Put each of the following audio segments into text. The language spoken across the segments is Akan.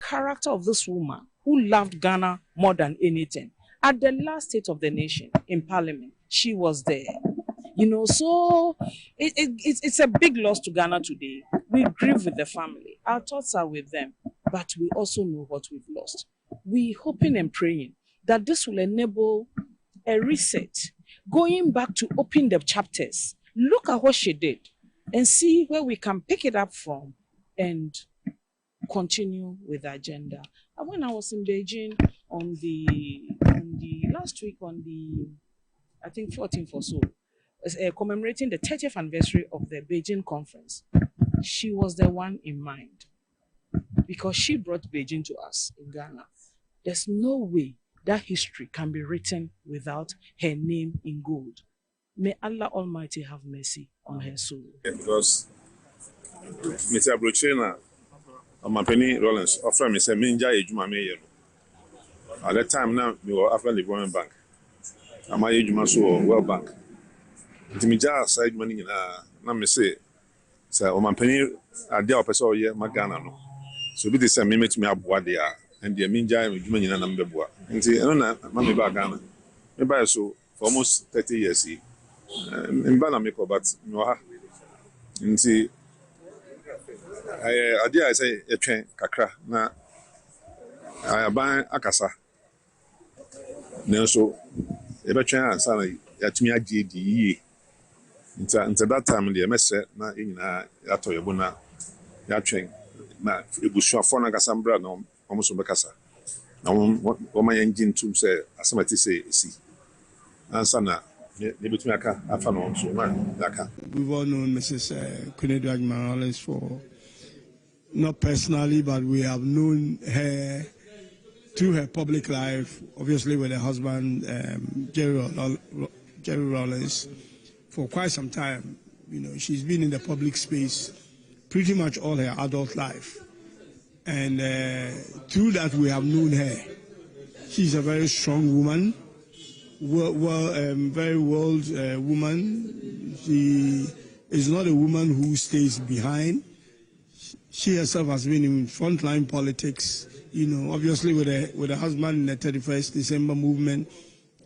character of this woman who loved Ghana more than anything. At the last State of the Nation in Parliament, she was there. So it's a big loss to Ghana today. We grieve with the family. Our thoughts are with them, but we also know what we've lost. We hoping and praying that this will enable a reset, going back to open the chapters, look at what she did, and see where we can pick it up from and continue with the agenda. And when I was in Beijing on the last week, on the I think 14th or so, commemorating the 30th anniversary of the Beijing conference, she was the one in mind because she brought Beijing to us in Ghana. There's no way that history can be written without her name in gold. May Allah Almighty have mercy on her soul. Yeah, because Mr. Brochena, my Penny Rollins, offered me some Minja Ejuma. At that time, now we were after the Development Bank. I'm a Ejuma so World Bank. The Mija side money na me say, so my Penny are there person here, Magana no. So be the same me to me abwa there, and the Minja Ejuma na number boa. And say, I don't know, Mammy Bagana. Me buy so for almost 30 years. In Bana Miko, but no. And see, I say a train kakra na I buy akasa. No, so a train and son at me a GDE. Until that time, the MS na in Atoyabuna, that train. Na it was short for Nagasambra, no, almost Bacasa. Now, what my engine to say, as somebody say, see. And Sana. We've all known Mrs. Queen Rollins for, not personally, but we have known her through her public life, obviously with her husband, Jerry Rollins, for quite some time. She's been in the public space pretty much all her adult life. And through that, we have known her. She's a very strong woman. Very world woman. She is not a woman who stays behind. She herself has been in frontline politics, obviously with her husband in the 31st December movement,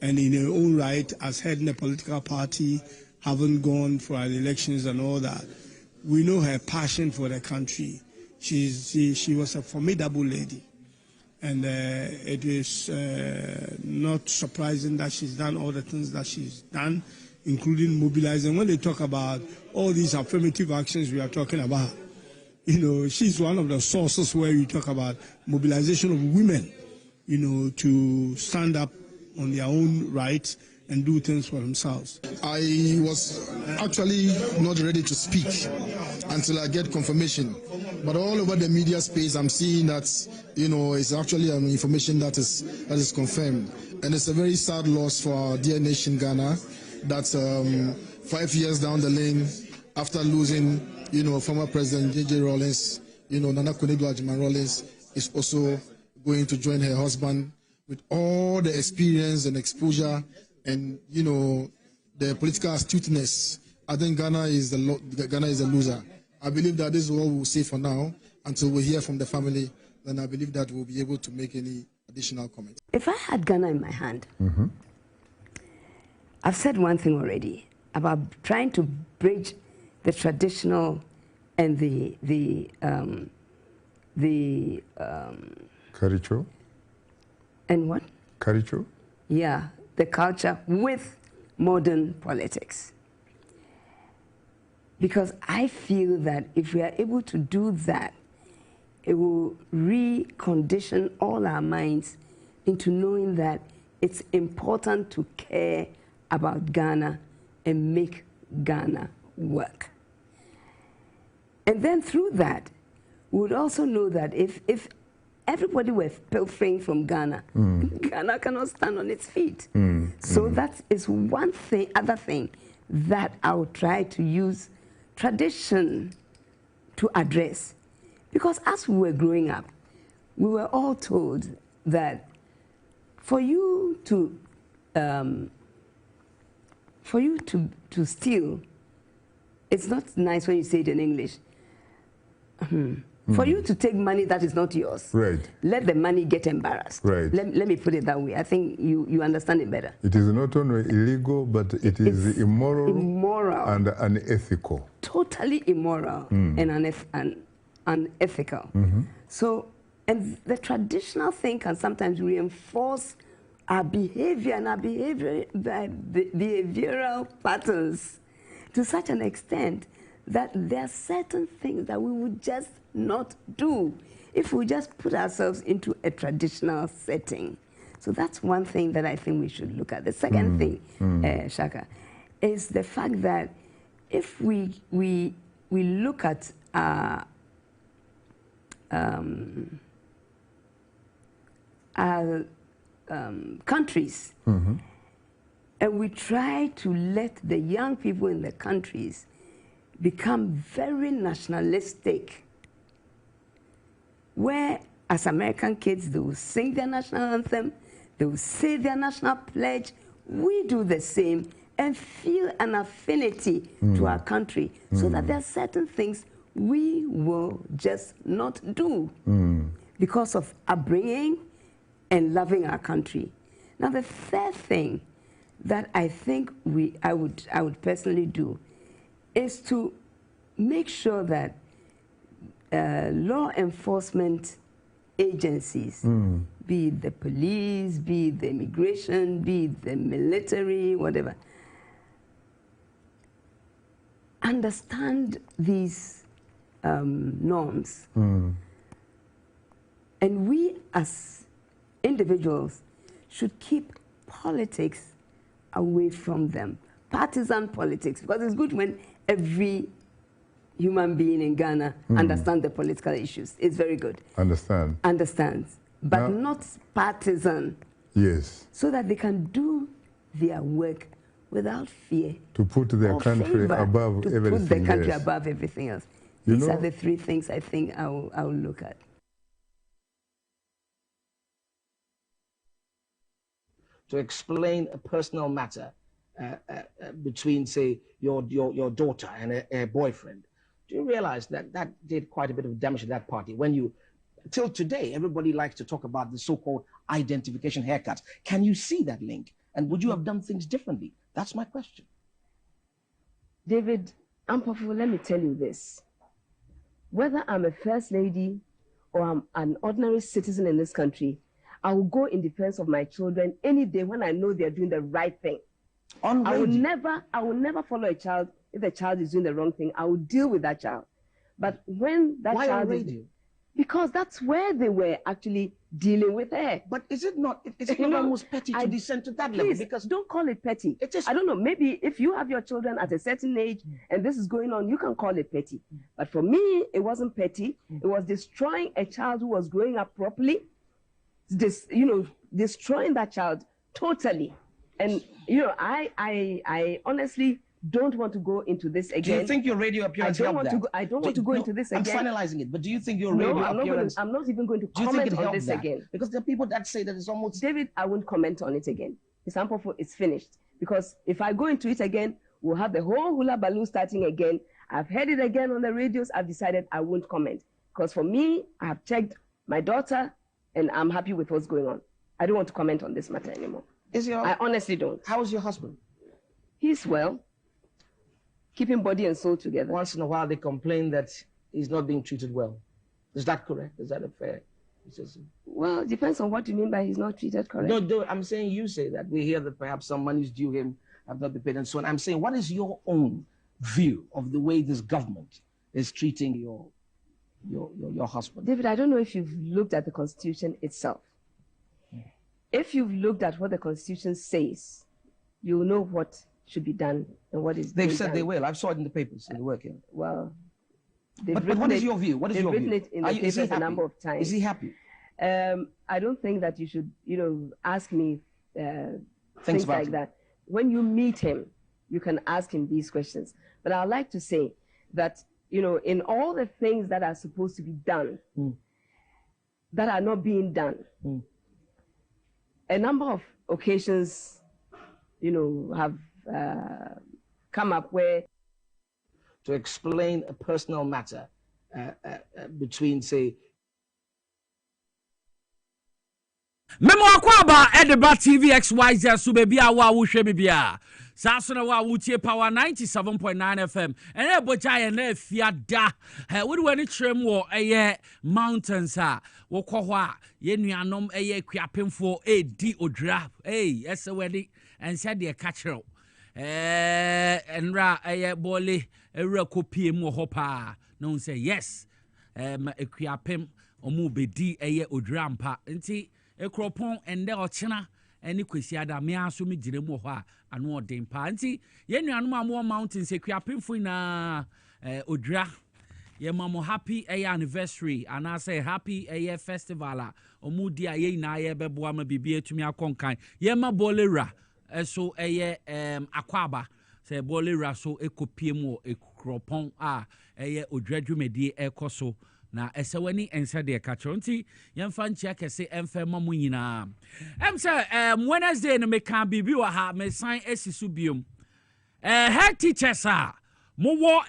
and in her own right as head in a political party, having gone for our elections and all that. We know her passion for the country. She was a formidable lady. And it is not surprising that she's done all the things that she's done, including mobilizing. When they talk about all these affirmative actions we are talking about, she's one of the sources where we talk about mobilization of women, to stand up on their own right and do things for themselves. I was actually not ready to speak until I get confirmation. But all over the media space, I'm seeing that, it's actually an information that is confirmed. And it's a very sad loss for our dear nation, Ghana, that 5 years down the lane, after losing, former President J.J. Rollins, Nana Konadu Rollins is also going to join her husband with all the experience and exposure and, the political astuteness. I think Ghana is a loser. I believe that this is what we'll say for now until we hear from the family. Then I believe that we'll be able to make any additional comments. If I had Ghana in my hand, I've said one thing already about trying to bridge the traditional and the Karicho? And what? Karicho? Yeah, the culture with modern politics. Because I feel that if we are able to do that, it will recondition all our minds into knowing that it's important to care about Ghana and make Ghana work. And then through that, we would also know that if everybody were pilfering from Ghana, Ghana cannot stand on its feet. So that is one thing, other thing that I would try to use tradition to address. Because as we were growing up, we were all told that for you to steal, it's not nice when you say it in English. For you to take money that is not yours, Right. let the money get embarrassed. Right. Let me put it that way. I think you understand it better. It is not only illegal, but it is It's immoral, immoral. and unethical. Totally immoral and unethical. So, and the traditional thing can sometimes reinforce our behavior and our behavioral patterns to such an extent that there are certain things that we would just not do if we just put ourselves into a traditional setting. So that's one thing that I think we should look at. The second thing, Shaka, is the fact that if we look at our countries, and we try to let the young people in the countries become very nationalistic, where as American kids they will sing their national anthem, they will say their national pledge, we do the same and feel an affinity to our country, so that there are certain things we will just not do because of upbringing and loving our country. Now, the third thing that I think I would personally do is to make sure that law enforcement agencies, be it the police, be it the immigration, be it the military, whatever, understand these norms. And we as individuals should keep politics away from them. Partisan politics, because it's good when every human being in Ghana understands the political issues. It's very good. Understands. But not partisan. Yes. So that they can do their work without fear. To put their country above everything else. To put the country above everything else. These are the three things I think I will look at. To explain a personal matter between, say, your daughter and her boyfriend, do you realize that that did quite a bit of damage to that party? When you, till today, everybody likes to talk about the so-called identification haircuts. Can you see that link? And would you have done things differently? That's my question. David Ampofo, let me tell you this. Whether I'm a first lady or I'm an ordinary citizen in this country, I will go in defense of my children any day when I know they're doing the right thing. I will never follow a child if the child is doing the wrong thing. I will deal with that child. But when that Why child on radio? Because that's where they were actually dealing with her. But is it not almost petty to descend to that level? Because don't call it petty. It is. I don't know, maybe if you have your children at a certain age and this is going on, you can call it petty. But for me, it wasn't petty. It was destroying a child who was growing up properly, destroying that child totally. And, I honestly don't want to go into this again. Do you think your radio appearance helped that? I don't want to go into this again. I'm finalizing it, but do you think your radio appearance... I'm not even going to comment on this again. Because there are people that say that it's almost... David, I won't comment on it again. His Ampofo is finished. Because if I go into it again, we'll have the whole hula baloo starting again. I've heard it again on the radios. I've decided I won't comment. Because for me, I have checked my daughter, and I'm happy with what's going on. I don't want to comment on this matter anymore. I honestly don't. How is your husband? He's well. Keeping body and soul together. Once in a while, they complain that he's not being treated well. Is that correct? Is that a fair criticism? Well, it depends on what you mean by he's not treated correctly. No, I'm saying you say that. We hear that perhaps some money is due him, have not been paid, and so on. I'm saying, what is your own view of the way this government is treating your husband? David, I don't know if you've looked at the Constitution itself. If you've looked at what the Constitution says, you'll know what should be done and what is They've said done. They will. I've saw it in the papers in the working. Well, but what is your view? What is your view? They've written it in the papers a number of times. Is he happy? I don't think that you should, ask me things like that. When you meet him, you can ask him these questions. But I'd like to say that, in all the things that are supposed to be done, that are not being done, a number of occasions, have come up where... To explain a personal matter between, say, Memo akwaba Edeba TV XYZ so baby awa wo hwe bibia. Saso na wa wutie power 97.9 FM. Ene boja ye na afiada. We do any trem wo eye mountains a wo kɔ hɔ a ye nuanom eye akuapemfo edi odra. Ese wedi ense de ka kyerɛw. Enra eye bole ewura kopie mu hɔ pa. No say yes. Akuapem omu bedi eye odra mpa. Nti ekropon ende ochena eni kwesi ada me aso me gire mu ho a anu odin pa nti ye nuanom amo mountains ekuapemfo na odra ye mamo happy anniversary and I say happy festival a omudi a ye na ye beboa ma bibie tumi akonkan ye ma bolera so akwaba say bolera so ekopie mu ekropon a odra dwumedie ekoso na esewani ense de katro nti yemfa nchia kese emfa mamu nyina say Wednesday no me kan bibi wa ha me san esisu biom head teachers a mo wo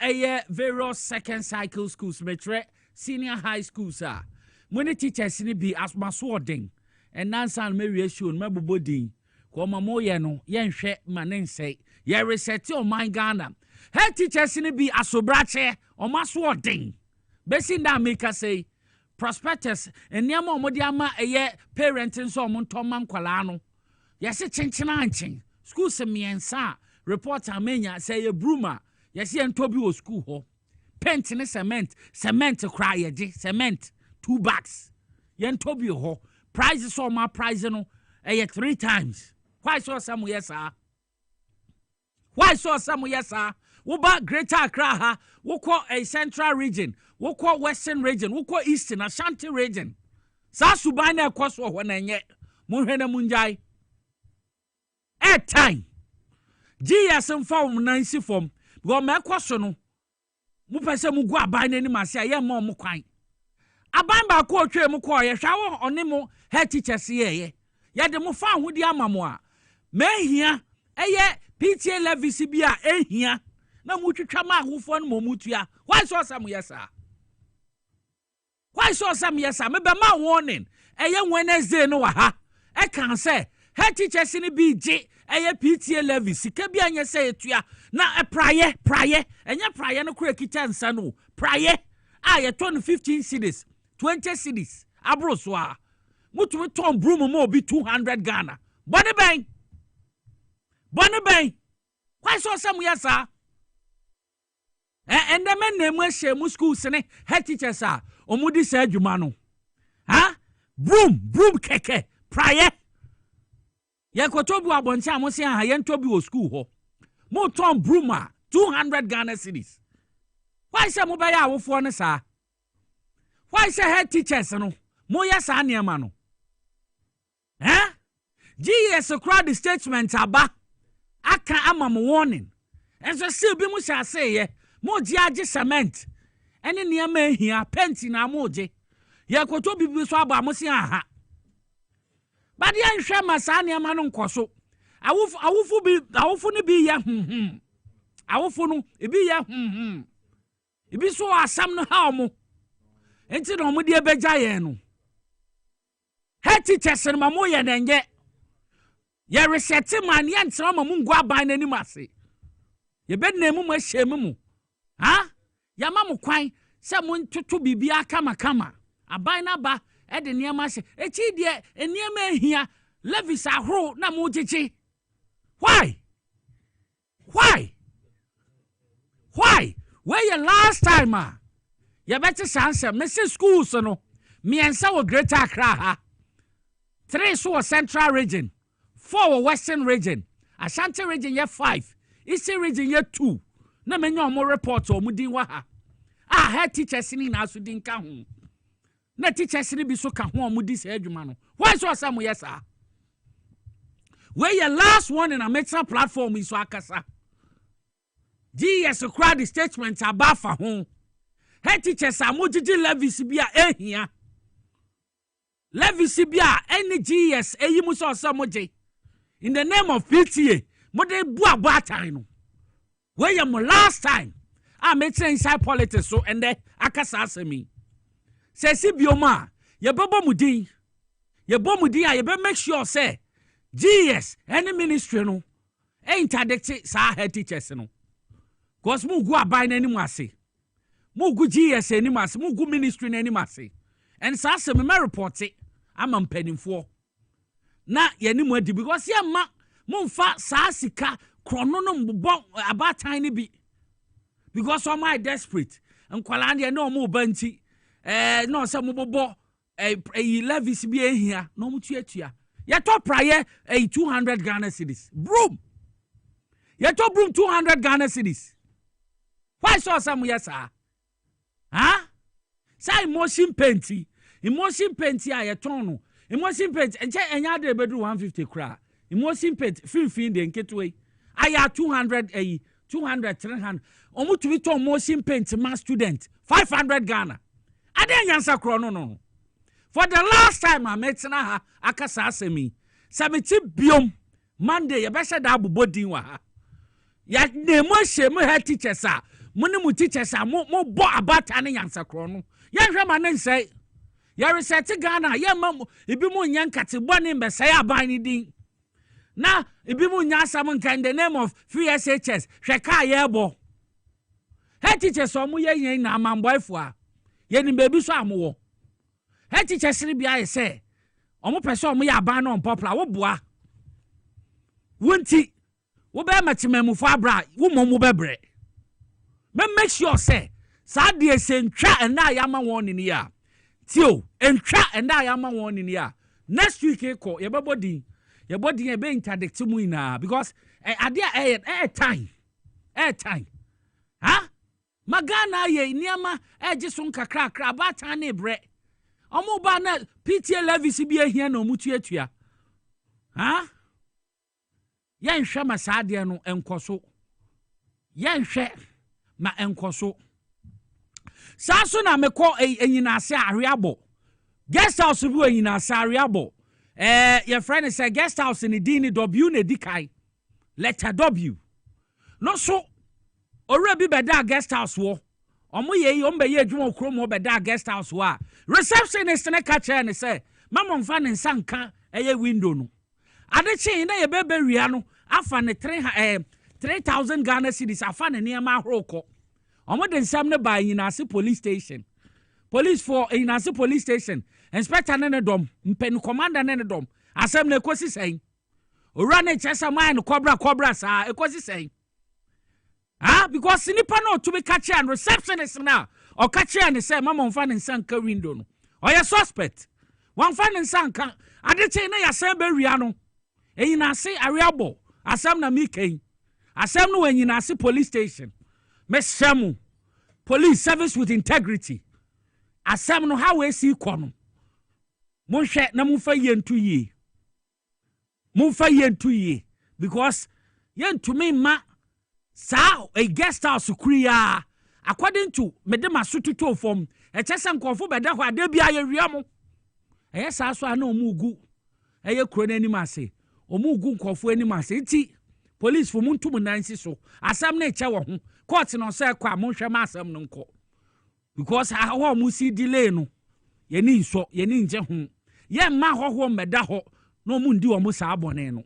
various second cycle schools metre senior high schools a mo ne teachers ni bi asmaso odin enansan me reassure me bobodin ko mamo ye no yenhwe manense ye reset o man Ghana head teachers ni bi asobrache o maso odin Besinda make say prospectus and Niamo Modiama parenting so Montomam Qualano. Yes, a chinchinanchin. School semi and sa report Armenia say a broomer. Yes, and Toby was school ho. Pentin cement to cry a cement 2 bags. Yen Toby ho. Prizes all my prize no 3 times. Why saw some yes, sir? Why saw some yes, sir? Woba Greater Accra ha, woko a central region, woko western region, woko eastern Ashanti region. Sa subana kwaswo wanenye, munhene munjai. Time. GS form nancy form, go me kwaso no. Mupese mu gu aban ni mase ye ma mu kwan. Aban ba ko otwe mu ko ye hwa wo one mu head teachers ye. Ye de mu fa hudi amamo a. Me hia eye PTA levy sibia ehia. Na mutwitwa ma agufo no momutua why so some yesa me be ma warning Wednesday no wa ha e kan say head teachers ni bi je PTA levy sika bi anya say etua na praye enya praye no kura kita nsa no praye ye 15 cedis 20 cedis abro so a mutumi ton broom mo bi 200 Ghana bone ben why so some yesa and the men name was shame school sene head teachers are omudi say adwuma no broom keke prayer ye kotobu abonche amosi ha ye ntobi wo school ho mo ton broom 200 Ghana cedis why say mo baya awofo ne sa why say head teachers no mo ya sa niam no GS crowd statement aba aka ama mo warning and so still bi mo sha say ye Moji aje cement. Eni niema ehia penti na moje. Ye koto bibi so aba mosi aha. Bade ya nhwe masa niema no nkoso. Awufu ni bi ya Awufu no ebi ya Ebi so asam no ha omo. Enti no mo de ebeja ye no. Head teachers no mo ye nenye. Ye reset man ye ntra ma mu ngwa ban na ni mase. Ye bed na mu ma hyem mu. Yama mu kwan se mu tutu bibia kama aban na ba e de niema hye echi de niema ehia levis ahoro na mu jeje why where your last time ya better chance Mrs. schools no me ensa wo Greater Accra ha 3 so central region 4 western region Ashanti region ye 5 eastern region ye 2 na menyo mo report o mudin wa ha head teachers ni na so din ka ho na teachers ni bi so ka ho o mudi se adwuma no why so some yes sir where your last one in a metro platform is so akasa GS crowd statement aba fa ho head teachers amogigi levies bia ehia levies bia any GS eyimu so samoje in the name of PTA mo de bu abo atan no where your last time a metre inside politics so and then akasa asemi say si bioma ye bebo mudin ye bo mudin a ye be make sure say GS any ministry no interdict sa head teachers no cause mu go aban anim ase mu go GS anim ase mu go ministry anim ase and sa asemi me report it ama mpanimfo na ye ni mu adi because ye ma mu mfa sa sika krono no mbobon about tiny bi because some are desperate and kwalande no mo banti no say mo bobo levies bi ehia no mo tuatua ye to praye 200 Ghana cedis broom ye to broom 200 Ghana cedis why so some yes ah say emotion painti a ye ton no emotion paint enche enya de bedu 150 kra emotion paint fin de nketwe aya 200 200 300 omu to be motion paint ma student 500 Ghana ade nyansa kro no for the last time I met na akasa asemi sabiti biom Monday ye be da abobodin wa ha ya nemo shemu head teachers a mu teachers a mo bo abata ne nyansa kro no ye hwe ma ne nsai ye reset Ghana ye ma ibi mu nyankate bone mbesai aban ni din na ibi mu nya asam in the name of free SHS hweka yebo head teachers omu ye na amamboyfo a ye ni baby so amowo head teachers ri bia ye say omu pese omu ya aban no popular wo boa wonti wo be matemamufo abra wo momu bebre me make sure say sa de sentwa na ayama won ni ya tio entwa na ayama won ni ya next week ko ye bebodin your body a be interdict mu ina because ade time magana ye niama jisun kakra ba tan ne bre omo ba na PTA levies bi ehia na omutuatua yen hwe ma saade no enkoso yen hwe ma enkoso saso na mekọ enyina ase areabo guest house bi enyina ase areabo your friend is a guest house in the Dini W ne dikai letter W no so already beda guest house wo omo ye ombe ye adwuma okrom wo beda guest house wo receptionist ne ka che ne say mama mfa ne nsanka eye window no ade chi na ye bebe wia no afa ne 3000 Ghana cedis afa ne niam ahoroko omo de nsam ne ba Yinase police station police for Yinase police station inspector ne dom mpeni commander ne dom asem na ekosi sen ora ne chesa man cobra sa ekosi sen because nipa no to be catch and receptionist now or catch and say mama mfa ne nsanka window no oya suspect wan fa ne nsanka adeche na ya sen be wia no Yinase areabo asem na miken asem no Yinase police station meshamu police service with integrity asem no how we see kono monhwe na mumfa yentu ye because yentumi ma sa a guest house kuria according to medema sututo form echese nkofo beda ho ade bia ye wiamo sa so ana omugu kro na anim ase omugu nkofo anim ase ti police for muntum nansi so asam na eche wo ho court no say kwa monhwe ma asam no nko because how mu si delay no ye ni nso ye ni nje ho ye ma hoho meda ho no mu ndi wo mu sa abone no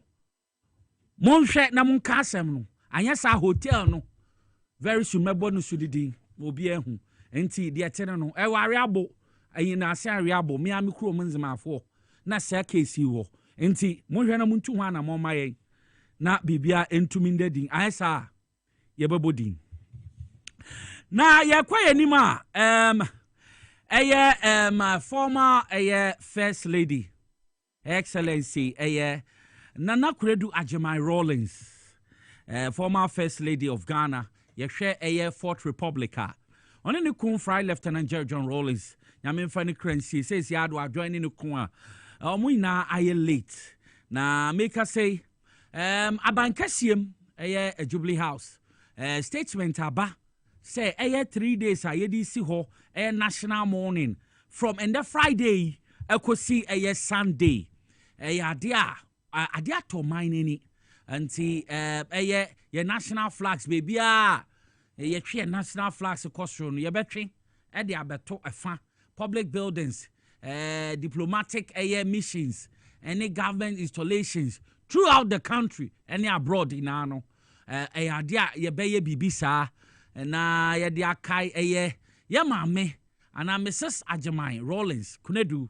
monhwe na monka asem no anya sa hotel no very soon mebo no sudidi obi ehu enti de ete no ware abo Yinase areabo me amikro munzimafo na sa case wo enti monhwe na muntu ho na mo maye na bibia entumi ndadin anya sa ye bebodin na yakwa yanima former first lady excellency Nana Kuredu Ajimai Rawlings former first lady of Ghana yehwe Fourth Republica oni ne kun fry Lieutenant John Rawlings nyame mfa ne currency says ya do adjoin ne kun a omo ina aye late na make us say abankasiem a Jubilee House statement aba say 3 days a yedi si ho national mourning from the Friday ekosi Sunday adia to mine ni anti your national flags baby yɛtwe national flags kɔsoro no yɛbɛtwe ɛde abeto ɛfa public buildings diplomatic missions any government installations throughout the country any abroad no ade a yɛbɛyɛ bibi saa na yɛde akai yɛ maame ana Mrs. Agyemang Rawlings Kunedu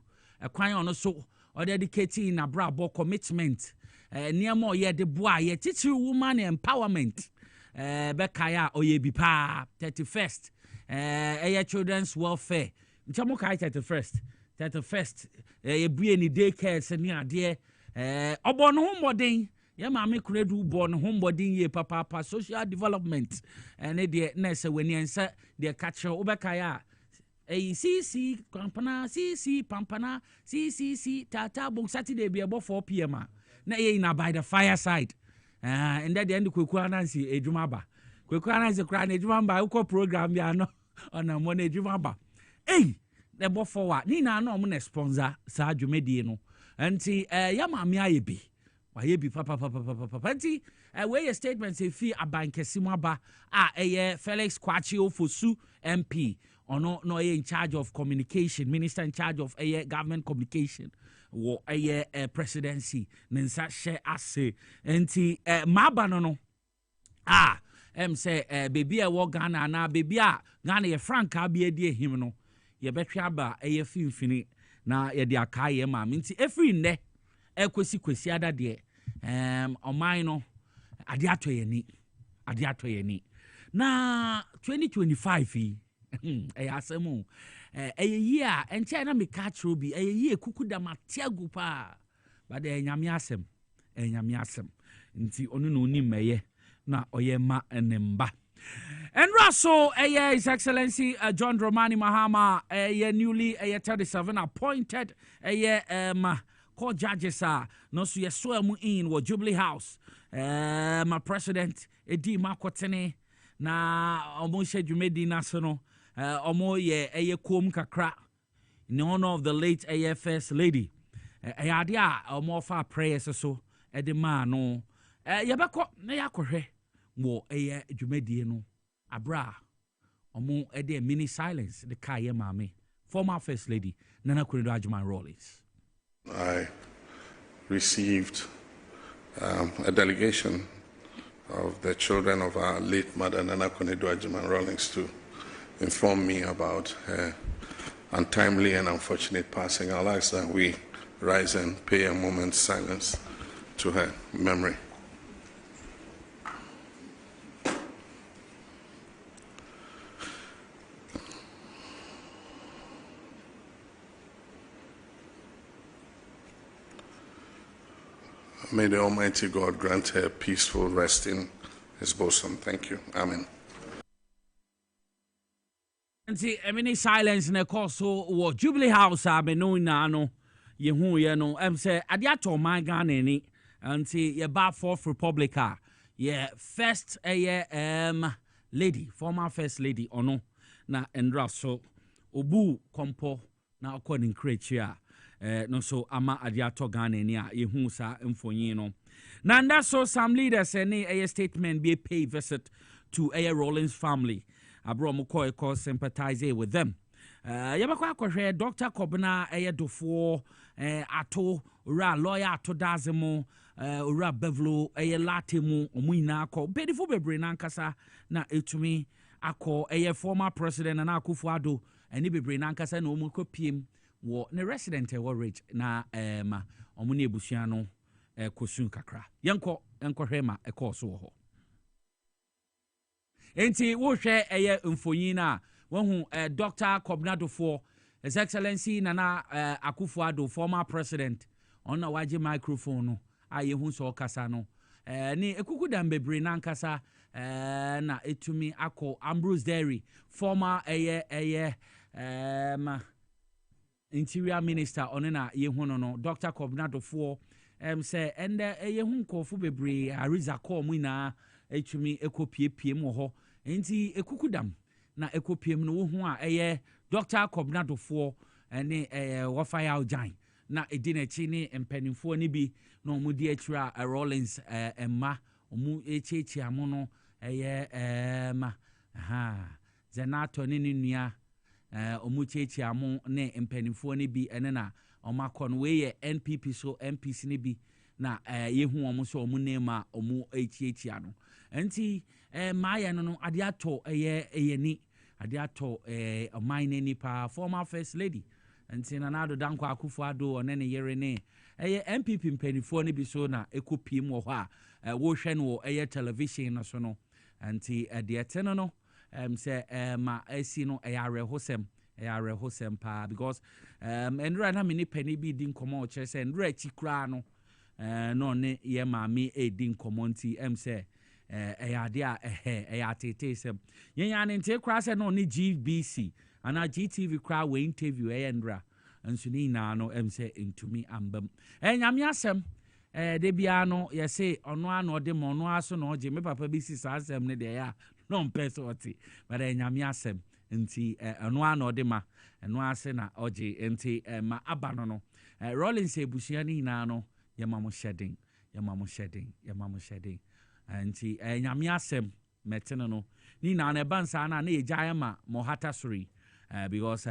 kwan ono so or dedicating na brabo commitment near more the boy teacher woman empowerment bekaya oye bi pa 31st children's welfare nchamo kai 31st bue ni daycare se ni ade obo no hombodin ya maame Kunedu bo no hombodin ye papa social development ne de na se weni ense de catch obekaya CC Pampana, CC Pampana, CC Tata Bong Saturday be about 4 p.m. Na na by the fireside. And that the end of Kukuanansi, a Jumaba. Kukuanansi crying a Jumamba, who program ya no on a money Jumaba. Hey, the bo forward. Nina no mon sponsor, Sa Jumediano. And see, Yama Miabi. Why be papa. Panty, where your statement say fee a bank Simaba, Felix Quachio Fosu MP. Or no in charge of communication, minister in charge of government communication, or presidency, Nensa share assay, and Mabanono. Say, baby, I walk Ghana, na baby, Ghana, a frank, I'll be a dear him, no. Ye betraba, film fini, na ye dia kai, ma, minty every ne, quasi other dear, or mine, adiato ye ni. Na 2025 asemu year and China me catch ruby a year kukuda matiagu pa but nyame asem nti onu no ni meye na oyema enemba and Russell His Excellency John Dramani Mahama newly 37 appointed court judges no so yeso mu in wo Jubilee House my president Edi Makotene na omo hye nasono omo ye kom kakra in honor of the late First Lady ade a omo fa prayers so de ma no yebekọ na yakohwe wo dwumadi no abra omo de mini silence the kaye mame former First Lady Nana Kunedu Agyemang Rawlings. I received a delegation of the children of our late mother Nana Kunedu Agyemang Rawlings to inform me about her untimely and unfortunate passing. I'll ask that we rise and pay a moment's silence to her memory. May the Almighty God grant her peaceful rest in His bosom. Thank you. Amen. See, many silence in a course so Jubilee House be no no ye no say adiato my Ghana ni and see ye ba Fourth Republica first lady former First Lady ono na endra so obu kompo na according criteria no so ama adiato Ghana ni a ye hu sa mfonyin no na nda so some leaders any a statement be pay visit to Rawlings family. Abro Mukoi sympathize with them. Yabakwa kwahwe Dr. Kobna dofo ato ura lawyer ato dazemo ura bevlo latemu omuina akọ bedifo bebre na nkasa na etumi akọ former president na Akufo-Addo eni bebre na nkasa na omukọ piem wo ne resident ridge na omune ebusua no kosun kakra yenko hwema ekoso ho. Enti wo hwe mfonyin na wohu Dr. Kobna His Excellency Nana Akufo-Addo former president on na waje microphone no ayehu so kasa no ni ekukudam bebre na nkasa na etumi akọ Ambrose Dairy former interior minister on na yehu no Dr. Kobna say ende yehu nkofo bebre ariza call mu na etumi ekopie mu ho enti ekukudam na ekopiem no wo a Dr. Kobna ene wafaya ojan na edina chi ne empanimfo ne bi na omudi achira Rawlings emma omu echechi amono Zenato ne nua omuchechi amu ne mpanimfo ne bi ene na omakọ no we NPP so MPC ne bi na yehu omu so omu nema omu echi ano enti maye no ade ato ni ade ato omine nipa former first lady enti na nado danko Akufo-Addo one ne yere ne MPP mpanimfo ne bi so na ekopiem wo ho a wo hwe no television no so no enti de eteno no say ma esi no ayare hosem pa because endra na me ni pani bi di nkomo o kire say endra chi kra no no ne ye ma me e di nkomo nti say ayade a ayatete sem yenya ne nte kra say no ne GBC ana GTV kra we interview endra nso ni na no say ntumi ambam nyame asem de bia no ye say ono ano de mo no aso no je me papa bi si sa asem ne de ya no mpese oti but nyame asem nti eno ano de ma eno ase na oje nti ma abano no Rollins ebusia ni na no yema mo shedding nti nyame asem metene no ni na na bansa na ejaye ma mohata sori because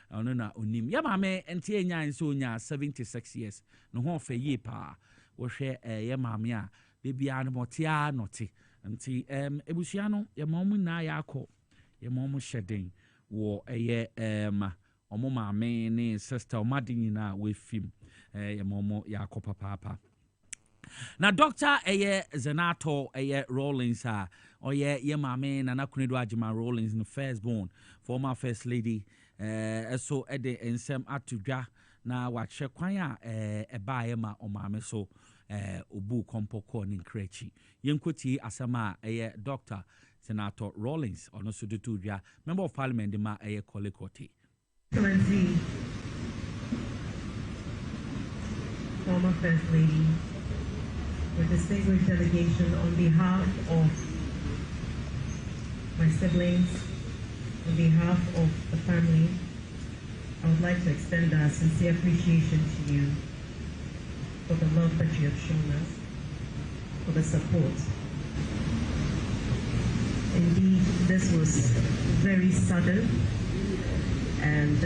ono na onim yema me nti enya nso onya 76 years no ho fa yi pa wo hwe yema me a bebia no motia note nti ebusia no yema mu na ya akọ yema mu shedding wo omo maame ne sister omadin na we film yema mu ya akọ papa na doctor Zenato Rollins ye maame Nana Akunedo Agyeman Rollins no firstborn former first lady so ede ensem atudwa na wahye kwan a eba ma omame so obu kompoko ni nkrechi yenkoti asama Dr. Senator Rollins ono so tutudwa member of parliament ma Kolikoti. Excellency, former first lady, with distinguished delegation, on behalf of my siblings, on behalf of the family, I would like to extend our sincere appreciation to you for the love that you have shown us, for the support. Indeed, this was very sudden, and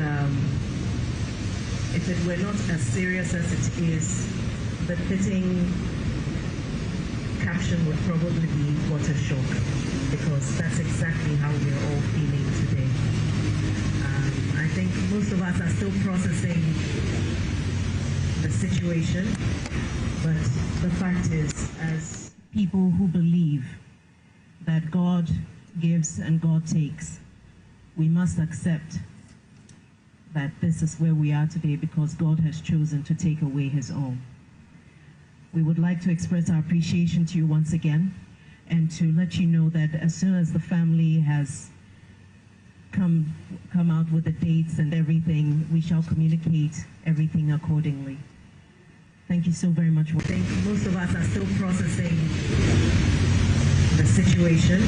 if it were not as serious as it is, the fitting caption would probably be "what a shock," because that's exactly how we are all feeling today. I think most of us are still processing the situation, but the fact is, as people who believe that God gives and God takes, we must accept that this is where we are today because God has chosen to take away his own. We would like to express our appreciation to you once again and to let you know that as soon as the family has come out with the dates and everything, we shall communicate everything accordingly. Thank you so very much. I think most of us are still processing the situation,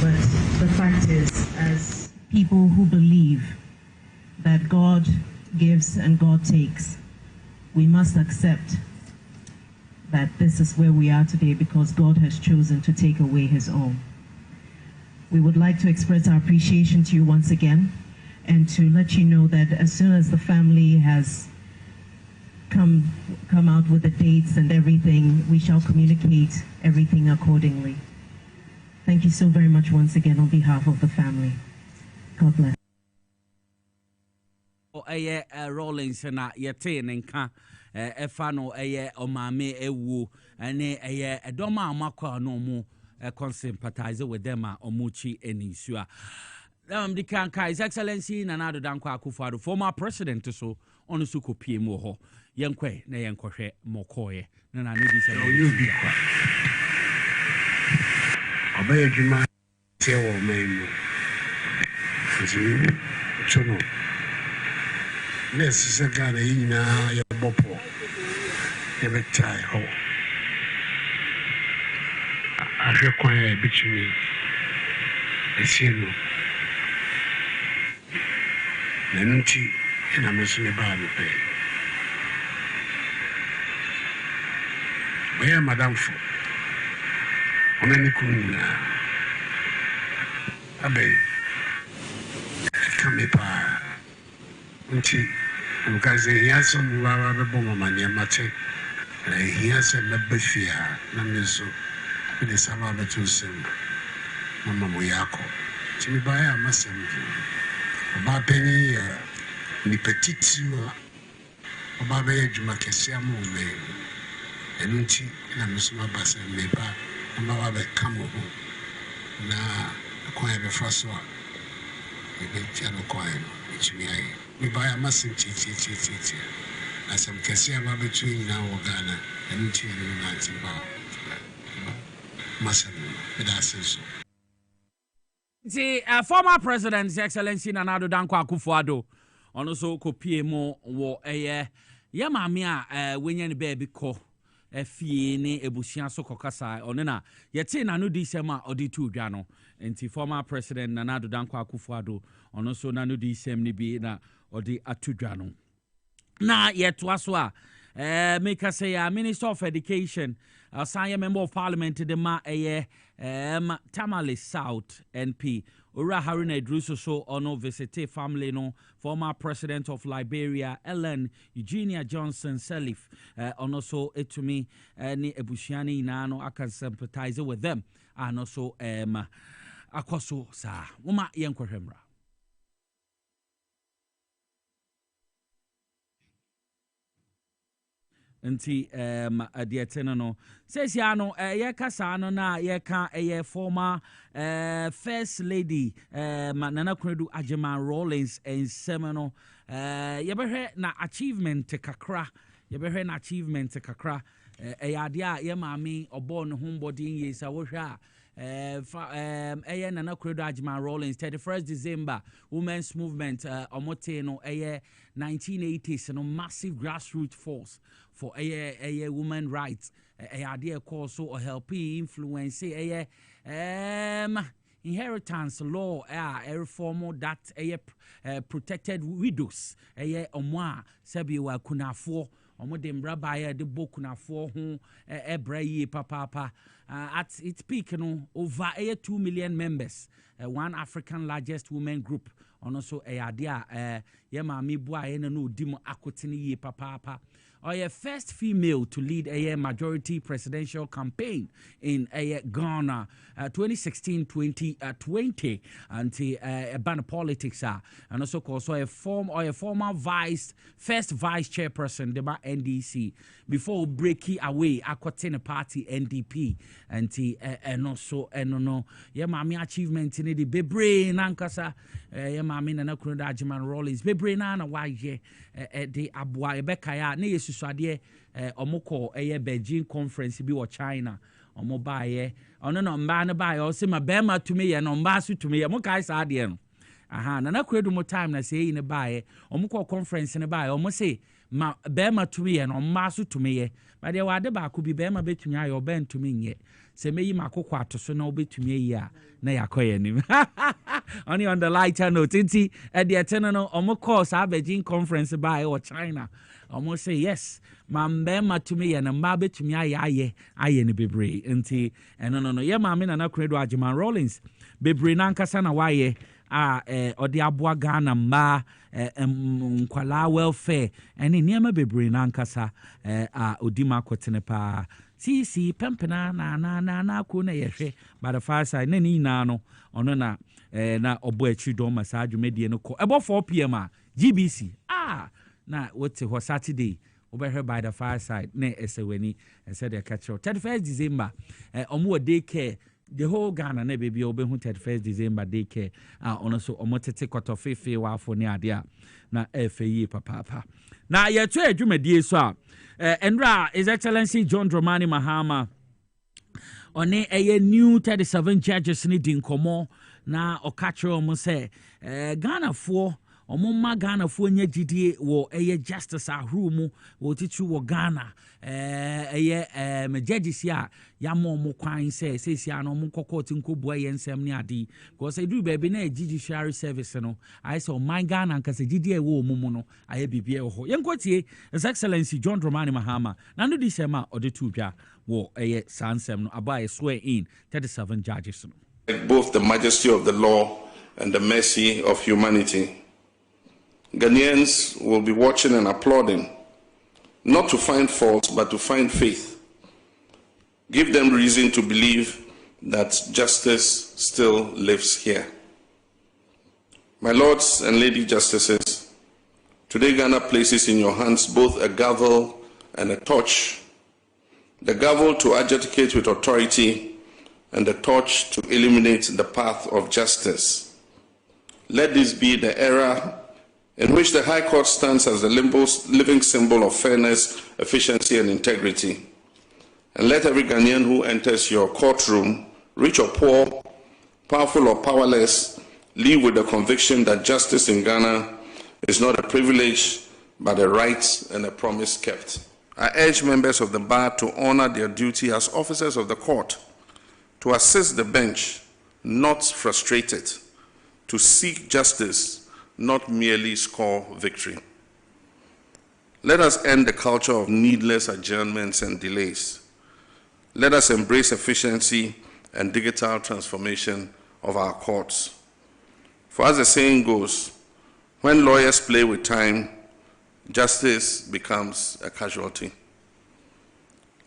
but the fact is, as people who believe that God gives and God takes, we must accept that this is where we are today because God has chosen to take away his own. We would like to express our appreciation to you once again and to let you know that as soon as the family has come out with the dates and everything, we shall communicate everything accordingly. Thank you so very much once again on behalf of the family. God bless. Rollins na yete nenka efano omame ewu ene edoma amakwa no mu sympathize with them omuchi enisua the kanka His Excellency Nana Danko Akufo-Addo former president so on so kopie mu ho yenkwe na yenkohwe mokoye na na nudi se obi kwa obeye djuma se wo memu fuzuru chono nesi se gana yinyina ya bopo ebetai ho ahwe kwan ya bitumi esieno nanti ina mesune ba mi pe oya madam fo onani kunina abe kame pa nti mkaze hiaso mwawa bebo mama ni amate hiaso mabafia na mezo ine sama betusem mama moyako timi baya amasem oba penyi ni petite oba be adwuma kese amome enunti na mesoma basa meba na wa be kamo ho na kwa be faso ebe tiano kwa no timi ayi mi baya amasem ti asem kese aba between na wo Ghana enunti ni na timba masem so. The former president, His Excellency Nana Addo Dankwa Akufo-Addo, ono so kopie mo wo ye maame a wenye ne baby ko fie ne ebusia so kokasa ono na yete na no di sema odi tu dwa no enti former president Nana Addo Dankwa Akufo-Addo ono so na no di sem ne bi na odi atu dwa no na yeto aso a make us say Minister of Education Sanya Member of Parliament the ma Tamale South NP Ura Haruna Idrisu so ono visite family no former president of Liberia Ellen Eugenia Johnson Sirleaf ono so etumi ni ebusiani na no I can sympathize with them and also akoso sa woma yenkwehwemra nti adietene no says ya no ye kasa no na ye ka former first lady Nana Akufo-Addo Agyeman Rawlings and semino ye behwe na achievement kakra ade a ye maami obo no hombody ye sa wo hwa Nana Akufo-Addo Agyeman Rawlings 31st December women's movement omote no 1980s no massive grassroots force for women rights idea call so help influence inheritance law reform that protected widows omwa sabi wa kunafo omode mbraba de bokunafo ho ebrayi papa at its peak no over 2 million members one African largest women group also idea ye maami bua na no dim akotene ye papa or a first female to lead a majority presidential campaign in Ghana 2016-2020 until ban politics and also a former first vice chairperson the NDC before breaking away akotene party NDP and also no ye maami achievement in the bebre nankasa ye maami Nana Akufo-Addo Agyeman Rawlings bebre na waje de aboa ebekaya na yesusade omoko Beijing conference bi wo China omo baaye ono no mba na baaye o se ma bema tumi ye no mba so tumi ye mo kai sa de no aha Nana Akufo-Addo mo time na sei ne baaye omoko conference ne baaye omo se ma bema tumi ye no mba so tumi ye ba de wade ba ko bi bema betumi aye oben tumi nye se meyi makoko atoso na obetumi yi a na yakoye nim only on the lighter note inti at the eternal omoko sa Beijing conference by or China almost say yes mambema to me and mba betumi aye ne bebre inti no ye ma me Nana Akufo-Addo Agyeman Rawlings bebre nankasa na waye odi aboa Ghana mba nkwala welfare ene niema bebre nankasa odima kotene pa si pempena na ko na yehwe by the far side na ni na no ono na obo achi do massage medie no ko ebo 4 pm GBC na what ho Saturday over by the far side na esewani said the catch 31st December omo day care the whole Ghana na baby obehu 31st December day care ono so omo tete kotofefe wa afo ne ade a na FAE papa na yeto adwumadie so Endra His Excellency John Dramani Mahama on a new 37 judges ni dinkomo na okachro mo say Ghana for omumma Ghana for nya gidie wo justice ahuru mu wo titu wo Ghana judges ya mo mo kwan say sia no mo kokoti nkobu nsem ni ade because do baby na judiciary service no I say my Ghana nkase gidie wo mu no aye bibie ho yenkotie His Excellency John Dramani Mahama na no di sema ode tu bia wo sansem no abai swear in 37 judges no both the majesty of the law and the mercy of humanity. Ghanaians will be watching and applauding, not to find fault, but to find faith. Give them reason to believe that justice still lives here. My lords and lady justices, today Ghana places in your hands both a gavel and a torch. The gavel to adjudicate with authority and the torch to illuminate the path of justice. Let this be the era in which the High Court stands as the living symbol of fairness, efficiency, and integrity. And let every Ghanaian who enters your courtroom, rich or poor, powerful or powerless, leave with the conviction that justice in Ghana is not a privilege, but a right and a promise kept. I urge members of the bar to honor their duty as officers of the court, to assist the bench, not frustrate it, to seek justice, not merely score victory. Let us end the culture of needless adjournments and delays. Let us embrace efficiency and digital transformation of our courts. For as the saying goes, when lawyers play with time, justice becomes a casualty.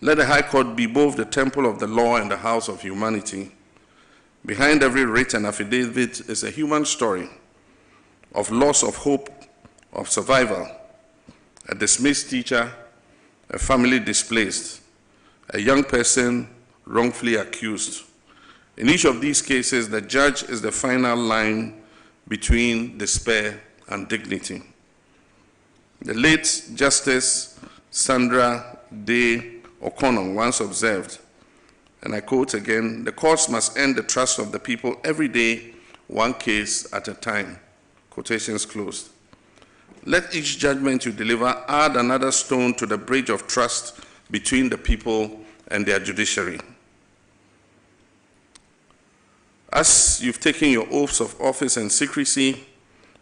Let the High Court be both the temple of the law and the house of humanity. Behind every writ and affidavit is a human story of loss of hope, of survival, a dismissed teacher, a family displaced, a young person wrongfully accused. In each of these cases, the judge is the final line between despair and dignity. The late Justice Sandra Day O'Connor once observed, and I quote again, "The courts must earn the trust of the people every day, one case at a time." Quotations closed. Let each judgment you deliver add another stone to the bridge of trust between the people and their judiciary. As you've taken your oaths of office and secrecy,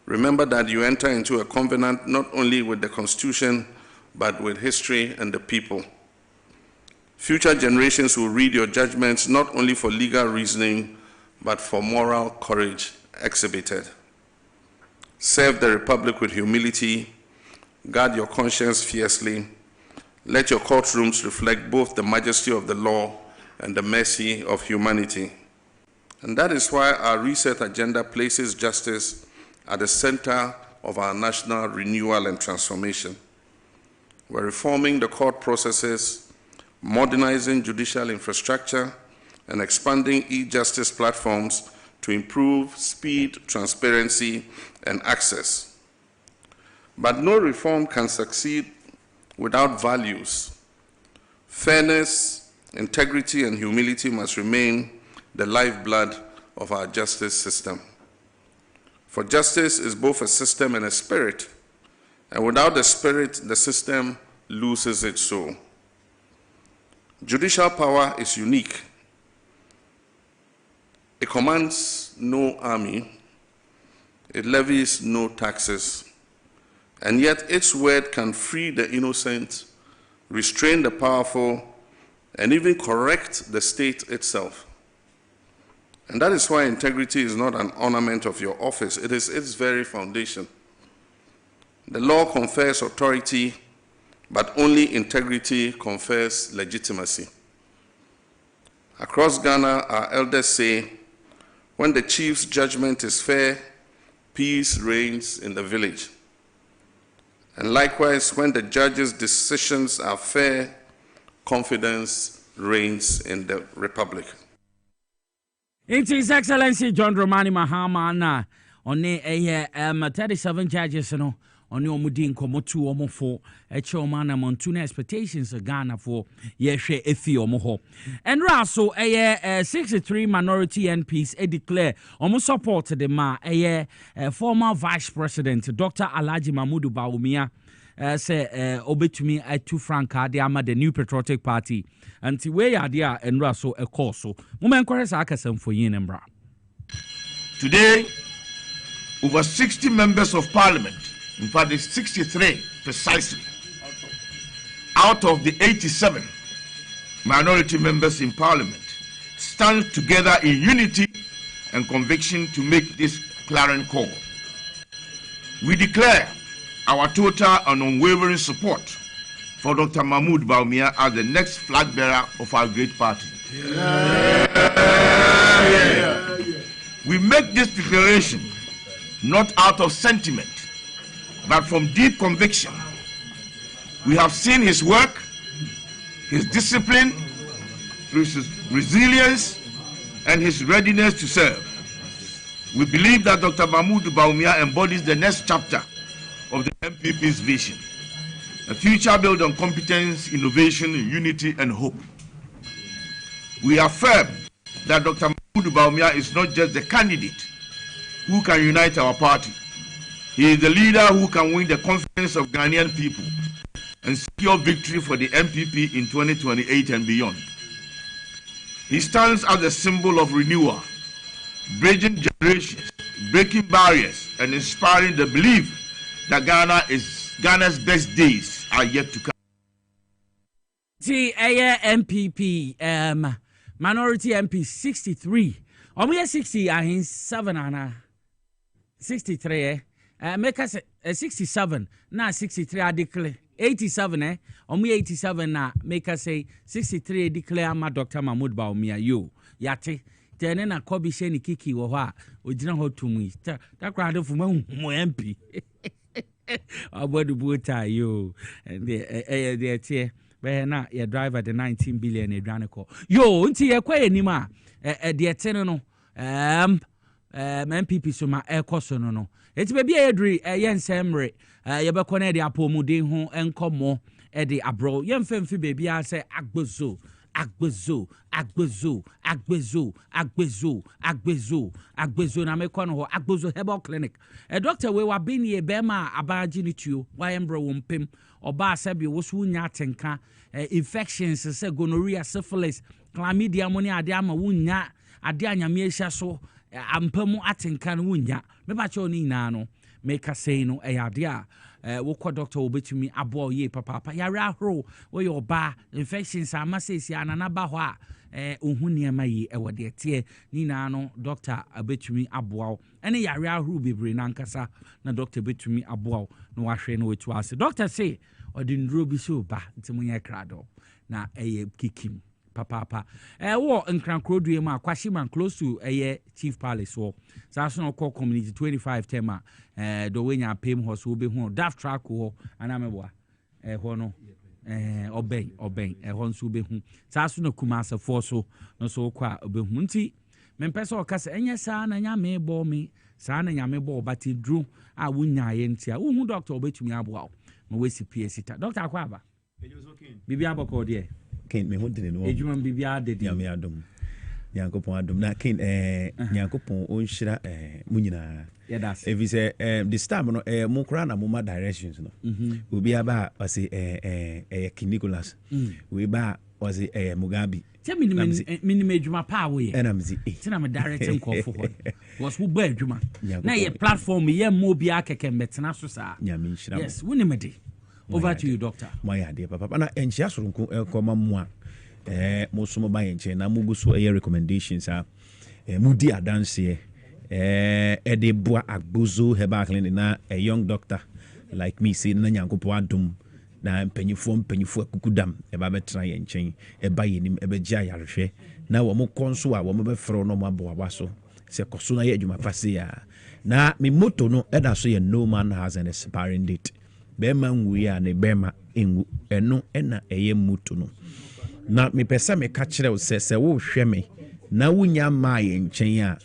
remember that you enter into a covenant not only with the Constitution, but with history and the people. Future generations will read your judgments not only for legal reasoning, but for moral courage exhibited. Serve the Republic with humility, guard your conscience fiercely, let your courtrooms reflect both the majesty of the law and the mercy of humanity. And that is why our reset agenda places justice at the center of our national renewal and transformation. We're reforming the court processes, modernizing judicial infrastructure, and expanding e-justice platforms to improve speed, transparency, and access. But no reform can succeed without values. Fairness, integrity, and humility must remain the lifeblood of our justice system. For justice is both a system and a spirit, and without the spirit, the system loses its soul. Judicial power is unique. It commands no army, it levies no taxes, and yet its word can free the innocent, restrain the powerful, and even correct the state itself. And that is why integrity is not an ornament of your office, it is its very foundation. The law confers authority, but only integrity confers legitimacy. Across Ghana, our elders say, when the chief's judgment is fair, peace reigns in the village. And likewise, when the judge's decisions are fair, confidence reigns in the republic. His Excellency John Dramani Mahama na on a 37 judges no on your mudin komotu omofo echomana montuna expectations of Ghana for yeshe efi omoho and raso 63 minority MPs declare omo support the ma former vice president Dr. Alhaji Mahmoud Bawumia say obetumi atu franka de ama the New Patriotic Party anti we ya and raso a course so moment kwere sa akasam for yin embra. Today over 60 members of parliament, in fact, it's 63 precisely, out of the 87 minority members in parliament, stand together in unity and conviction to make this clarion call. We declare our total and unwavering support for Dr. Mahmoud Bawumia as the next flag bearer of our great party. We make this declaration not out of sentiment, but from deep conviction. We have seen his work, his discipline, his resilience, and his readiness to serve. We believe that Dr. Mahmoud Bawumia embodies the next chapter of the MPP's vision, a future built on competence, innovation, unity, and hope. We affirm that Dr. Mahmoud Bawumia is not just the candidate who can unite our party. He is the leader who can win the confidence of Ghanaian people and secure victory for the MPP in 2028 and beyond. He stands as a symbol of renewal, bridging generations, breaking barriers, and inspiring the belief that Ghana's best days are yet to come. The MPP, minority MP 63. We are 60, I mean 7 and 63. Make us 67. Now 63 I declare 87. We 87 now. Make us say 63 declare my Dr. Mahmoud Bawumia. You yate. Tene na kobi sheni kiki wo ha ojina ho tumi ta crowd for mo MP abodu buta yo the tie be na your driver the 19 billion edwaneko yo nti ye kwa enima de tene no MPP so ma ekoso no eti be bia yedri ye nsemre ye be kona de apomuden ho enkomo e de abro ye mfemfi be bia se agbozo na me kono ho agbozo herbal clinic doctor we wa been ye be ma abaji ni tuo wa embro wo mpem oba asabi wo so nya atenka infections se gonorrhea syphilis chlamydia mo ni ade ama wo nya ade anyame ehia so ampamu atenka no wo nya me ba che oni na no make a say no ade a wokɔ doctor obetumi abo ye papa yare ahoro wo your ba infections amasesi anana ba hɔ a ohun niema yi ɛwɔ de tie ni na no doctor obetumi abo ɛne yare ahoro bebre na nkasa na doctor obetumi abo na wahwɛ no wetu ase doctor say ɔde nduro bi so ba ntemu nya krado na kikim papa wo nkrankrodue ma kwashiman close to Chief Palace wo saso no call community 25 tema do wenya pem ho so be hu daft track ho anameboa ho no oben ho nso be hu saso no kuma asafo so no so kwa be hu nti mempesa o kase enye saa na nyame bo me saa na nyame bo bati dru a wunya ye ntia wo hu doctor obetumi aboa ma wesi PSita doctor akwaba bibi aboko de Ken me hodene no ejuma bibia de ya me adom Nyankopon adom na Ken Nyankopon onhyira munyina evi se this time no mo kra na mo ma directions no obi aba wase Nicholas we ba wase Mugabe tell me minimum ejuma pa wo ye enamzi tina me directing call for what was wo ba ejuma na ye platform ye mo bi akeke metena so sa yes woni me de. Over to you, doctor. My idea, papa. Na enchia surunku koma mwa. Mosumo ba enche na muguso recommendations mudi adanse de boa agbozo heba clinic na a young doctor like me say na Nyankopon adom na mpanyifo akukudam eba betra ye nchen eba yenim ebegia yarehwe na wo mo konso a wo mo befro no mo aboa so se koso na ye adwuma pase ya na me moto no eda so ye no man has an expiring date. Bema nguya ne bema engu eno ena eye mutu no na me pesa me ka kire wo se wo hwe me na wunya ma ye nchen a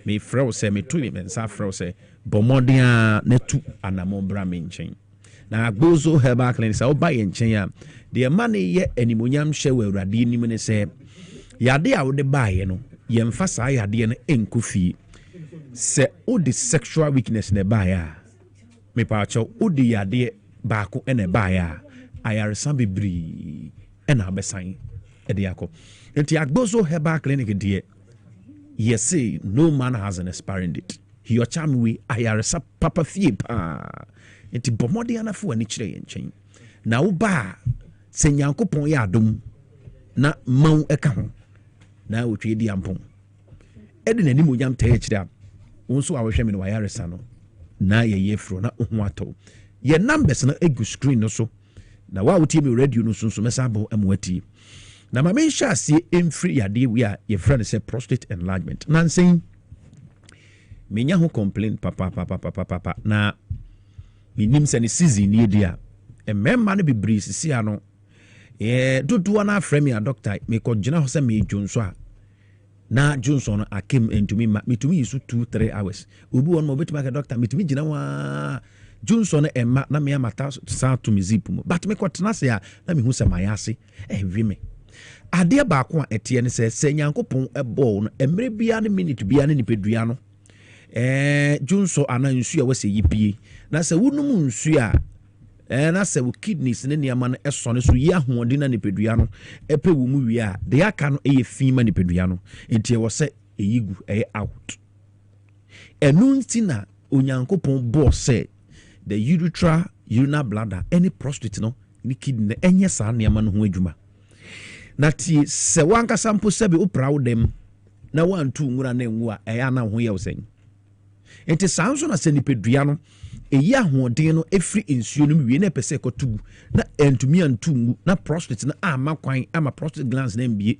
me frɛ wo se me tu me nsa frɛ wo se bomoden a na tu anamo bra me nchen na agbozo herbal clinic sa wo ba ye nchen a de ma ne ye animonyam hye wo awurade nim ne se yade a wo de ba ye no ye mfa sa yade no enkofi se o de sexual weakness ne ba ya me pa cho o de yade baako ene baaya ayaresa bebri ena abesan ede yakọ enti agbozo herbal clinic de yes no man has an expiring date he your charm we ayaresa papa fie pa enti bomode anafo ani kire ye nchen na wo ba se Nyankopon ya adom na maw eka ho na wotwe di ampon ɛde n'anim onyam tɛɛ kyerɛ a wo nso a wɔhwɛ me no wayaresa no na yɛyɛ furo na ho atɔ yɛ numbers no egu screen no so na wa wotie me radio no so mɛsa abɔ amoatie na ma menhyɛ aseɛ ɛmfiri yadeɛ wi a yɛfrɛ no sɛ prostate enlargement nansɛn menya ho complain papa na menim sɛ ne season nie di a mmarima no bebree sisi a no dodoɔ no afrɛ me a doctor mekɔgyina hɔ sɛ meedwo nso a na Johnson no akem entumi ma metumi yi so 2-3 hours obi won mo betuma ka doctor metumi gina wa Johnson no emma na me amata sa to me zip mu but me kwotena se a na me hu se mayase ehwe me ade ba ko a ete ne se nyankopon ebo no emre bia ne minute bia ne nipedua no Johnson ana nsu a wase yipie na se wunum nsu a na se wo kidneys ne niama no esone so yi ahoɔden na nipedua no epe wo mu wi a de aka no eye fi ma nipedua no entie wo se eyigu eye out enunti na onyankopɔn bo se the urinary bladder any prostate no ni kidney enye saa niama no ho adwuma na tie se wanka sampo sebe opra wo dem na wantu nwura na enwu a eye na ho ye wo sen enti saa nso na se nipedua no eyi ahoɔden no efiri nsuo no wie na pese ekotugu na entumi antumu na prostate na ama kwan ama prostate glands na mbie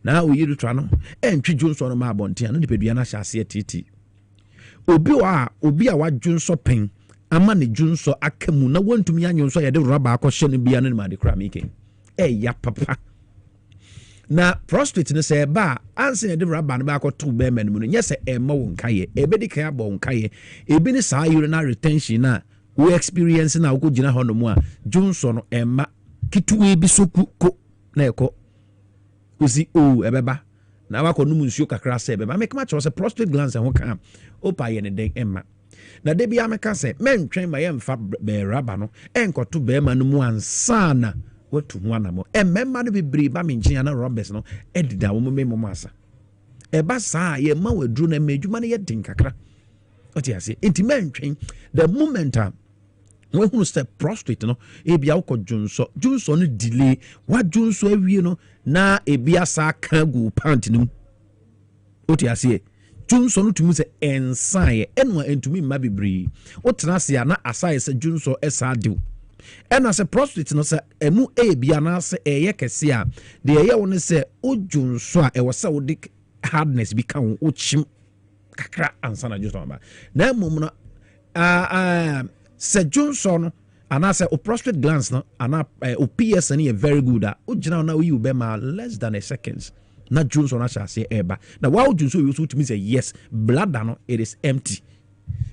na oyiritwa no entwi Johnson no ma abonte na nipedua na hyase titi obi a wadwonso pen ama ne dwonso akamu na wantumi anyonso ya de rubber akɔhye no bia no ma de kra meke ya papa na prostate no se ba anse ne de rubber no ba akɔto be man mu no nyese emma wo nkaye ebedi kan abo nkaye ebi ne saa urinary retention na we experience na wo gina hono mu a Johnson no emma kituwe bi soku ko na ekɔ ozi ebeba na wakɔ no mu nsuo kakra se ebeba make ma se prostate glands ho kan opa ye ne den emma na de bia meka se mentwen ma ye mfa be rubber no enkoto be man mu ansa na watu ho anamo emma no bebre ba menkyia na rubbers no edida wo memo asa eba saa ye ma wadru na medwuma no ye din kakra oti ase enti mentwen the moment we who step prostate no ebia wo Johnson no delay wa Johnson awie no na ebia saa kan gu pant no oti ase Johnson tumi se ensaye enwa entumi mma bebre wotena se na asaye se Johnson esa dew ena se prostate no se emu ebia na se eye kese a de eye wo ne se Johnson a e wo se wo dik hardness bi kan wo chim kakra ansa na Johnson ba na mum no se Johnson ana se o prostate glands no ana o PS no very good a o gina na o yi be ma less than a seconds na Johnson na shase eba na wa Johnson you so to me say yes bladder no it is empty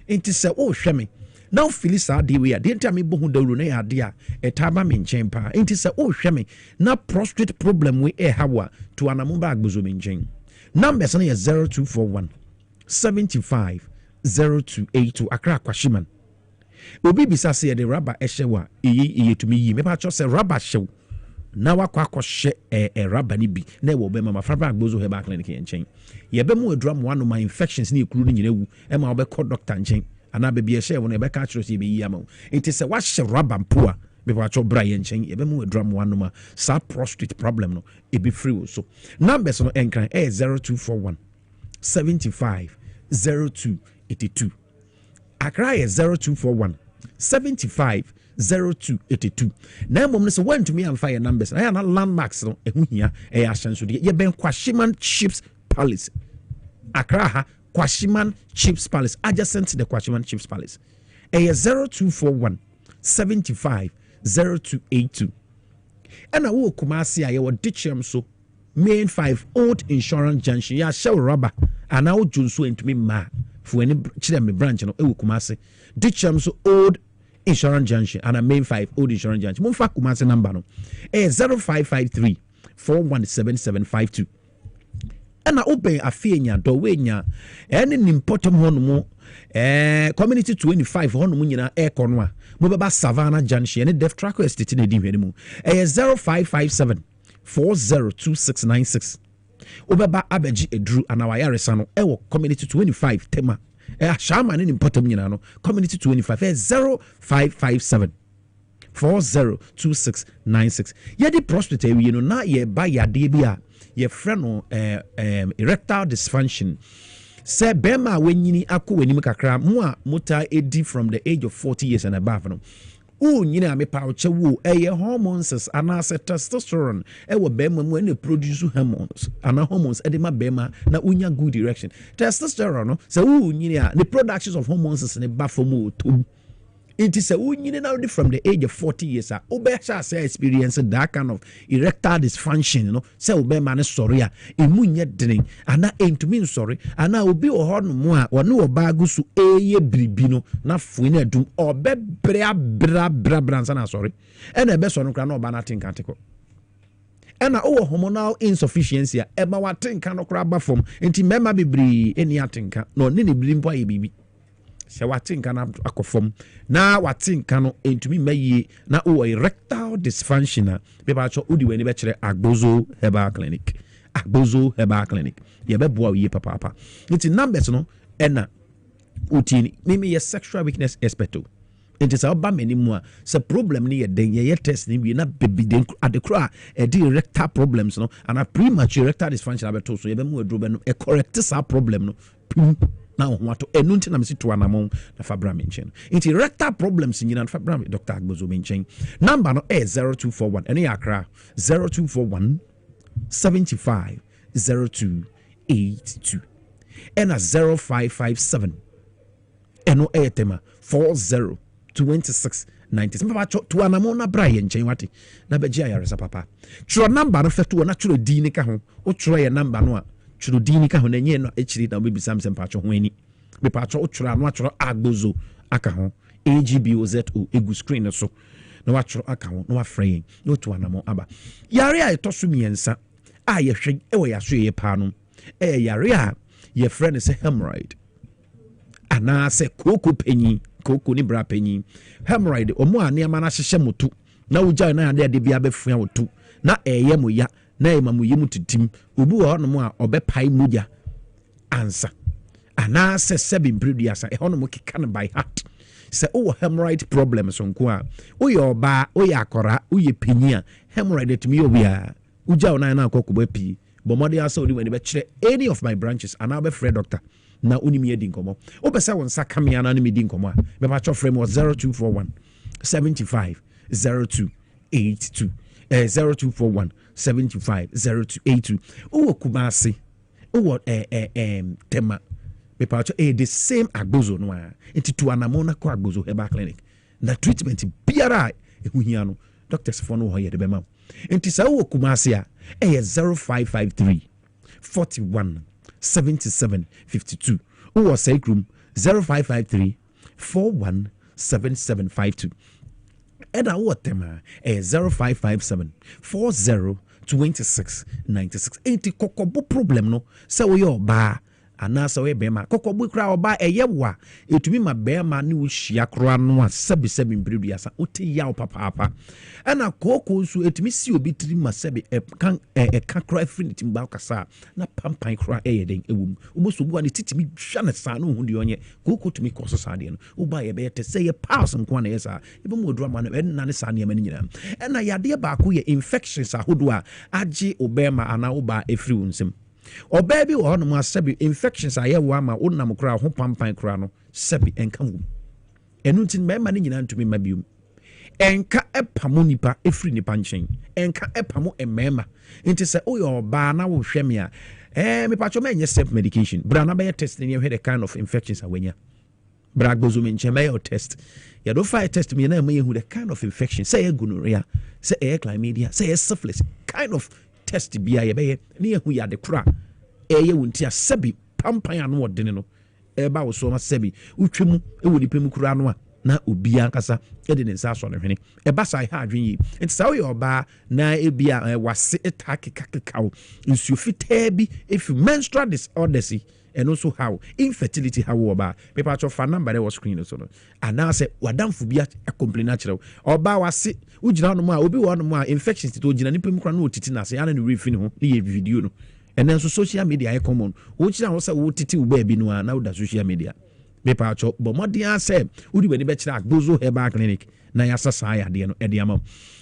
enti se o hwe me na feel sa de we a de enta me bo hu dawru na ya de a etaba me nchen pa enti se o hwe me na prostate problem we hawa to anamu ba agbozo me nchen numbers no is 0241 75 0282 Accra Kwashiman obi bisa se de rubber ehyewa eye to me yi me pa cho se rubber hyew na wakwa akɔhye rubber ni bi na wo be mama fraba agbozo heba clinic nchen ye be mu adrum one my infections ni ekuru ni nyina wu e ma wo be call doctor nchen ana be bi ehye wo na be ka kyerɛ se be yi ama it is a wahye rubber mpoa be pa cho bra ye nchen ye be mu adrum one ma sa prostate problem no e be free wo so numbers no enkran 0241 75 0282 Accra 0241 75 0282 na mom no se want to me and fire numbers na na landmarks no ehu hia ahyenso de ye ben Kwashiman Chips Palace Accra Kwashiman Chips Palace adjacent to the Kwashiman Chips Palace 0241 75 0282 and I will come see I will ditch him so main 5 old insurance junction ya shell rubber and now Junso into me ma for any chile branch no e will come see ditch him so old insurance junction and a main 5 old insurance junction mun fa Kumasi number no 0553 417752 and I open a fienya do we nya any important one mo community 25 hono mu nyina econo a mo beba Savannah junction any def track estate na di hwene mu 0557 402696 obeba abeji edru anawayaresa no ewo community 25 tema shama ni important nyina no community 25 0557 402696 yedi prostate wi no na ye ba yade bi a your friend erectile dysfunction. Say bema when yini ako when you kakra mua muta edi from the age of 40 years and above no. Nyina me pouch wo hormones anase testosterone bema when they produce hormones hormones edema bema na unya good direction. Testosterone no say nyina the productions of hormones is ne ba for to. It is a now from the age of 40 years. Say experience that kind of erectile dysfunction, you know. Say ube man sorry, imunye dring, and that ain't to mean sorry, and I will be a horn more or no bagusu ye bribino, na fuine dum or be bra bransana sorry. And a best one can banatin cantico. And hormonal insufficiency, Emma watin cannot grab from, and Timema be any atinka, no nini blimpo baby. Se watin kana akofom na watin kano entumi mayi na o erectile dysfunction be ba cho udi weni be kire Agbozo Herbal Clinic ye be boa ye papa nti numbers no ena utini mimi ye sexual weakness expert nti sa ba mani mu a se problem ni ye den ye test ni bi na baby den adekra e di erectile problems no and a premature erectile dysfunction abeto so ye be mu adro be no e correct sa problem no now what enunti na mesi to anamon na fabra menchen into rectal problems in fabra Dr. Agbozo menchen number no 0241 any akra 0241 75 0282 and a 0557 eno etema 40 26 90 papa to anamon na bra yenchen wati na beji ayaresa papa tro number no fetu na tro di ni ka ho o tro ye number no a churu dini ka hona nye no echiri na obi bisam sem pacho ho ani be pacho o churu anu achoro Agbozo aka ho AGBOZO egu screen so na wa churu aka ho na wa frame no to anamo aba yare a etoso miensa a ye hwe e wo ya so ye pa no yare a ye friend say hemorrhoid ana se koko ni bra penyi hemorrhoid omo ane ama na hyehye motu na ugya na ade bia befua wotu na eye mo ya na emamu yimu titim obu ho no a obepai muja ansa ana se sebi mpreduasa e ho no keka no by heart se o hemorrhoid problems nko a o ye oba o ye akora o ye penya hemorrhoid timi obia uja ona na akokuba pi bomode asa odi wani be kire any of my branches ana be free doctor na unimi edi nkomo o pese won saka me ana ni medi nkomo a be ba cho frame 0241 75 0282 0241 75 0282 o Kumasi o tema me pa cho the same Agbozo no a enti to anamona ko Agbozo Herbal Clinic na treatment biara ehuhia no doctors for no ho ye de bema enti sa o Kumasi a 0553 41 77 52 o Sacrum 0553 41 7752 and what tema 0557 40 26 96 ain't kokobo problem no say we oba anasa we bema kokobo kra oba eyewa etumi ma bema ni wo hia kro no a sebi mpreduasa oti yaw papa ana koko so etumi si obi tiri ma sebi kan ka kro affinity mba kasa na pampan kro eyeden ewum oboso bu ani titimi hwa na sa no hu de onye koko tumi koso sa de no oba ye be te say ye pass nko na yesa ebe mo drama na ne sa ne ma nyina ana yade ba ko ye infections ahodo a age obema ana oba efri unsem oba bi wo no ma sebi infections ayewo ama onam kra ho pampan kra no sebi enka wo enu tin mema ne nyina ntumi mabium enka epamo nipa efri nipa nchen enka epamo emema nti se oyo ba na wo hweme a me pacho menye self medication bra na be test ne the kind of infections awenya bra Agbozo menche me test ya do fire test me na me hu the kind of infection say gonorrhea say chlamydia say syphilis kind of test bia ye be ne hu ya de kra eye wonti a sebi pampan anu odene no eba wo so ma sebi utwemu e wo nipa mu kura no a na obia nkasa ede ne nsa so ne hwene eba sai ha adwen yi enti sa wo ye oba na ebia wase etakekakao nsu fitaa bi if menstrual disorders and also how infertility how oba people cho fa number there was screen so no ana say wadamfo bia e complain natural oba wase ugina no mu a obi wo no mu a infections to ugina nipa mu kura no otiti na say ana no refi ne ho ne ye video no and then so social media e common ugina ho say wo titi wo ba bi no na wo da social media people cho but modern say udi we ni be kira Agbozo Herbal Clinic na ya sasa ya de no e de ama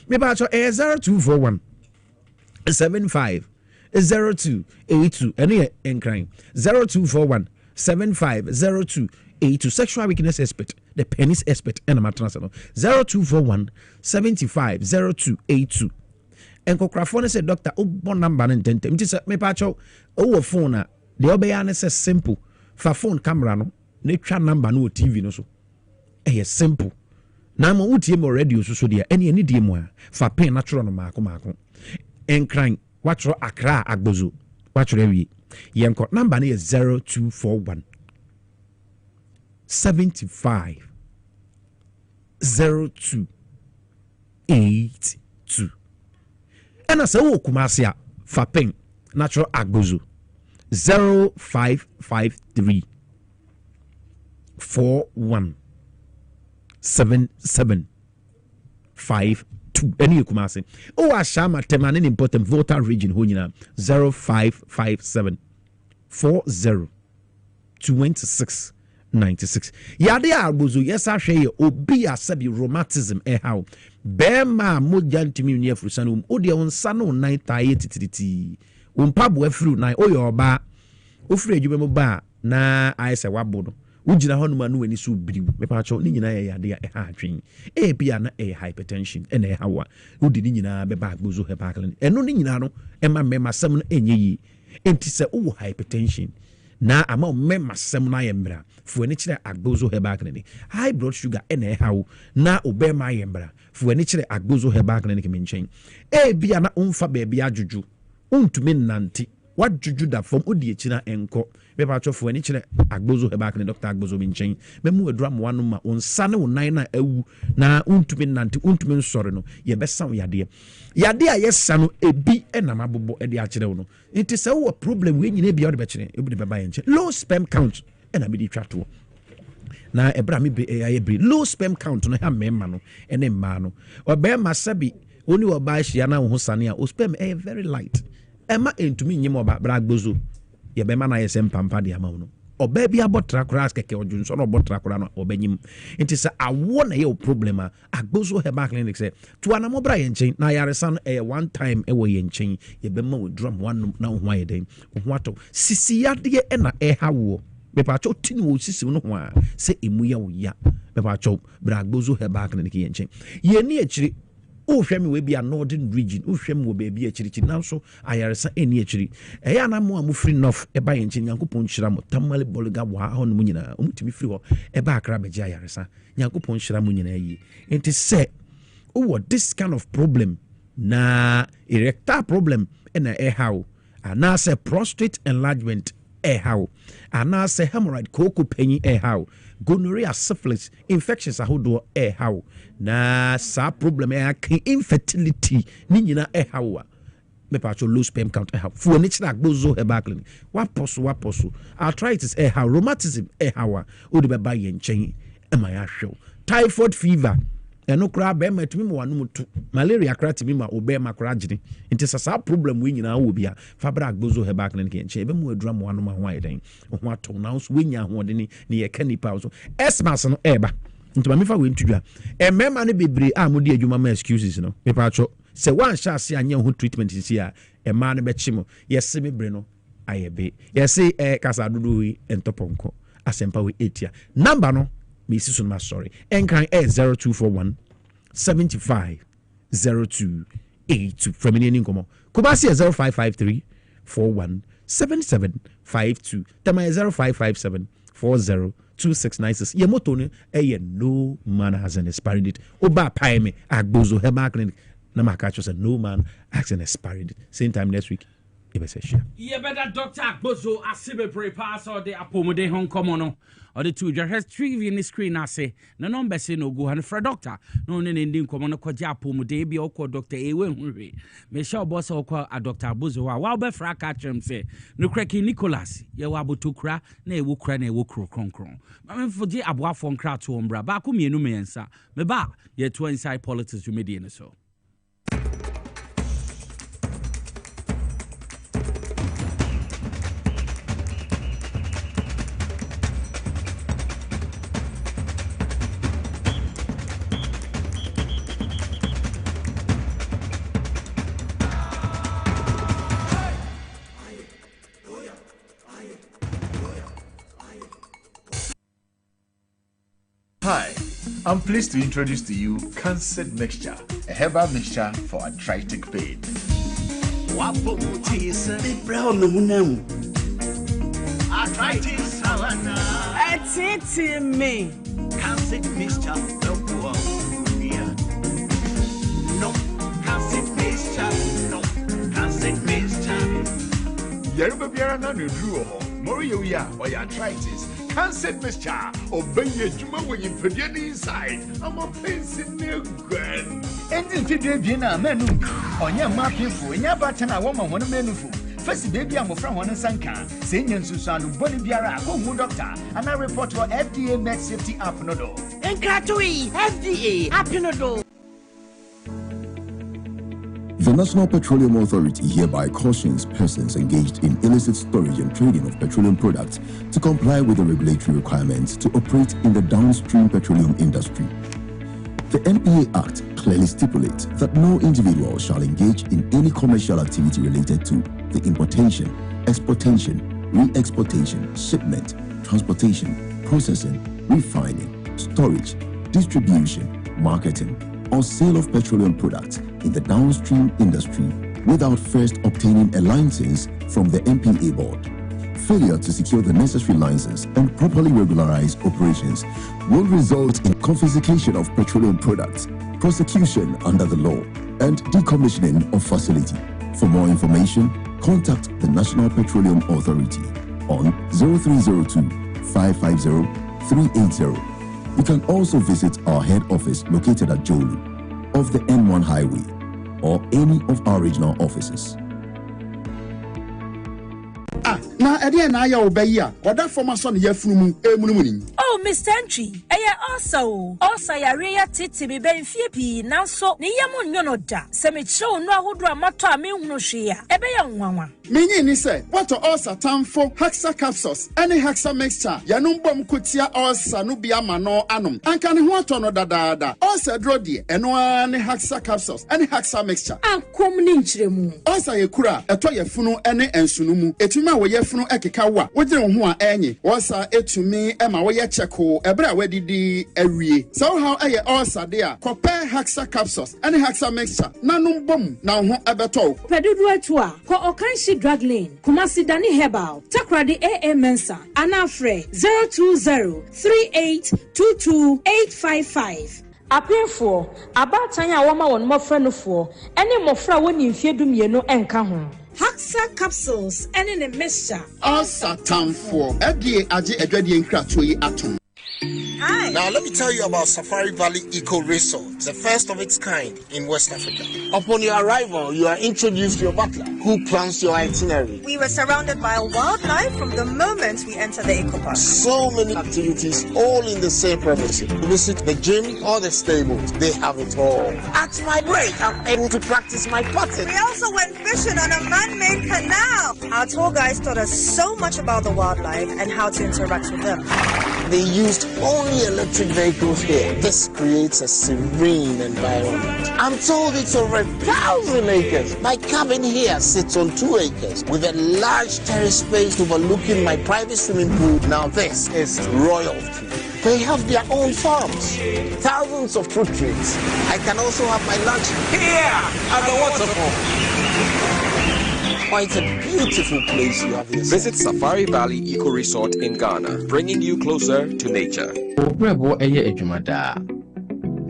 people cho 0241 75 0282 ɛne ɛnkran 0241 750282 sexual weakness expert the penis expert ɛna matena sɛ no 0241 750282 ɛnkɔkorafoɔ no sɛ doctor wobɔ number no ntɛntɛm nti sɛ mepakyɛw wowɔ phone a deɛ wobɛyɛ ne sɛ simple fa phone camera no na twa number no wɔ TV no so ɛyɛ simple na ma wotie mu radio so deɛ ɛne ani die mu a fa pen natural no maako ɛnkran watwerɛ Accra Agbozo watwerɛ awie yɛnkɔ number no yɛ 0241 75 0282 ɛna sɛ wo Kumasi a fa pen natural Agbozo 0553 41 7752 any Kumasi oh ashama temane important voter region ho nyina 0557 40 26 96 yade Agbozo yesa hwe ye obi asabi rheumatism how bema moja ntimi ni afrusa no ode onsa no nan taye titiriti ompabo afru nan oyoba ofru adwuma mu ba na ayese wabodo wugina honuma no wani so biriw mepacho ni nyina yade a ha atwen bia na hypertension ena hawa wudi ni nyina beba Agbozo Herbal Clinic eno ni nyina no ema mema sam no enyeyi enti se wo hypertension na ama mema sam na yembra fu ani kire Agbozo Herbal Clinic high blood sugar ena hawo na obema yembra fu ani kire Agbozo Herbal Clinic menchen bia na umfa baabi adwudwu untumi nante wadwudwu da fom odi ekina enko beba chofo ani kire Agbozo Herbal Clinic Dr. Agbozo menchen memu adura mo wanu ma onsa ne wonan na awu na untumi nante untumi nsore no ye besa yade a yesa no ebi enam abobo e de akire wo no nti se wo problem we nyina bia wo de be kire ebi de beba yenche low sperm count ena me di twato na ebra me be aye bre low sperm count no ha mema no ene mma no obema sabi oni oba hia na wo sane a o sperm very light ema entumi nyim oba bra Agbozo ye bema na yesem pampa de ama no oba bia botra kora keke odwunso no botra kora no obanyim enti se awo na ye problem a Agbozo Herbal Clinic se to anamo bra yenchen na yaresa no one time wo yenchen ye bema wo drum one na ho aye den ho ato sisi yade e na hawo bepacho tini wo sisi no ho a se emu ya wo ya bepacho bra Agbozo Herbal Clinic yenchen ye ni akiri o hwɛ me we bia northern region o hwɛ me wo baabi akirikiri nanso ayaresa eni akiri ɛyɛ anamo a mo free north ɛba yenchen Nyankopɔn hyira mo tamale boliga wa ho no mo nyina o mutimi free ho ɛba Accra beje ayaresa Nyankopɔn hyira mo nyina yi enti sɛ o what this kind of problem na erectile problem na how ana say prostate enlargement how ana say hemorrhoid koko panyi how gonorrhea syphilis infections ahodo how na sa problem infertility ni nyina how me pacho low sperm count how fu ni kira Agbozo Herbal Clinic waposo arthritis how rheumatism how o de be ba ye nchen e ma ya hwew typhoid fever eno kra be ma tumi mo wanu mutu malaria kra tumi ma obe ma kra gine nti sa problem we nyina wo bia fa bra Agbozo Herbal Clinic nche be mo adura mo wanu ma ho ayeden ho ato na so we nya ho de ni ye kanipa so esmas no eba nti ma me fa we ntudwa mema no bebre a mo de adwuma ma excuses no me pa cho se wan sha ase anya ho treatment sisi a ema no be chimo yesi me bre no ayebe yesi kasa dudu yi entoponko asempa we etia number no me siso no sorry enkran 0241 75 0282 from any nkomo Kumasi 0553 41 7752 tama 0557 40 2696 ye moto no no man has an expiry date oba pai me Agbozo Herbal Clinic na makacho say no man has an expiry date same time next week ye better Dr. Agbozo asibe prepare so de apomode hon komo or the two has trivia in the screen ase no number say no go and for doctor no ne ndin komo no kwaja apomode bi okọ Dr. Ewe Hunwe me sure boss okọ a Dr. Agbozo wa be fra ka chem say no cracking Nicholas ye wa botokra na ewo kra na ewo kronkron ma me foje aboafo nkra to ombra ba ko mienu me yensa me ba ye to inside politics to media so I'm pleased to introduce to you Cancer Mixture, a herbal mixture for arthritic pain. Arthritis, It's me. Cancer Mixture, no, Cancer Mixture, no, Cancer Mixture. Yeruba Biara na Nudruo, Moria, or arthritis. Cancer mixture, obey your juma when you put it inside. I'm a pencil new grand. And if you did a menu, on your market for your button, a woman, one menu for. First, baby, I'm from one Sanka, Senior Susan, Boliviara, home doctor, and I report for FDA Med Safety App Nodo. And Katui, FDA App Nodo. The National Petroleum Authority hereby cautions persons engaged in illicit storage and trading of petroleum products to comply with the regulatory requirements to operate in the downstream petroleum industry. The NPA Act clearly stipulates that no individual shall engage in any commercial activity related to the importation, exportation, re-exportation, shipment, transportation, processing, refining, storage, distribution, marketing, or sale of petroleum products in the downstream industry without first obtaining a license from the NPA board. Failure to secure the necessary license and properly regularize operations will result in confiscation of petroleum products, prosecution under the law, and decommissioning of facility. For more information, contact the National Petroleum Authority on 0302-550-380. You can also visit our head office located at Jolu of the N1 Highway or any of our regional offices. Now, again, I obey ya. What that for my son, Yefrum, Oh, Mr. Entry, also ya rea titi be ben fiepi, now so, Niamun yonoda, Semicho, no hudra mata, me unoshia, ebe young. Meaning, say, what are also time for Hexa capsules, any Hexa mixture, Yanum bomb kutia or Sanubia mano anum, and can what on da, also drodi, and one Hexa capsules, any Hexa mixture. Ah, come ninchemu. Also, a kura, a toya funo, any and sunumu, etuma we yefunu ekikawa, wodre ho a enyi, wasa etumi ema we ye cheko, ebra we didi ewie. So how aye also there, compare Hexa capsules, any Hexa mixture, nanum bom, now ho ebeto. Pedudu etua, ko okanshi drug lane, Kumasi Dani Herbal, Takradi AA Mensa, Anafre 020-3822-855. Appear about Tanya Wama on more friend for any more fra when you fear dum yeno enka ho. Hexa capsules and in a mixture. Also time for FDA Aji Edwedi Nkratui Atom. Hi. Now let me tell you about Safari Valley Eco Resort, the first of its kind in West Africa. Upon your arrival, you are introduced to your butler, who plans your itinerary. We were surrounded by wildlife from the moment we entered the eco park. So many activities, all in the same premises. Visit the gym or the stables, they have it all. At my break, I'm able to practice my putting. We also went fishing on a man-made canal. Our tour guides taught us so much about the wildlife and how to interact with them. They used only electric vehicles here. This creates a serene environment. I'm told it's over 1,000 acres. My cabin here sits on 2 acres with a large terrace space overlooking my private swimming pool. Now this is royalty. They have their own farms, thousands of fruit trees. I can also have my lunch here at the waterfall. Quite a beautiful place you have here. Visit Safari Valley Eco Resort in Ghana, bringing you closer to nature. Obrebo eye ejumada.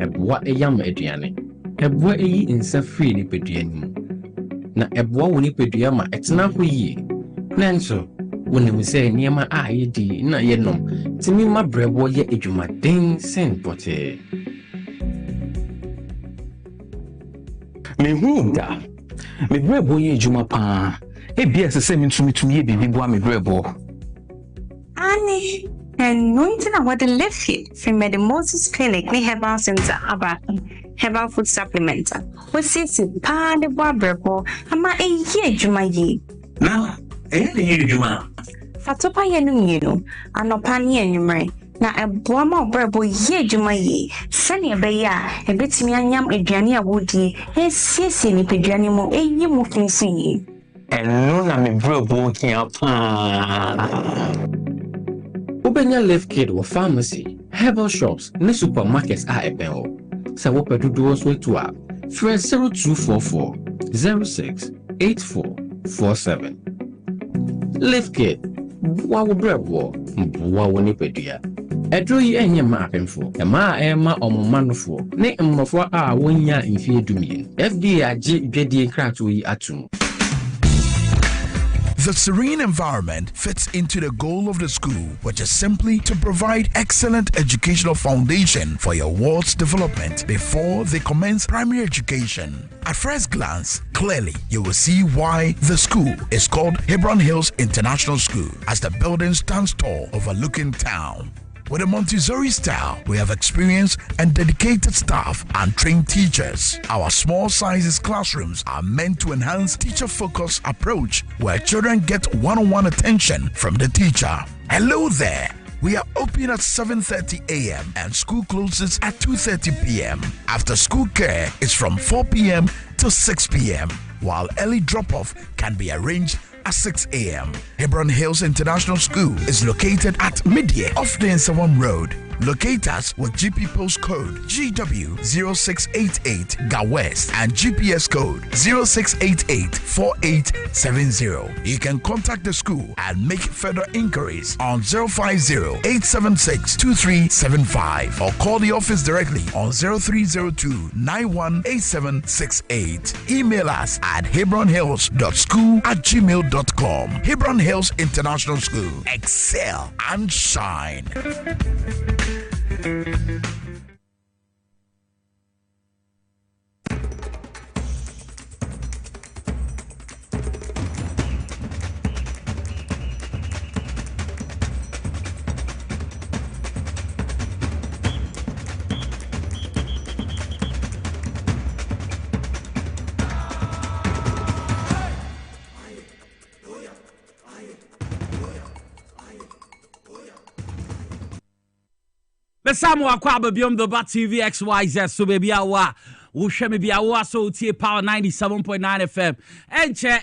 Ebwa eyam eduane. Ebwa eyi insa free ni peduani. Na ebwa woni pedua ma etena ho yi. Nanso, woni mu se niema a yedi na yenom. Timi ma brebo ye ejumaden sen pote. Mehuda. Me brebo ye juma pa. Ebia se me ntumi ye bibi bo me brebo. Ani, and nointing I want to live here from the Moses Clinic, we have our center about herbal food supplement. We see pa de bo brebo, ama e ye juma ye. Na, ye juma. Fatopa ye no, anopa ni enumere. Na eboa ma obrebo ye juma ye sene be ya ebetimi anyam aduane a wodi esiesie ni peduane mo eyi mo kinsi ye eno na me brebo kia pa Ubenya Left Kid wa pharmacy herbal shops ne supermarkets a ɛbɛn hɔ sɛ wopɛ dodoɔ so atu a frɛ 0244 06 8447 Liftkit boa wo brɛboɔ boa wo nipadua ɛduro yi ɛnyɛ ma apemfo ɛma a ɛma ɔmoma nofoɔ ne mmɔfoɔ a wɔnya mfie dumien FDA agye dwadie nkratoɔ yi atum. The serene environment fits into the goal of the school, which is simply to provide excellent educational foundation for your ward's development before they commence primary education. At first glance, clearly you will see why the school is called Hebron Hills International School, as the building stands tall overlooking town. With a Montessori style, we have experienced and dedicated staff and trained teachers. Our small sizes classrooms are meant to enhance teacher-focused approach where children get one-on-one attention from the teacher. Hello there. We are open at 7:30 a.m. and school closes at 2:30 p.m. After school care is from 4 p.m. to 6 p.m., while early drop-off can be arranged at 6 a.m. Hebron Hills International School is located at Midye off the Nsawam Road. Locate us with GP postcode GW0688 GA West and GPS code 06884870. You can contact the school and make further inquiries on 050-876-2375 or call the office directly on 0302-918768. Email us at hebronhills.school@gmail.com. Hebron Hills International School. Excel and shine. Samuel Kwaba Biom the Bat TV XYZ so baby awa wo hwe me bia wo so tie Power 97.9 FM enche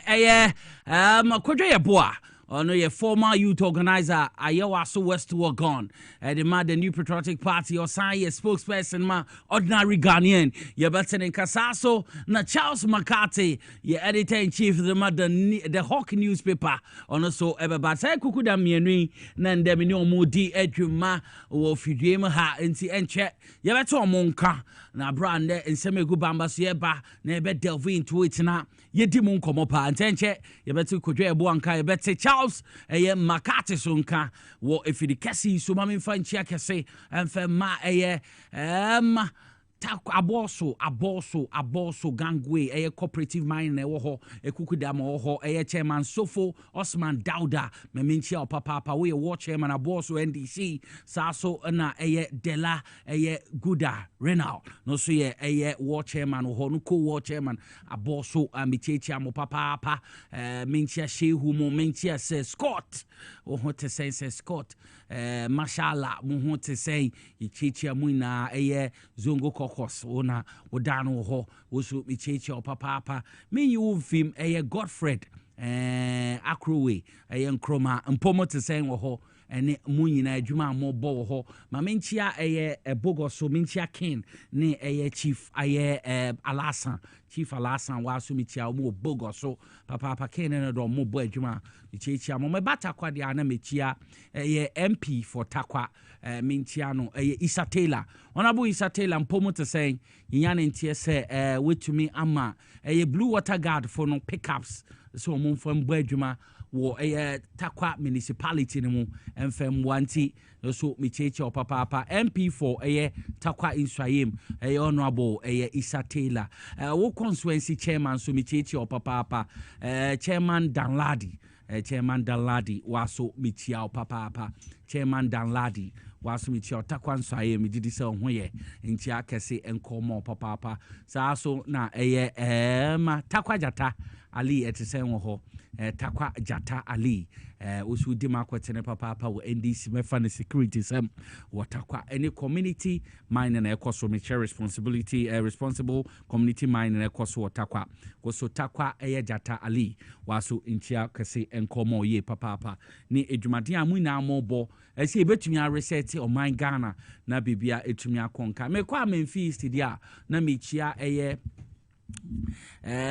kodwe ye boa ono ye former youth organizer ayewa so Westward gone the man the new patriotic party or sign ye spokesperson ma ordinary Ghanaian ye better in Kasaso na Charles McCarthy ye editor in chief the Hawk newspaper ono so ebeba say kukuda mienu na ndem ni omudi adwuma wo fidiem ha enti enche ye better omonka na brand nseme gu bamba so ye ba na ebe delve into it na ye di mon komo pa enche ye better kodwe ebo anka ye better Charles McCarthy so nka wo efidi kesi so ma memfa nchia kese emfa ma aboso gangway cooperative mine na wo ho ekukudam wo ho chairman Sofo Osman Dauda memenchia papa we war chairman aboso NDC saso na Dela Guda Renal no so ye war chairman wo no co war chairman aboso amichechi mo papa menchia shehu mo menchia se Scott wo ho te say Scott mashallah mo ho te say yichechi amu na zongo kokos ona wodano ho wosu michechi papa me you film Godfred Akrowe nkroma mpomo te say wo ho ene munyina adwuma mo bo ho ma menchia bogoso menchia king ne chief Alasan Chief Alasan waso michia mo bogoso papa king ne do mo bo adwuma michia mo mebata kwa dia na mechia MP for Takwa menchia no Isa Taylor Honorable Isa Taylor mpomo te say nyane ntie se wetumi ama Blue Water Guard for no pickups so mo mfam bo adwuma wo Takwa municipality ni mu emfem wanti so micheche papa MP for Takwa Inswayim honorable Isa Taylor wo constituency chairman so micheche papa chairman Danladi waso michia papa chairman Danladi waso michia Takwa Inswayim mi didi se ho ye nti akese enkomo papa so na Takwa Jata Ali etisen wo ho Takwa Jata Ali osu di makwetene papa wo NDC mefa ne security sem watakwa any community mine na ekoso me share responsibility responsible community mine na ekoso watakwa koso Takwa Jata Ali waso intia kese enkomo ye papa ni edwumade amu na amobo ɛsɛ ebetumi a reset ɔman Ghana na bibia etumi akonka me kwa Memphis dia na mechia ɛyɛ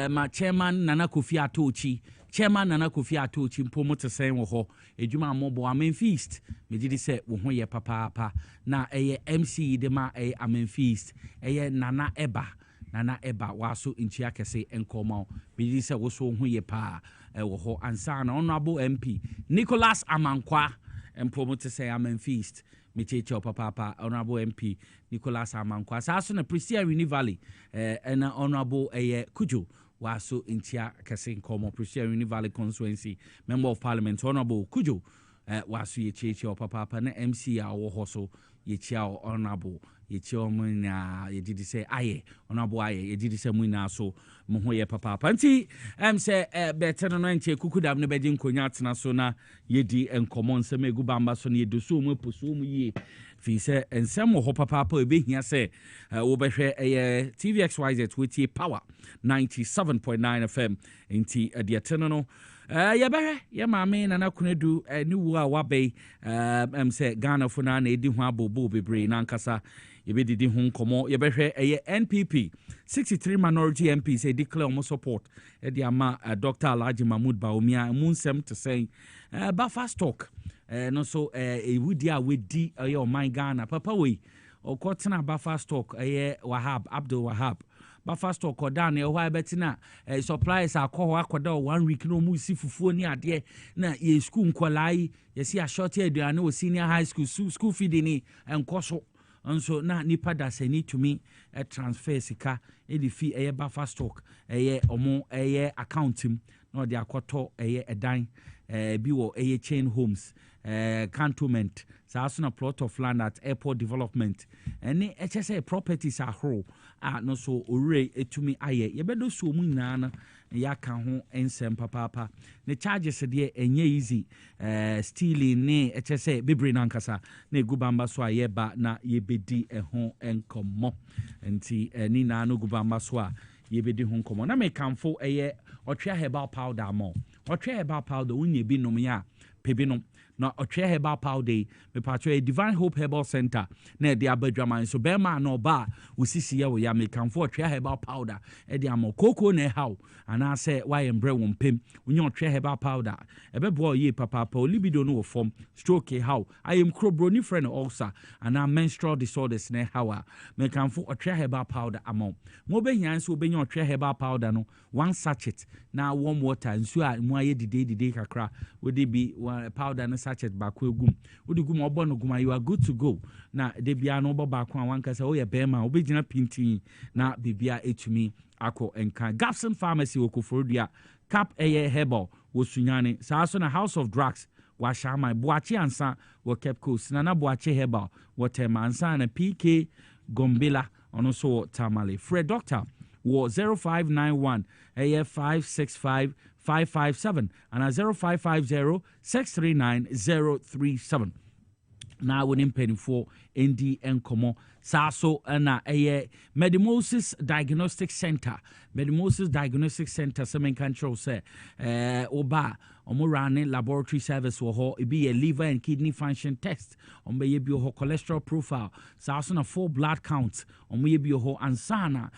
ma chairman Nana Kofi Atochi mpo te sɛn wɔ hɔ edwuma amobɔ Memphis me gidi sɛ wo ho yɛ papa na ɛyɛ MC de ma ɛyɛ Memphis ɛyɛ Nana Eba waso nchia kɛse nkɔmɔ me gidi sɛ wo so ho yɛ pa ɛwɔ hɔ ansa na honorable MP Nicholas Amankwa mpo te sɛ Memphis mecheche papa honorable MP Nicholas Amankwa saso na Prisia Uni Valley and honorable Kujo waso intia kase nkomo Prisia Uni Valley constituency member of parliament honorable Kujo waso yecheche papa na MC a wo hoso yechia honorable yechia omuna yedidi se aye honorable aye yedidi se muna so mo ho ye papa nti se better no nche kukudam ne bedi nkonya atena so na yedi enkomo nsem egu bamba so na yedoso mu eposo mu yie fi se ensem ho papa ebehia se wo behwe TVXYZ with power 97.9 FM nti de atena no ya behe ya maame Nana Kunedu ni wo a wabe se Ghana fo na edi ho abobo bebre na nkasa yebedidi ho nkomo ye behwe NPP 63 minority MPs say declare almost support e ama Dr. Alhaji Mahmoud Bawumia munsem to say buffer stock no so wudi a wedi my Ghana papa we okotena buffer stock Abdul Wahab buffer stock odan e why betina supplies akọ akoda 1 week no mu si fufuo ni ade na ye school nkolai ye si a short aduane o senior high school feeding ni enkoso nso na nipa da sani to me transfer sika e fi buffer stock omo account him na de akoto edan bi wo chain homes cantonment saasuna plot of land at airport development any HSA properties ahoro no so ore etumi aye yebedo so mu nyina na ya kan ho ensem papa ne charges de enye easy stealing ne HSA bebre nankasa na egubamba so ayeba na yebedi ho enkomo nti ni na no gubamba so a yebedi ho enkomo na me kanfo otwe herbal powder mo otwe herbal powder unye bi nom ya pebinom na otwe herbal powder me patcho Divine Hope Herbal Center na de abadwaman so be ma no ba usisi ye wo ya me kanfo otwe herbal powder e de amo koko na haw ana se why embre wo mpem unye otwe herbal powder e be bo ye papa libido no wo form stroke haw I am crobroni friend ulcer ana menstrual disorders na haw me kanfo otwe herbal powder amo mo be hia so be nye otwe herbal powder no one sachet na warm water nsu a mu aye dide kakra we dey be powder no sachet baako egum odi gum obo no gum you are good to go na de bia no obo baako an wanka say o ye bema obegina pintin na bibia etumi akọ enka Gapson Pharmacy Okofordua Cap Herbal wosunyane saaso na House of Drugs wa shama Boachi ansa wo Kepco na Boachi Herbal wo Tema ansa na PK Gombila ono so Tamale Fred Doctor wo 0591 565 557 and 0550 639 037 na wonim penifo ND enkomo saso na Medimosis Diagnostic Center semen control say oba omurane laboratory service wo ho ebi liver and kidney function test ombe bi ho cholesterol profile saso na full blood count ombe bi ho ansana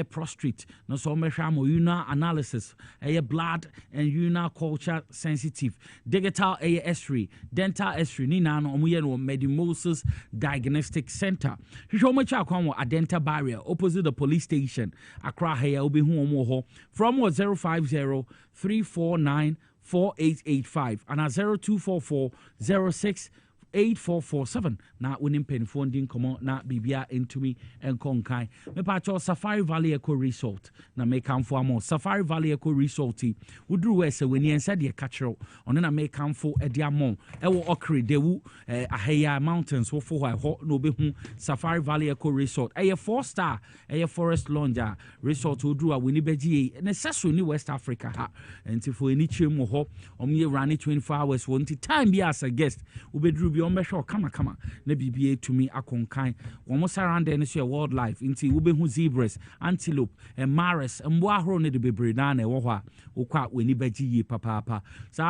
prostate no so mehwa mo urine analysis blood and urine culture sensitive digital x-ray dental x-ray ni na no omuye no Medimosis Diagnostic Center hwehwe mo cha kwan wo Adenta barrier opposite the police station Accra here obi hu omo ho from 050 349 4885 and 0244 06 8447 na wonim penfo ndin komo na bibia entumi enkonkan me pa cho Safari Valley Eco Resort na me kamfo amo Safari Valley Eco Resort wudru we se weni ensa de kachero ono na me kamfo ede amo ewo okre dewu ahaya mountains wo fo ho no be hu Safari Valley Eco Resort 4-star forest lounge resort wudru a weni beji ne seso ni West Africa ha enti fo eni chemu ho omye run 24 hours wonti time bi as a guest ubedru biribi on be show kama na biribi etumi akonkan wo surround there so wildlife nti wo be hu zebras antelope and mares mbo ahoro ne de bebre na na ewo ho a wo kwa weni baji yi papa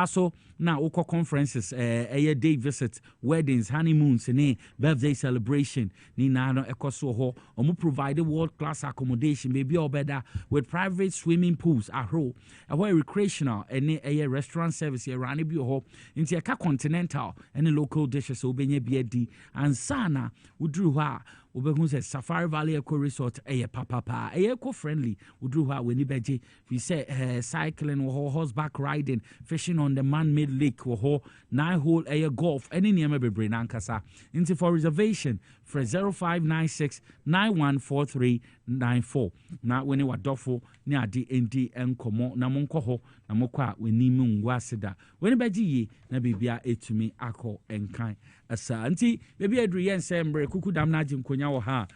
so na wo conferences day visit weddings honeymoons ne birthday celebration ni na no ekoso ho omo provide world class accommodation maybe obeda with private swimming pools ahoro a recreational and a restaurant service around bi ho nti eka continental and local dishes obenya bi and sana udru ha obehu say Safari Valley Eco Resort papa eco friendly udru ha weni beje we say cycling or horseback riding fishing on the man-made lake or 9-hole golf any niam bebre nankasa into for reservation for 0596 914394 na weni wadofo ni adi endi enkomo na monko ho na mokwa weni mungwa seda weni beje yi na bibia etumi akọ enkan asa anti bebi adru yensembre kukudam na jinkonya wo ha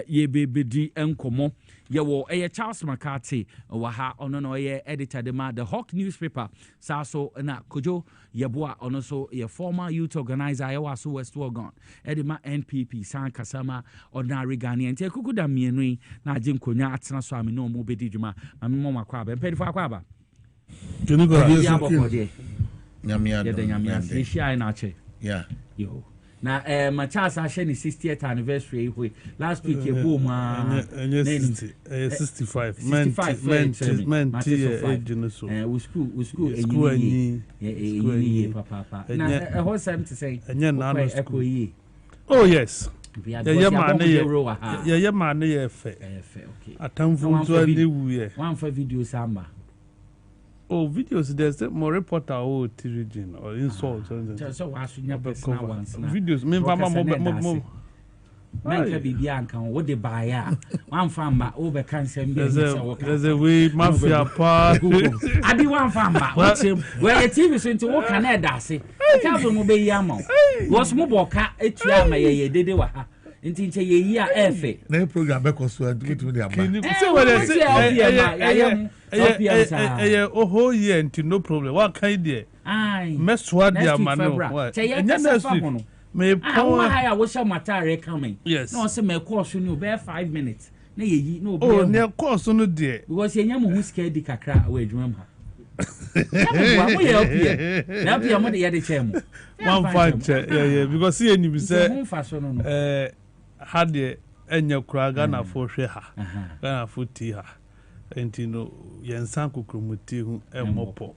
ye bebedi enkomo ye wo Charles McCarthy wo ha ono no ye editor de ma the Hawk newspaper so na kojo yeboa ono so ye former youth organizer ye waso West Oregon edema NPP san kasama ordinary Ghanaian nti kukudam mienu na jinkonya atena so ame no mo bedi dwuma ame mo makwa ba mpedi fa kwa ba Nyamia yeah. Yo. Now, my child Sasha is 60th anniversary. Last week, you boom. 65. 65. We school. Papa. Now, I want something to say. Oh, yes. Yeah, man. Okay. One for video samba. Oh, videos, there's more reporter or region or insult. So, I should never videos, Manka Bianca, what they buy? One farmer over cancer. There's a way, mafia part. I do one farmer. What's him? Where a TV is into what can I say? I can't be Yamo. Was Moboka, Etiama, ye did it. Intinche ye efe na program be ko so get with their man say what they say oh yeah and no problem what kind there mess what their man what next week me power high I wish matare coming yes no say me course you be 5 minutes na ye no oh na course no there because ye nyam hu sika di kakra we adwuma ha one fight yeah because see any be say had the enya kura Ghana for hwe ha Ghana for ti ha enti no yensan kokromuti hu emopo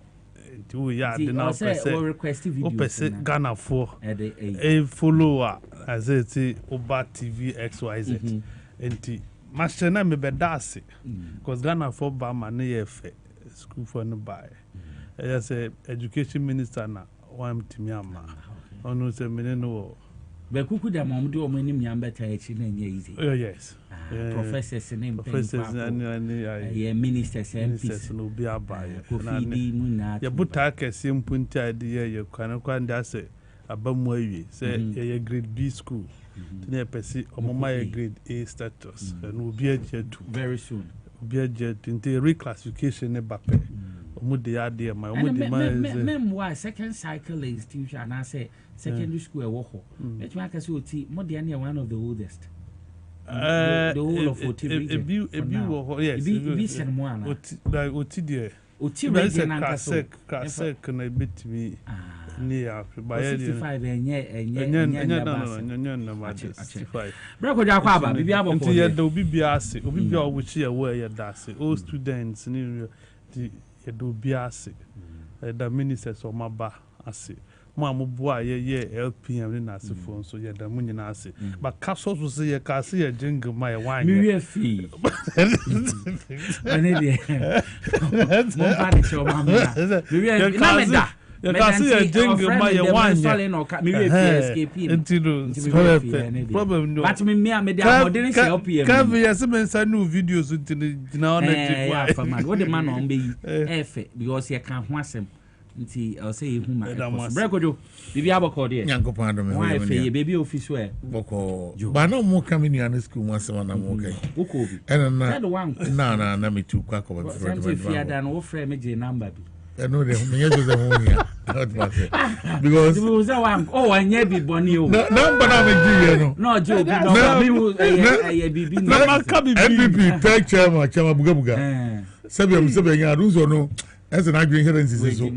enti wo ya de na pese Ghana for a follower as it Oba TV XYZ enti master na me bedase because Ghana for ba ma na ye fe school for no buy yes education minister na one timiama onu se meneno be kuku da mom do mo nim yam beta echi na nya easy oh yes professors name professors and ministers MPs no be abaye na ya buta kese mpunti ade ye kwan da se abamu awie se ye grade B school tene pesi omoma ye grade A status and will be jet very soon be jet into reclassification ne bape omudi ade ma omudi ma second cycle institution and I say secondary school e wo ho bet me aka say oti modern near one of the oldest the whole of oti region yes be sen mo ana oti there oti region na kasek na betimi ni ya ba 65 enye na ma 65 brako ja kwa ba bibia boko nti ye do bibia ase obibia obuchi ye wo ye da ase all students ni di ye do bibia ase da ministers o maba ase mo amubua ye LPM ni na ase fo so ye da munyi na ase ba kaso so se ye ka se ye jingle ma ye wan mi we fi ani de mo pa ni show ma mi we na me da you can see a jingle my one problem no but me didn't say LPM can be yes men say new videos into na on yeah man what the man on be efe because you can ho asem nti I say hu ma brekojo bibi aboko de Nyankopon adom why fe baby office where boko ba no mo come in an school once na mo kai ukobi na me tu kwa ko ba fi ada no wo frame me je number bi no de me yezo ze ho nya Because and yeah, be bonny. Number no. No, Joe, MVP third chairman, Bugabuga. Sebian, rules or no, as an argument, so.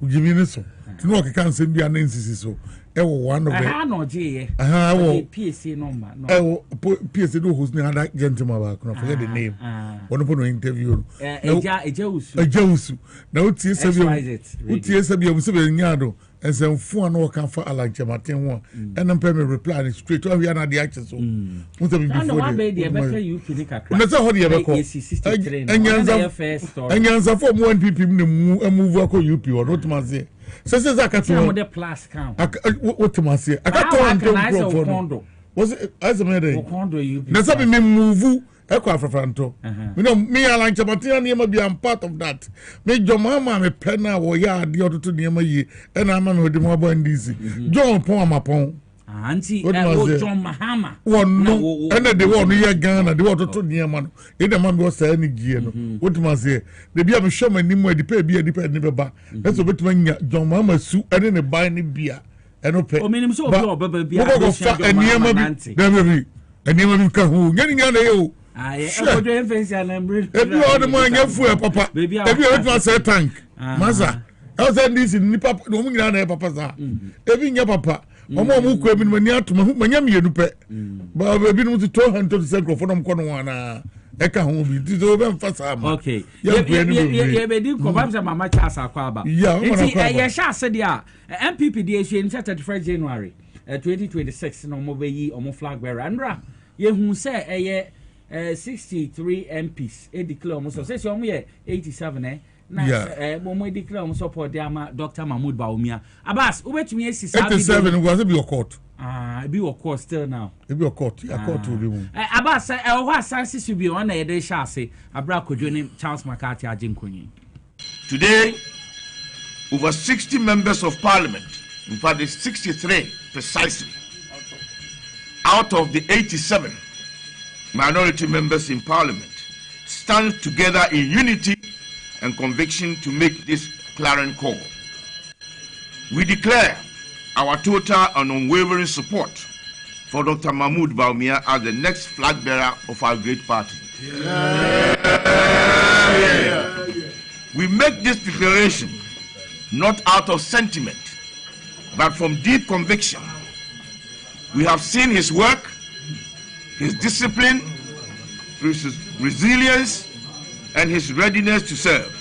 Jimmy so. To know I can't send me an instance so. One of them. I know J. PSA number. No. PSA who's near that gentleman. I forget the name. One of the interview. A Jausu. Now, TSB was 7 yard. And some phone or come for Alan Chamatin one. And I'm paying reply straight to the other actions. What have you before you? That's how you ever call. And Yansa for 1 people move work on UP or not Mazzy. Says I can't tell the plus count. What to Mazzy? I can't tell. Was it as a matter? That's how we move. Franto. You know, me Alan Chamatin be I'm part of that. Make your mama me penna or yard the other to near my and I'm on with the mobile and easy. John Pon. Auntie, John Mahama. One no, and then they want near Ghana, the water to near man. In the man was any gear. What must say? They be a show my name where the pay be a depend never back. That's a bit when John Mama sue and then a buying beer. And no pay. Oh, minimum so, but and near my and never be who getting on the if you are the man, you're full, Papa. If you are a tank, Massa, I was saying this in Papa, no one got Papa. Every your Papa, Mamma who came in when you're to my yammy, but I've been to 200 central from Corona. Eka ho bi ti so be mfasa ma. Okay. Ye be di ko bam se mama cha asa kwa ba. Ye sha ase dia MPP di ehwe in 31 January 2026 no mo be yi omo flag bearer. Andra ye hu se 63 MPs declare almost say so ye 87 na mo declare almost support dem Dr. Mahmoud Bawumia. Abbas ubetumi 87 was be your court. Be your court still now. Be your court. Your court will be one. Abbas what sense should be on the sha say Abra Kojo Charles McCarthy Ajenkonyi. Today over 60 members of parliament, in fact it's 63 precisely, out of the 87 minority members in parliament, stand together in unity and conviction to make this clarion call. We declare our total and unwavering support for Dr. Mahmoud Bawumia as the next flag bearer of our great party. We make this declaration not out of sentiment, but from deep conviction. We have seen his work, his discipline, his resilience, and his readiness to serve.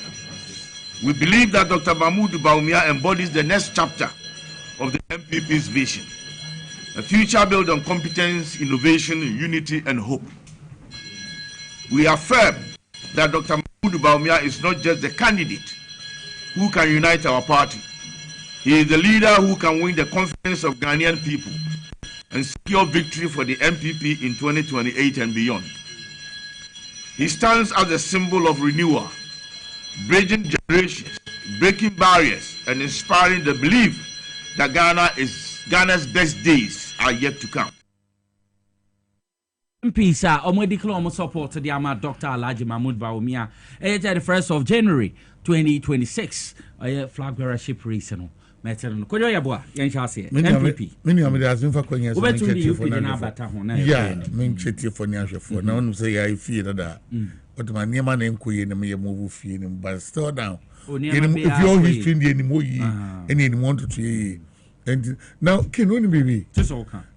We believe that Dr. Mahmoud Bawumia embodies the next chapter of the MPP's vision, a future built on competence, innovation, unity, and hope. We affirm that Dr. Mahmoud Bawumia is not just the candidate who can unite our party. He is the leader who can win the confidence of Ghanaian people and secure victory for the MPP in 2028 and beyond. He stands as a symbol of renewal, bridging generations, breaking barriers, and inspiring the belief that Ghana's best days are yet to come. Peace, declare support to the Dr. Alhaji Mahmoud Bawumia. 31st of January 2026. Flag bearership reason. Kojo Yabua, Yanchase, MPP. Many of the Azimfa Konya. Yeah, mean cheti for Nyasha. Now, I'm saying I fear that. But my name and Queen and me move feeling, but still down. If you're history anymore, and you want to. And now, can only be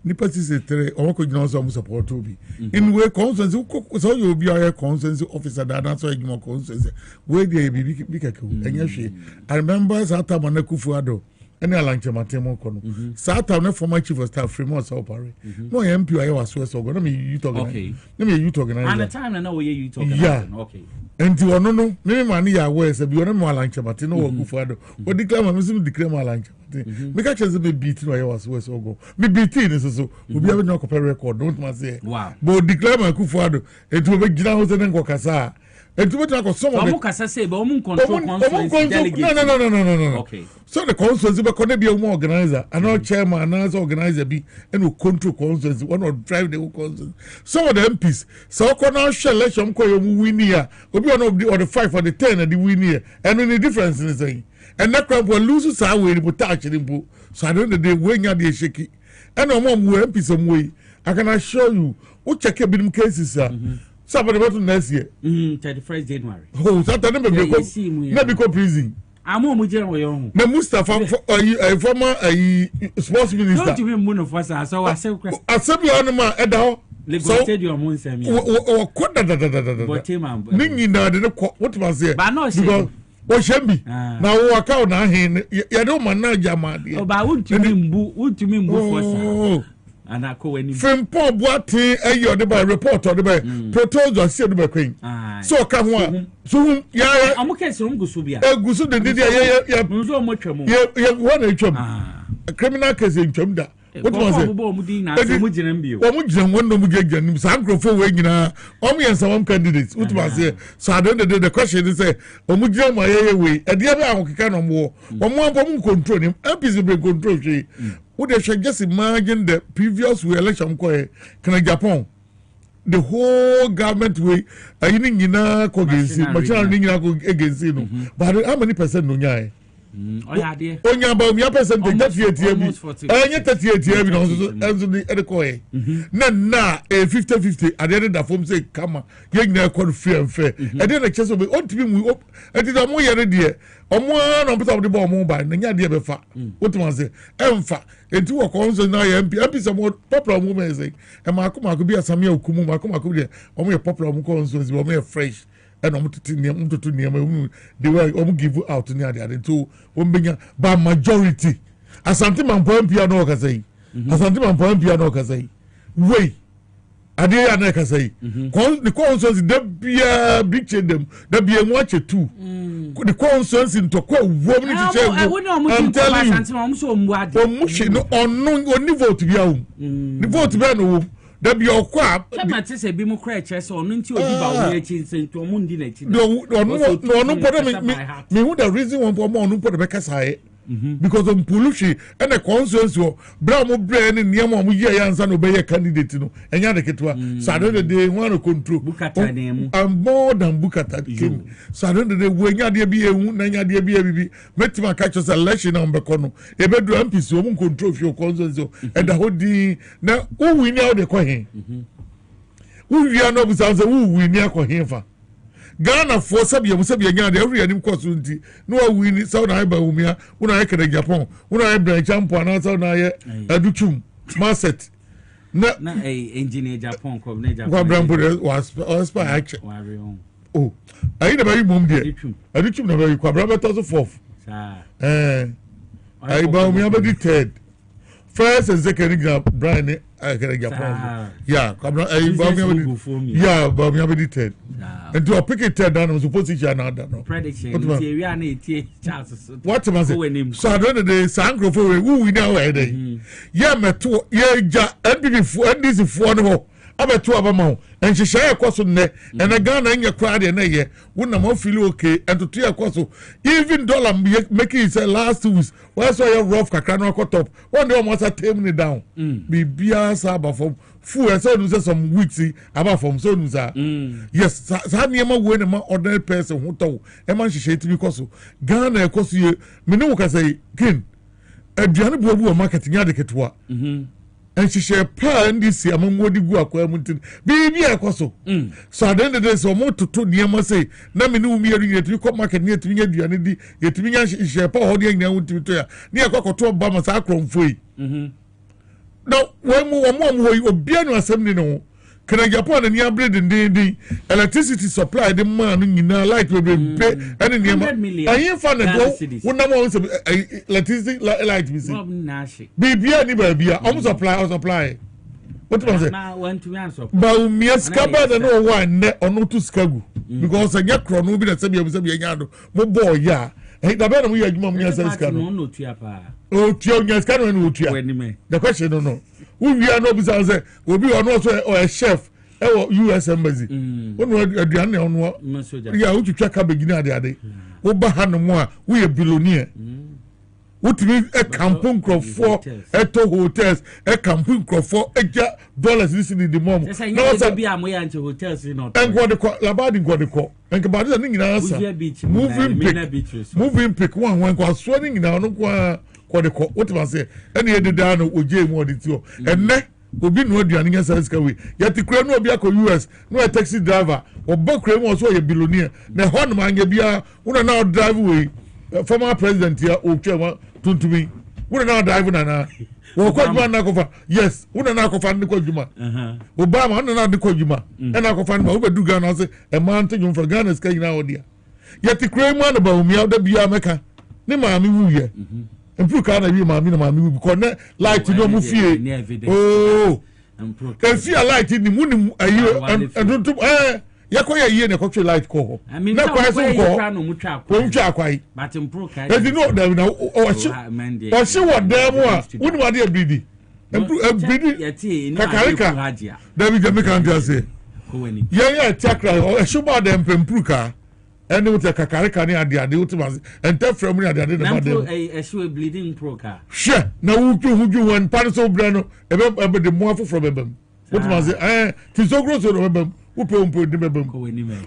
Nipasi say, or could not some support to be. In where consensus, so you'll be a consensus officer that answer more consensus. Where they be Bikaku, and yes, I remember Sata Manakufuado, and I like Matemo Kono. Sata, former chief of staff, Fremont Sao Pari. No MP, I was so good. Let me you talk. Okay. Let me you talk. And the time I know where you talk. Yeah. Okay. And you are no, maybe money are worse. If you are more like Chamatino or Kufuado, what declare my Muslim declare my lunch. Because as a beat, I was worse or go. Me beating is so. We'll be having no compare record. Don't must say. Wow. But declare my Kufuado. It will be Gina and Kokasa. And to what I some of them say, but control no. Okay. So the constituency be a more organizer, another chairman, another organizer be and will control constituency, one will drive the whole constituency. Some of the MPs, so can shall let some win here, will be one of the 5 or the 10 and the win here, and any difference in the thing. And that crowd will lose our way to touch it. So I don't know the way you're the shaky. And no more MPs some way. I can assure you, what check up in cases, sir. Somebody about next year. 31st January. Oh, Saturday maybe go prison. I'm on with you. The Mustafa, former sports minister. Don't you mean of us? So I said, I said, you are at the Stadium. Or what? What was it? But no, what shall be now? Walk out now. You don't manage your man. Oh, but would you mean for and I call any from Paul Boatin, a year by report or the by proposal said the queen. So come on. So, yeah, I'm okay. So, Gusubia, Gusu, the Didia, yeah, one a criminal case in Chumda. What was it? One no Mujan, Sankrofo Wagina, Omi and some candidates. What was it? So I don't know the question is say, Omujan my way, and the other kind of war. One more control him, episode control. Would they should just imagine the previous election can Japan? The whole government way, I didn't against it, but how many percent no? Oh yeah, dear. Oh yeah, but me percentage 38. I get 38 na 50-50 at the end of form say come young na fair and fair. And then the chance of on to me up and the more yere dear. On put up the ball mobile, and ya dear befa. What man say? Emfa. And two of course now MP some more popular women say. And Makuma could be a Samuel Kumu, Makuma could be a popular constituency, or more fresh. And I'm to they will give out near the other two by majority. Asante man point piano can say. Asante man point piano can say. Way. Adia na can say. The concerns that be a big change them. That be a watch it too. The concerns in Tokyo woman I'm telling you. On vote to be out. The vote to be no. That be your crap. Chama te se bi mu cry chess or nti obi ba wo echi nse to mu ndi na echi. No me who the reason one for more no put the bekasa because of pollution and the constituency brown brain in niam mo ye yansa no be candidate no enya de ketwa so I don't dey want to control Bukata dem and more than Bukata came so I don't dey we nya de bi ehu na nya de bi bibi metima catch us election on beko no e be do MPC o mu control fi constituency and the whole di na who win now dey ko hen who we are no be say who win now ko hen fa Ghana for sabia nya de every anim course nti no win South Africa umia una ekere Japan una branch champion na South na aduchum marset na engineer Japan ko na Japan kwa brambo was by action oh ayi na bari mum de aduchum na bari kwa brambo 4 ayi ba umia be third first and second Brian ekere Japan yeah kwa ayi ba umia be third and to pick it down was supposed to now no prediction area na etie Charles what am I saying so I don't the sankrofo who we now are there yeah meto yeah ja NPP NDC fo no abeto abama and she share kwaso ne and a Ghana in your crowd na ye wona mo feel okay and to tia kwaso even dollar making it last 2 weeks why so your rough kakra no top one day almost tame it down be bia saba from full so do some weeks about from so yes sa niema we na ma ordinary person who to e man she it because Ghana e koso ye me no ka say kin aduane bobu marketing ade ketwa and she share pa ndc amamodi gu akwa mutin bibi akoso so at the end of the day so mo to niema say na me no mi eri yetumi ko market ni yetumi aduane di yetumi nya share pa ho de nya wutumi to ya ni akokoto ba ma sa kromfo yi no when we obia no assembly no can Japan and near bread and day electricity supply the man nyina light we pay and in I found it one number electricity light we see bibia ni bibia almost supply what was it now want to answer but me skaba the no one or no to skagu because anya kro no bi na sabia nya do mo boy ya da be na mo ya adwuma mo nya ska no no tua pa o tua nya ska no tua the question no who we are no be say obi or no so or a chef US embassy wonu aduane ono ya utwitwa cabbage ni ade wo ba hanom a wo ye billionaire wotumi campo nkrofo eto hotels campo nkrofo eja dollars this in the mom no say be am ya nche hotels no enko de ko labadi nko de ko enko ba de ni nyina asa moving pick one ko aso ni nyina ono ko de ko wotuma say ene ye deda no oje mu odi ti o enne obi no aduane nya service ka we yati kura no obi akọ US no a taxi driver obo kura mu so ye billionaire na ho no anya bia una na drive we former president ya otwa tuntumi una na drive na wo ko djuma na ko fa yes una na ko fa ni ko djuma Obama una na de ko djuma e na ko fa ni ba wo be du Ghana say e man te djum for Ghana ska nyina odia yati kura mu na ba o mi da bia meka ni ma mi wu ye improve ka na wi ma mi na ma mi wu because na light no mu fie oh can see a light ni mu ni ayi and yakoya yie na kwatwe light ko na kwa so ko mu twa akwai but improve ka e no na o shi wadam a woni wade abidi abidi kakarika David Jamaica ntia say ya takra o shi ba dem improve ka ene with kakarika ni ade ultimately enta from ni ade na madam e shi bleeding pro ka she na wuju wan pan so bra no ebe de mo afo from ebam ultimately ti so gross no ebam upompo de bebam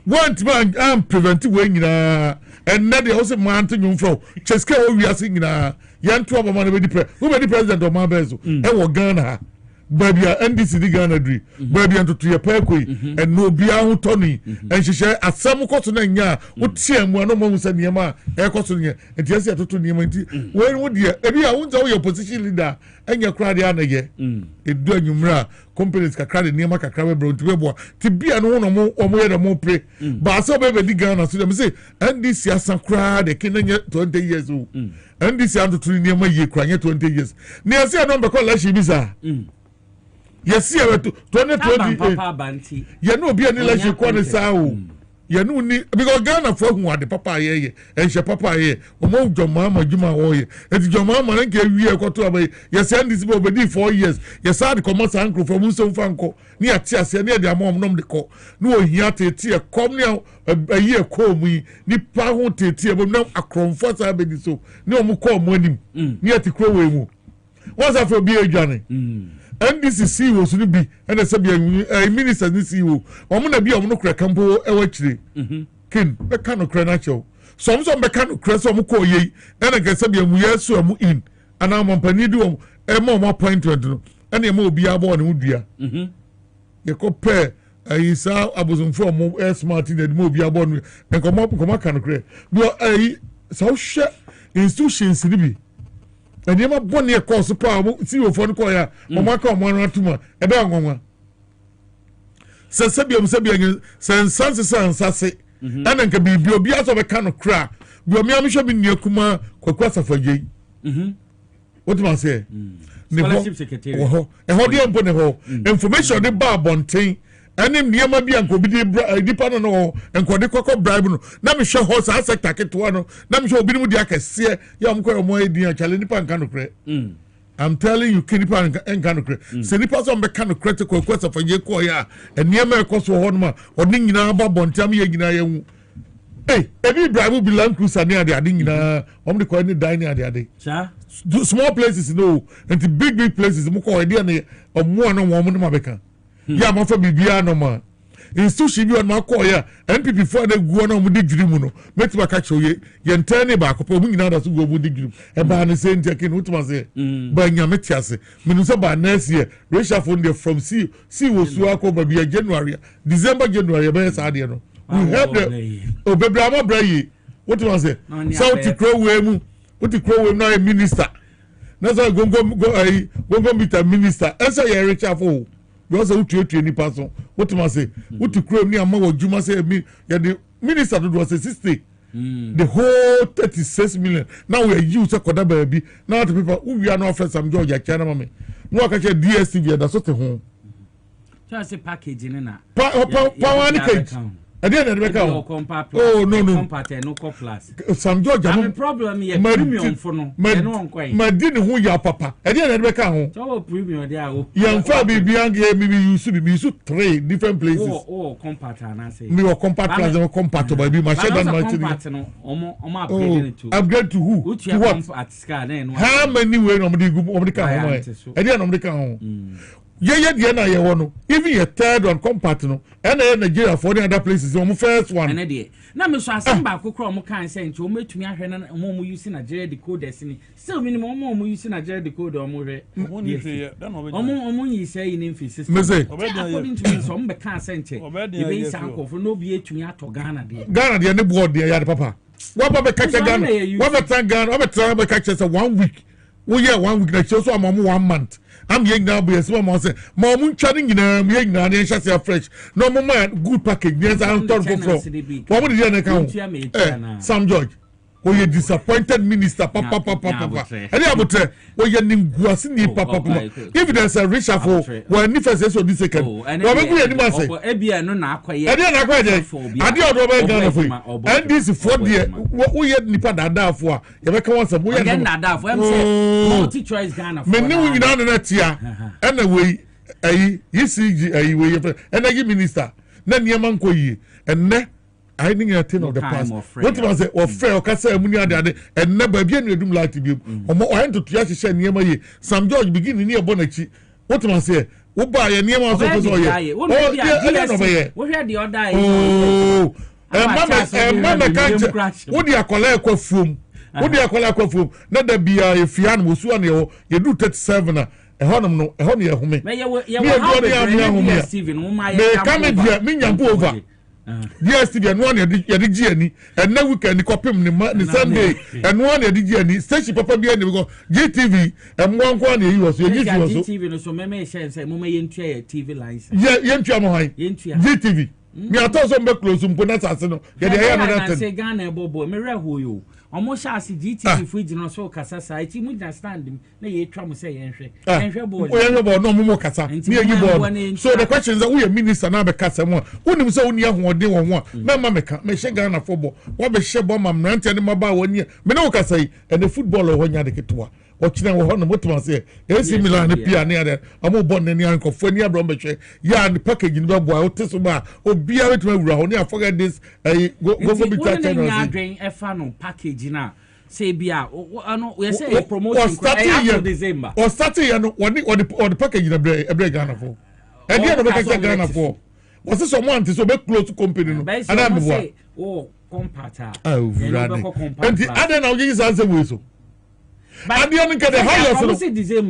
want man am prevent we nyina and na de also man to nyumfro cheske o wiase nyina yanto abama na be di president of Mabezo e wo Ghana babia NDC di Ghana dri babia ntoto ye pakoi and no bia ho toni and hihye asam koso na nya wo tiamu ano mo nsa niema e koso nya enti ase atoto niema enti we wo de e bia wo nza wo opposition leader anya kra de anaye edu anyumra companies kakra de niema kakra be bro ntibe bo ti bia no no mo ye de mo pre ba so be di Ghana so dem say NDC asan kra de kinanya 20 years o NDC antoto niema ye kra nya 20 years ne ase no be call la shibisa yes ya wetu 2020 ya no bia ni la je kwa ne sao ya no ni because Ghana for hu ade papa ye enhye papa ye o mo djoma ma djuma wo ye eti djoma ma nke wi e kwato abai ya send this be obedi 4 years ya sad commerce ankro from so fanko ni ati ase ni de amom nom de ko no ohia tete e kom ni ayi ko mu ni pa ho tete e bo na akromfo sa be di so ni o mu ko mo anim ni ati kro we mu what's that for be adwane NDC CEO so bi and say be minister ni CEO omo na bi omo no kra kampo e wa chire kin be ka no kra na chew so be ka no kra so omo ko yi and ga say be mu yesu amu in ana mo mpani di omo e mo appointment no and e mo obi abo ne udua ye ko pe isa abuzumfo omo smart in mo obi abo no enkomo ka no kra bi so hwe institutions ni bi eni ma boni e course pa si ofo no ko ya o ma ka o mo atuma e be anwanwa sebia sensansase ana nka bibio bia so be ka no kra bi o mi amhwe bi ne kuma kwakwa safagye what do I say scholarship secretary e ho de mpo ne ho information de ba bonten anim niema bia nko bi di pa no nko de kokko bribe no na me hwe ho sa sector keto no na me hwe obi mu di akese ya mko mo edi a challenge pa nka no kre I'm telling you kinipa nka no kre se nipa so mbeka no kre te kokko safanye ko ya niema e koso ho no ma oni nyina ba bontam ye nyina ye hu ebi bribe bi land cruiser ni ade nyina de ko ni dine ade small places no and the big places mo ko ede na omo no wo mo ma beka ya mo fa bibia no ma institution bi on ma ko ya NPP for na guo na mo de dwiri mu no metima ka choye ye ntane ba ko mu nyina da so guo mu de dwiri e ba ne se ntake no tuma se ba nya metiase minu so ba next year Russia from see wo su akoba bia January December ba sa de no we help the obebrama brayi what tuma se South Crow we mu what Crow we na minister na so gongo meter minister esa ye Richard for because utu ni person what tuma say what Crow ni amawo juma say the minister do was 60 the whole 36 million now we use akoda baby now the people who we are no friends am George Achana mama no aka DSTV da so te ho so say package ni na power ni cage Ade na be ka ho. Oh no. Compact no co plus. Sam George am problem here premium for no. No nkwai. Madi ne ho ya papa. Ade na be ka ho. So premium there o. Yan fa bibia nge me use 3 different places. Oh compact na say. Me o compact class and compact by be machine than machine. Compact no omo upgrade to. Upgrade to who? To what? At scar then. How many way no me ka ho. Ade na me ka ho. Yeah, na ye wono. Even your third one compact no. And Nigeria for the other places. The first one. And there. Na me so asem ba kokro omo kan say nti omo etumi ahwe na omo use Nigeria decoders ni. Still minimum omo use Nigeria decoder omo hwe. Omo yi say in system. According to me so omo be kan say nche. E be sanko for no be etumi ato Ghana there. Ghana there ne board there ya papa. What be catch Ghana? What be thank Ghana? What be try be catch say 1 week. We year 1 week na so am 1 month. I'm young now, but someone say, Mom, chatting in a young now, and shall say fresh. No more good package. Yes, I'm talking for. What would you account? Sam George. Oh, you disappointed minister, papa. And I would say, oh, you're Ninguasini, papa. If there's a reshuffle, when if I say so this second, and this is 4 years. What we had Nipada for, you make one some way. Multi-choice Ghana. Many women down in that year, anyway, you see, and I give minister, then Yamanko, and ne. I think a thing of the past. What was it? Or fair, or Casa Munia, and never be any doom like to be. Or more, I to Tiashi near my Sam George beginning near Bonachi. What must I say? What buy a near my office? Oh, yeah, what had the other? Oh, and Mamma can't. What do you call a quaffum? What do you call a quaffum? Not that be a Fian was 1 year, you do 37. A honor, a honey, who may. Come in here, Minya over. Yes, the one ya di GNI, and now we can copy the Sunday, and one ya di GNI, station papa behind because GTV, and one he was GTV, so meme says, Mumma TV license. Yeah, GTV. Me I thought some close some bonus asino. Yeah, I say Ghana bobo, me who you. Almost as GTV free no so kasa society mu understand him. Na ye twa mo say yenhwe boy. Yenhwe no mo kasa. Me yi boy. So the question is that we minister na be kasa mo. Unim say oni ahode won ho. Mema meka, me she Ghana football. Wa be she ball ma mrante ne maba woni. Me na wo kasa yi, and the football ho nya de ketwa. Ochina wo no motuma say AC Milan ne pia ne ade amo bon ne ankofo ni abro mbehwe ya the package ni babo o teso ba obia wetuma wura ho ne forget this go be chat channel na adwen efa no package na say bia ano we say promotion after December or starting ya no woni the package na ebre Ghana for e dia no be catch Ghana for was this someone to so be close to company no and am say oh compata and the other now you answer we so and you get the highest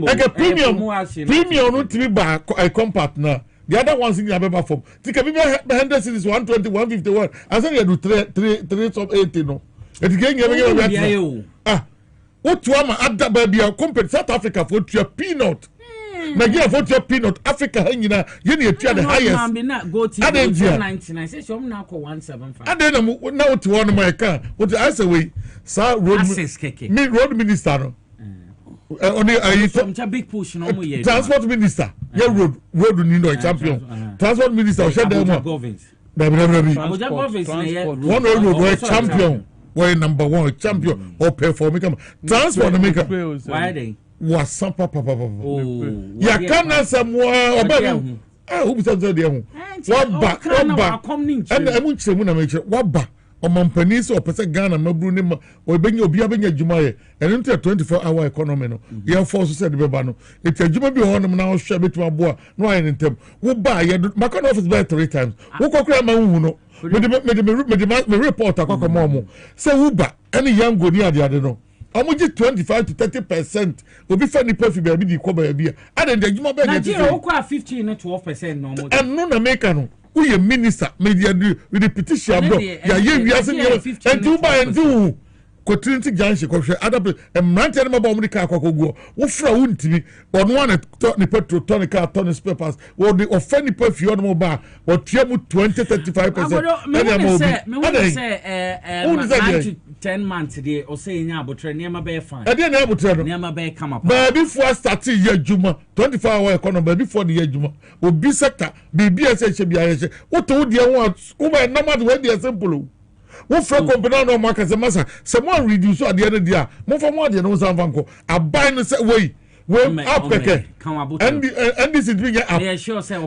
like a premium no to be a compact now. The other ones in the form. Think of Henderson is 120, 151. I said you do 3 some 80 no. It's getting what to add that baby compared South Africa for your peanut. Nigeria for your peanut. Africa hanging you need to the highest. Go to 99. Say some now call 175. And then now to one of my car. What I say we sir road minister. Only a big push no more transport minister. Yeah, road you know champion. Transport minister shut them up. One road champion. Why number 1 champion or performing transport maker. Why they? Was some papa. Ya can somewhere or baby. Who was there? What back? And I won't say when I make sure what back. O mampanis or person Ghana mabru ne o benye obi abenya adwuma ye and into a 24-hour economy no ye force said be ba no it adwuma bi ho no na o hwe betu aboa no ayen ntem wo ba ye makon office by 3 times wo kokra ma hu no me report akoko mo say wo ba any young go ni ade no amuji 25 to 30% obi fa ni perfume be di ko ba bia and the adwuma be Nigeria wo kwa 15 to 12% no mo and no na make no who ye minister media with the petition bro ya ye wiase ni and you buy and do Trinity Junction kɔhwɛ other mmeranteɛ no ma bɔ ɔmo de car kɔkɔguɔ wofra wo ntimi ɔno ana ne petrol tɔ ne car tɔ ne spare parts wɔde ɔfɛ nipa fie ɔno ba wɔtua mu 20-35%. ɛne 10 months deɛ ɔsɛ nya abotrɛ nneɛma bɛyɛ fine ɛdeɛ na abotrɛ no nneɛma bɛyɛ kama pa baabi fo start yɛ adwuma 24-hour economy baabi fo de yɛ adwuma obi sector biribi ɛsɛ hyɛ bi ayɛ hyɛ woto wo deɛ ho wo ba normal de wɔde simple wo fra company no ma ka se masa se mo reduce ade no dia mo fa mo ade no san fa nko abai no se we up keke and this is doing up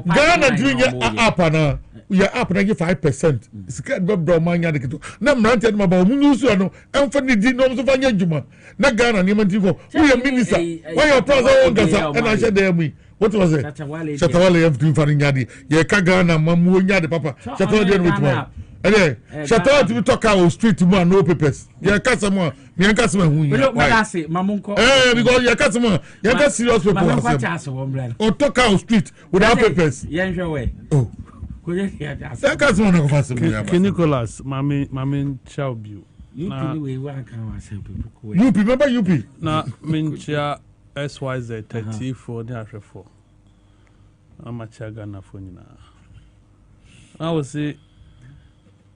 Ghana doing up na ya up na 5% sika be bro man nya de kito na mrante no ba mo nyusu no emfa ni di no so fa nya djuma na Ghana ni man ti ko we your minister why your president gasa and I said them what was it Shatawale have to fa nya de ye ka Ghana mamu nya de papa Shatawale no with shut out to talk out street mu no papers. Ya customer, me and customer hu ya. Because ya customer, ya got serious people. Or talk out street without papers. Oh. Ya customer no go fast mu ya. Nicholas, mami Chaubiu. UP, remember UP? Na mincha SYZ 34 ni ahwefo. Amacha Ghana fo nyina. I will say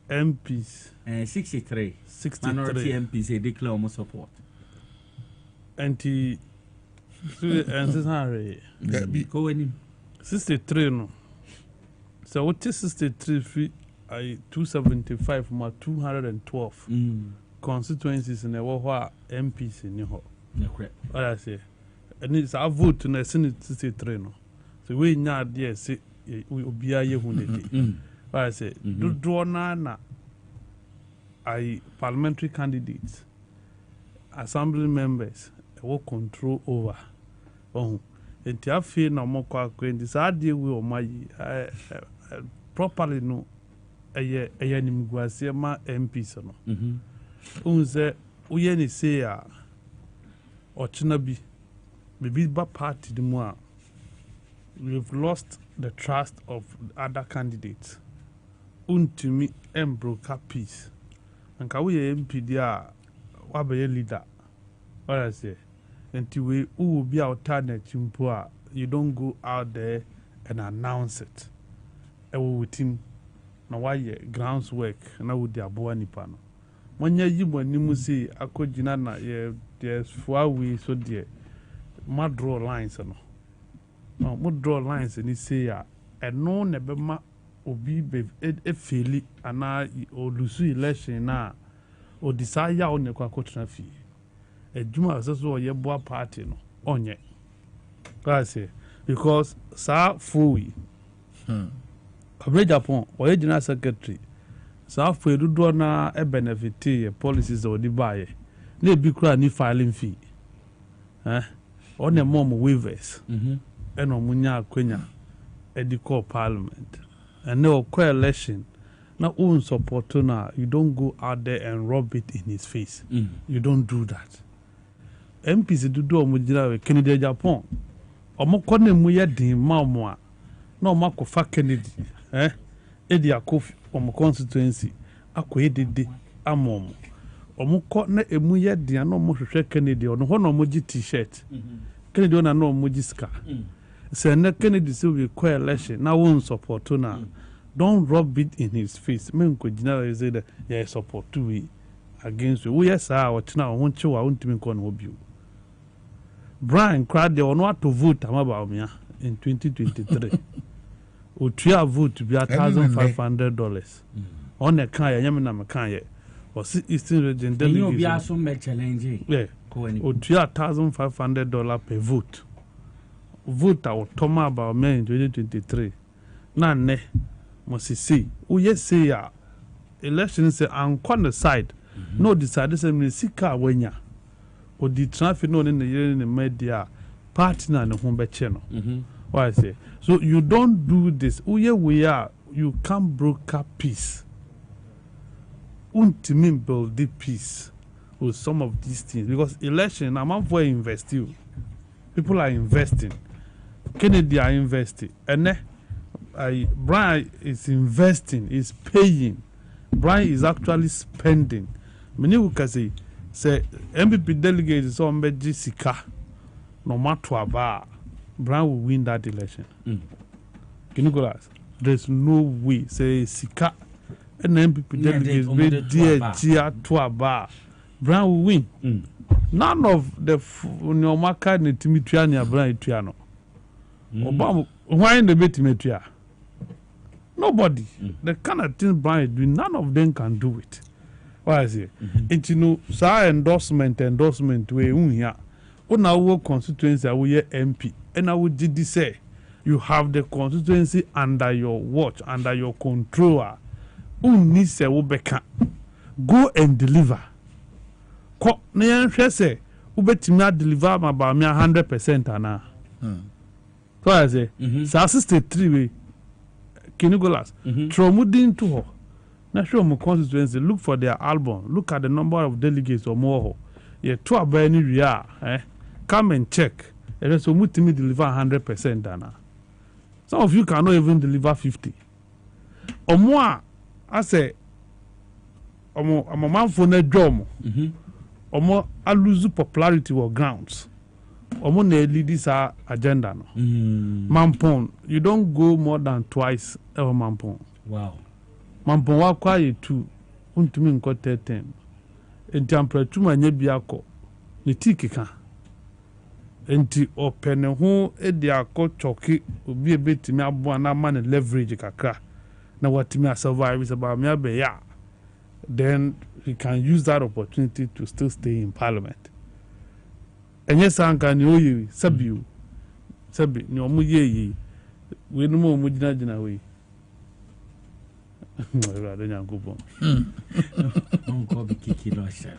MPs 63 minority MPs they declare almost support anti and 63 no so what is 63 free I 275 ma 212 constituencies in the war MPs in ho what I say and it's a vote na 63 no so we nya there say we obia ye hu dey I say, do na I parliamentary candidates, assembly members, will control over. Oh, and I feel no more when this idea will my properly no a year ma MPs no. Unze uyeni say or chinabi maybe ba party the more. We've lost the trust of other candidates. Untimi embroka peace. And can we MP dia wabe leader? What I say? Until we will be alternative, you don't go out there and announce it. And with him, now why grounds work and I would the aboa nipano. When you when you must say, I could jinana, yes, for we so dear. Mad draw lines, no, mud draw lines and he say, and no never ma. Obi be efeli ana o lusu election na o desire on ne kwakotena fi eduma so ye boa party no onye say because sa fowi Abre Japan o general secretary sa fo edudo na e benefit ye policies o di baye na ebi kura ni filing fee on the mom waivers eno munya akwenya ediko parliament. And no coalition, now own support now. You don't go out there and rub it in his face. You don't do that. MPs do mujira Kennedy Japan. Omo kone muye din mamwa. No mako fa Kennedy. Edi akof omo constituency. Ako edede amom. Omo kone emuye din no mo hwehwe Kennedy ono ho no moji t-shirt. Kennedy ona no moji scar. Say na Kennedy say we coalition now won't support now. Don't rub it in his face. Men ko general say that yeah support to we against we yes our now won't show I won't even con obi. Brian crowd they want to vote about me in 2023. Utia vote to be $1,500 on the car yamina makanye or Eastern region delegation. You be so much challenge. Yeah. Utia $1,500 per vote. Vote our Toma about me in 2023. Na ne must see. Oh yes say ya election say on the side. No decide say me sika wenya. O di traffic no in the media partner no home channel. Why I say so you don't do this. Oh yeah we are you can't broker peace. Ultimate build the peace with some of these things because election I'm for invest you. People are investing. Kennedy are investing, and Brian is investing, is paying. Brian is actually spending. Many who can say say MPP delegates on Beji Sika no matter about Brown will win that election. Nicholas, there's no way say Sika and MPP delegates be dear to a bar. Brown will win. None of the Nomaka and Timitriania Brown Triano. Obama, why in the Betimetria? Nobody. The kind of thing Brown is doing, none of them can do it. Why is it? It's endorsement we here. On our constituency, we are MP, and I would say you have the constituency under your watch, under your control. Who needs a Ubeka? Go and deliver. Ko ne say ubetimi deliver about me 100% ana. So I say, so 63 we Nicholas, Tromudin to her. National constituency, look for their album, look at the number of delegates or more. Yeah, 12 by any real, come and check. And then so mutimi deliver 100% ana. Some of you cannot even deliver 50. Or more, I say, I'm a man for the drum. Or I lose popularity or grounds. Or more lead this agenda. No. Mampon, you don't go more than twice ever Mampon. Wow. Mampon wa quiet too. Untumi nko 10. Enti ampretuma manye biako. Ni tikika. Enti opene ho edi akọ choki obi ebetimi abo na man leverage kakra. Na watimi survive is about me abeya. Then he can use that opportunity to still stay in parliament. And yes, I can know you, Sabi, no muye, we no more mujina way. Rather than go on. Don't call me Kiki Russia.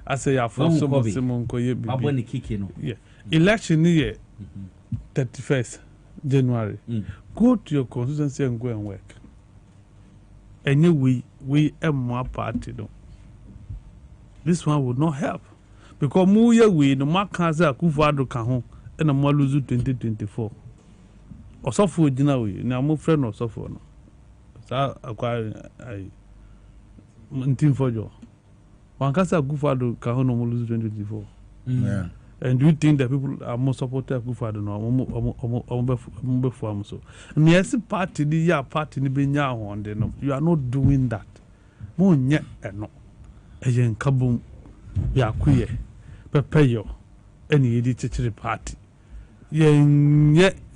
I say, I for some Simon Koye. Election year 31st January. Go to your constituency and go and work. Anyway, we are more party. No. This one would not help. Because we no more cancer Kufado can home and a more lose 2024. Or so for dinner, now more friend or so for no. So acquire I team for you. One cancer Kufado can home no more lose 2024. Yeah. And do you think that people are more supportive of Kufado no? So, yes, party the year party ni benya on the no. You are not doing that. Mo nye no. Eyen kabum ya kuye pepeyo eni edi chichiri party. Ye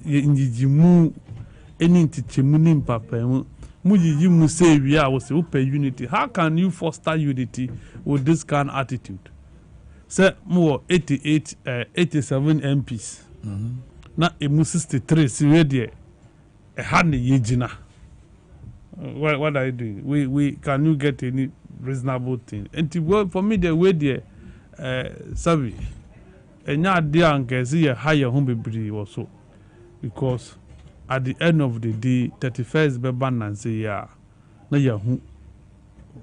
njijimu eni ntichemu ni mpapemu. Mu jijimu say we are was upe unity. How can you foster unity with this kind of attitude? Say more 87 MPs. Na emu 63 si ready e hane yejina. What are you doing? We can you get any reasonable thing? And for me the way there Sabi enya ade ankesi ye higher home bebre also because at the end of the day 31st be ban and say ya na ya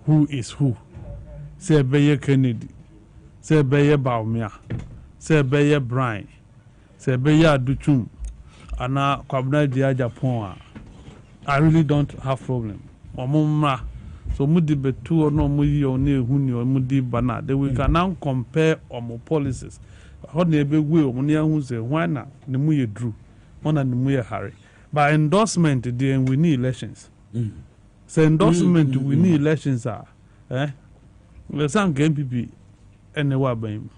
who is who. Say be Kennedy, say be Baumia, say be Brian, say be Aduchum, ana Kwabena dia Japan. I really don't have problem. Omumra so mudi betu or no muyi or ne huni or mudi bana. Then we can now compare omo policies. How nebe we omunia who say why na the muye drew, one and the muye hurry. By endorsement, then we need elections. So endorsement we need elections are let's say MPP anywhere by him.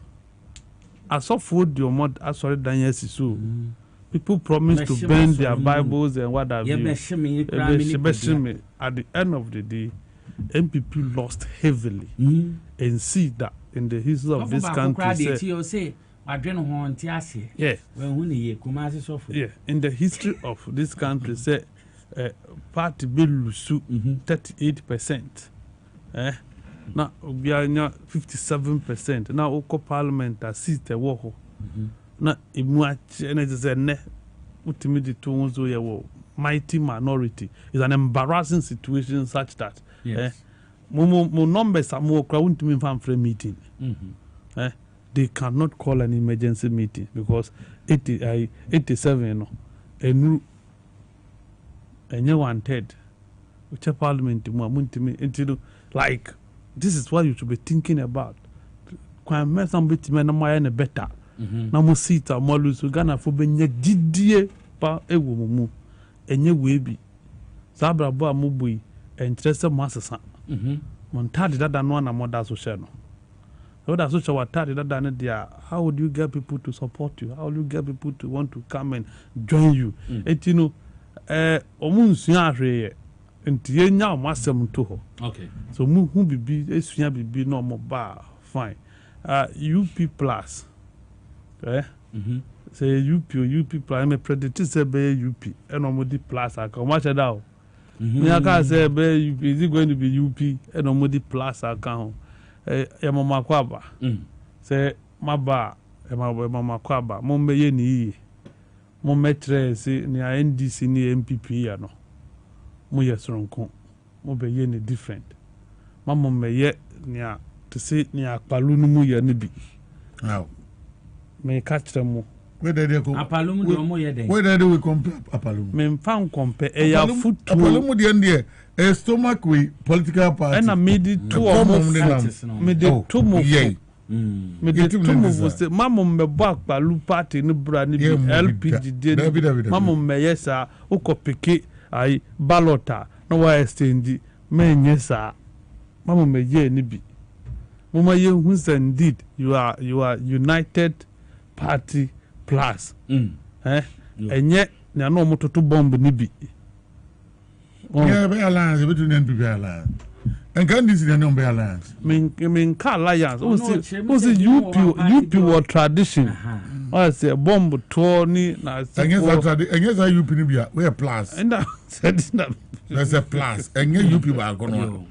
I saw food your mod I saw Daniel Sisu. People promise to burn their Bibles and what have you. At the end of the day, MPP lost heavily. And see that in the history of this country. Yeah. Yeah. In the history of this country, say party bill lose 38%. Now we are now 57%. Now Oko Parliament has seized the war. Na imuache ne ultimately to mighty minority is an embarrassing situation such that mo numbers are more crowd to me from meeting. They cannot call an emergency meeting because 87 enru enye 1/3 uche parliament mu amuntimi into like this is what you should be thinking about kwa me somebody na mo ya ne better na mo sit mo lose Ghana fo benye didie pa ewo mu enye webi sabra bo amubui entrese mo asesa montade dada no na mo da so share no so that social watade dada ne dia how would you get people to support you, how would you get people to want to come and join you et you know omunsua ahwe enti yenya o masem to ho okay so mu hu bibi esua bibi no mo ba fine UP plus say UP plus me predict say be UP and mo di plus account ma cheda o me aka say be UP is it going to be UP and mo di plus account e mama kwaba say maba e mama kwaba mo meye ni mo metre si ni NDC ni MPP ya no mo yesronko mo be ye ni different mama meye ni a to say ni akpalu no mu ye ni bi now me catch them where they go apalum do mo ye den where they we compare apalum me fan compare e ya food to apalum de ndie a stomach with political party and I made it two of me de two mo me de two mo say mama me bo akpalu party ni bra ni LPG mama me yesa ukopeke ai balota no wa extend me nyesa mama me ye ni bi mama ye hu say indeed you are United Party plus enye na no mototo bomb ni bi yeah be alliance between NPP alliance and can this the number alliance mean ka alliance o see UP or tradition I say bomb to ni na against UP ni bia we plus and that said there's a plus and UP ba go no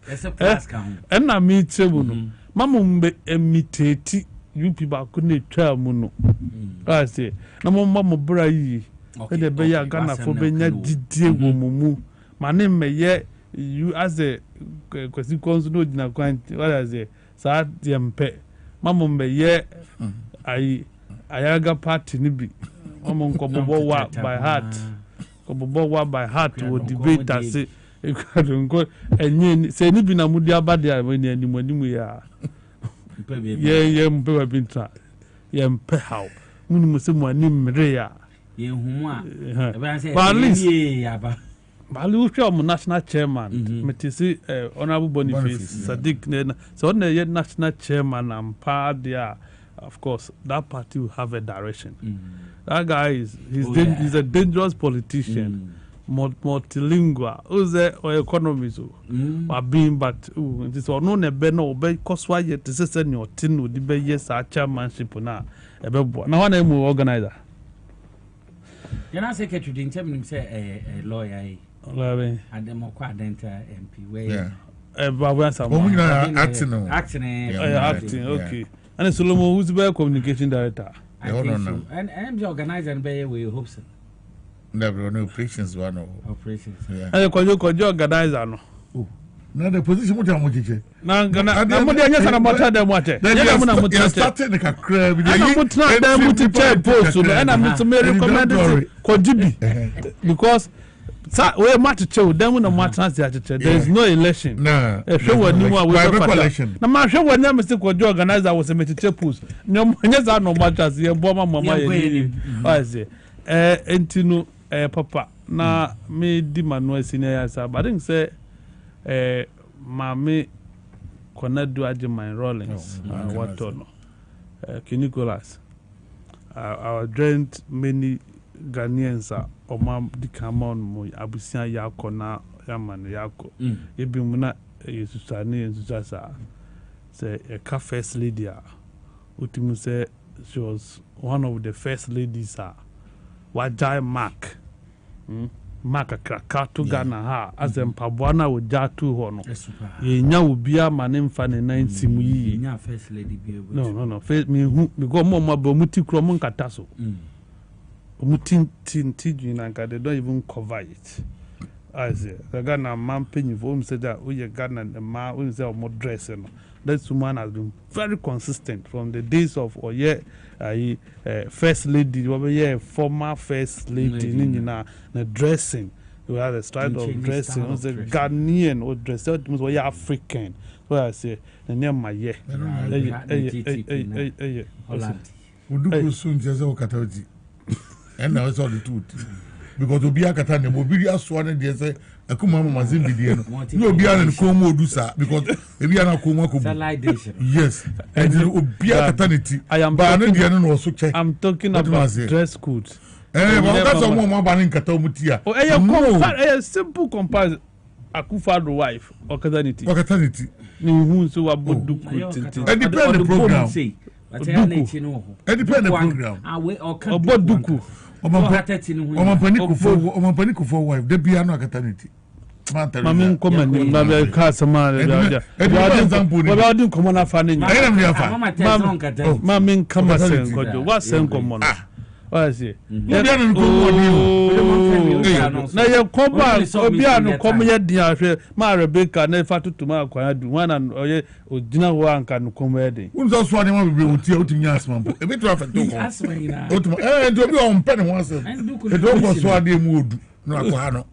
there's a plus count and na me table no mama mbe imitate UP ba ko na twa mu no I say na mo bra yi e de be ya Ghana fo be nya didie wo mu ma ne meye you as a kwesi konsu no dina kwanti what I say sa dempe mama meye ayaga party ni bi mama nkobobo wa by heart kobobo wa by heart wo debate ase ekwadonko enye se ni bi na mudi abade a ni animu ya ye mpe bintra ye mpe how muni musemu ani mre ya ye humu a Bali ushwa national chairman metisi honorable Boniface Sadiq ne so na ye national chairman and dia of course that party will have a direction. That guy he's a dangerous politician. Multilingual who's or economist or being but this or no nebe no be cause why yet to say your tin would be yes a chairmanship na ebe na one mu organizer you know secretary din tell me say a lawyer and them kwa denta MP where acting okay and Solomon who's the communication director and the organizer be we hope so. Never no operations one operations and the organizer no na the position mo tamo chiche na mo de anya sana mota dem wate ya mo na mo tete started the crab na mo tna dem mo tete post no na mo to me recommend ko jibi because sa we match chew dem na mo transfer chiche there is no election na hwe wani mu a we na ma hwe wani am say ko organizer was me tete post nyom anya za no match as ye bo mama ye I say entinu papa na me di manuel senior sa but I think say Mami Konadu Ajiman Rawlings, what no, Nicholas. Our joined many Ghanaians are Omam Dikamon Mo Abusia Yako na Yaman Yako. Ibimuna Susani and Susasa say a first lady. Utimu say she was one of the first ladies. Wajai Mark. Maka krakato Ghana ha azem pabwana wo jatu ho no ye nya obi ama ne mfa ne nan simu yi nya first lady be able no first me hu because mo mabo muti kro mo nkata so muti tin na nka they don't even cover it as the Ghana man penny for him say that we Ghana the ma we say o mo dress no this woman has been very consistent from the days of first lady, former first lady, na dressing. We have a style of dressing. It was a Ghanaian or dress. It was African. So I say, the name my Uduku soon just a catalogy. And now it's all the truth. Because to be a catania, mobility as one and they say, a Kuma Mazimbi, no be an Como Dusa, because if you are not Como, yes, and it will be a caternity. I am also check. I'm talking about dress codes. That's a woman banning Katamutia. Oh, a simple comparison. Akufo-Addo wife or caternity. Or caternity. No, so about do. And depend the program. And depend the program. About Duku. Omampaniku for wife. They be an caternity. Mamin comment in the customer. What do come on a funny? Mamin come and go. What's some common? What is it? Now you come back, Obiano come here, dear, my Rebecca, never to my do one and dinner one can come ready. Who's also one will be with you to Yasman? A bit of a talk. And to be on penny once. It don't go so they mood. No,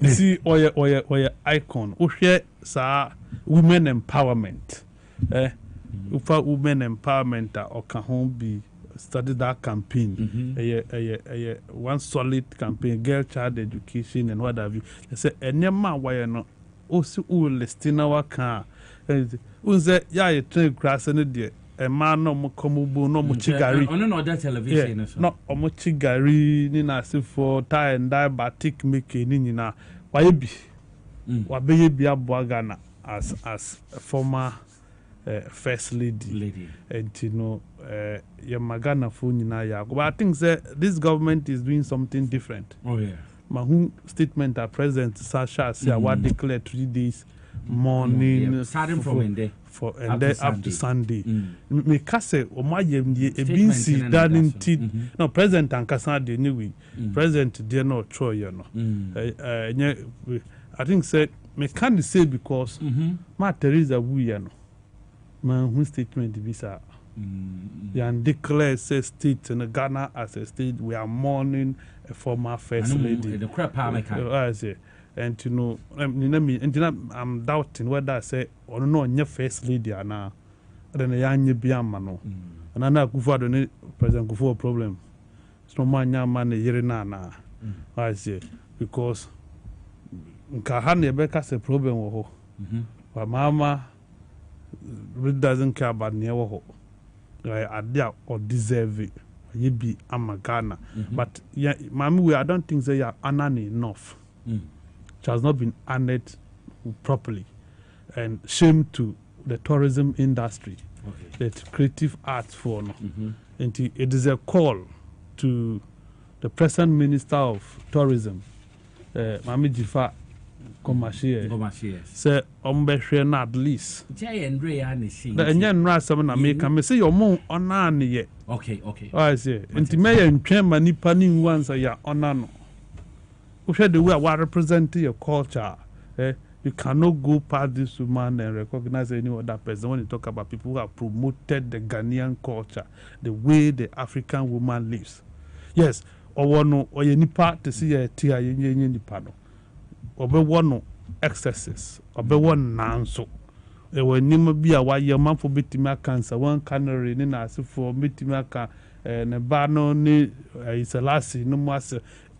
see, or your icon, who share women empowerment. Ufa women empowerment or can home be study that campaign. One solid campaign, girl child education and what have you. They say any man why not also listing our car. Unze ya you train grass and the a man no mo komubu no mo chigari. No that television no mo chigari ni na se for tie and dye batik make ni nyina. Why be? Wa be bi aboagana as a former first lady. And you know, your Magana Funina Yago. But I think that this government is doing something different. Oh, yeah. Mahu statement at President Sasha said, what declared 3 days morning starting from Monday for and then up to Sunday. Me kase o ma yem die e bin si danin ti no President Ankasa de anyway. President de no tro ye no. I think said me can say because Ma Teresa Wu ye no. Man, who statement visa? And declare say state in Ghana as a state we are mourning a former first lady. The crap I say, and you know, I'm doubting whether I say or no, your first lady are now. Then a young Biamano, and I know Kufa President Kufa problem. It's no man, young man, a year na. I say because Kahani Becca's a problem. But Mama. It doesn't care about near idea or deserve it. You be Amagana. But yeah, Mami, I don't think they are honored enough. It has not been honored properly. And shame to the tourism industry, the creative arts for and it is a call to the present Minister of Tourism, Mami Jifa. Say na at least. Me say your mom on ye. Okay. I say. And me and Chema ni pani once ya onano. Ushe the way I represent your culture. You cannot go past this woman and recognize any other person when you talk about people who have promoted the Ghanaian culture, the way the African woman lives. Yes, or no or any part to see a tia ni pano. Obe one excesses, obe one nanso. E we nima bi a wa man for bitima cancer, one canary ni na so for bitima can ne ba no ni iselasi no mas.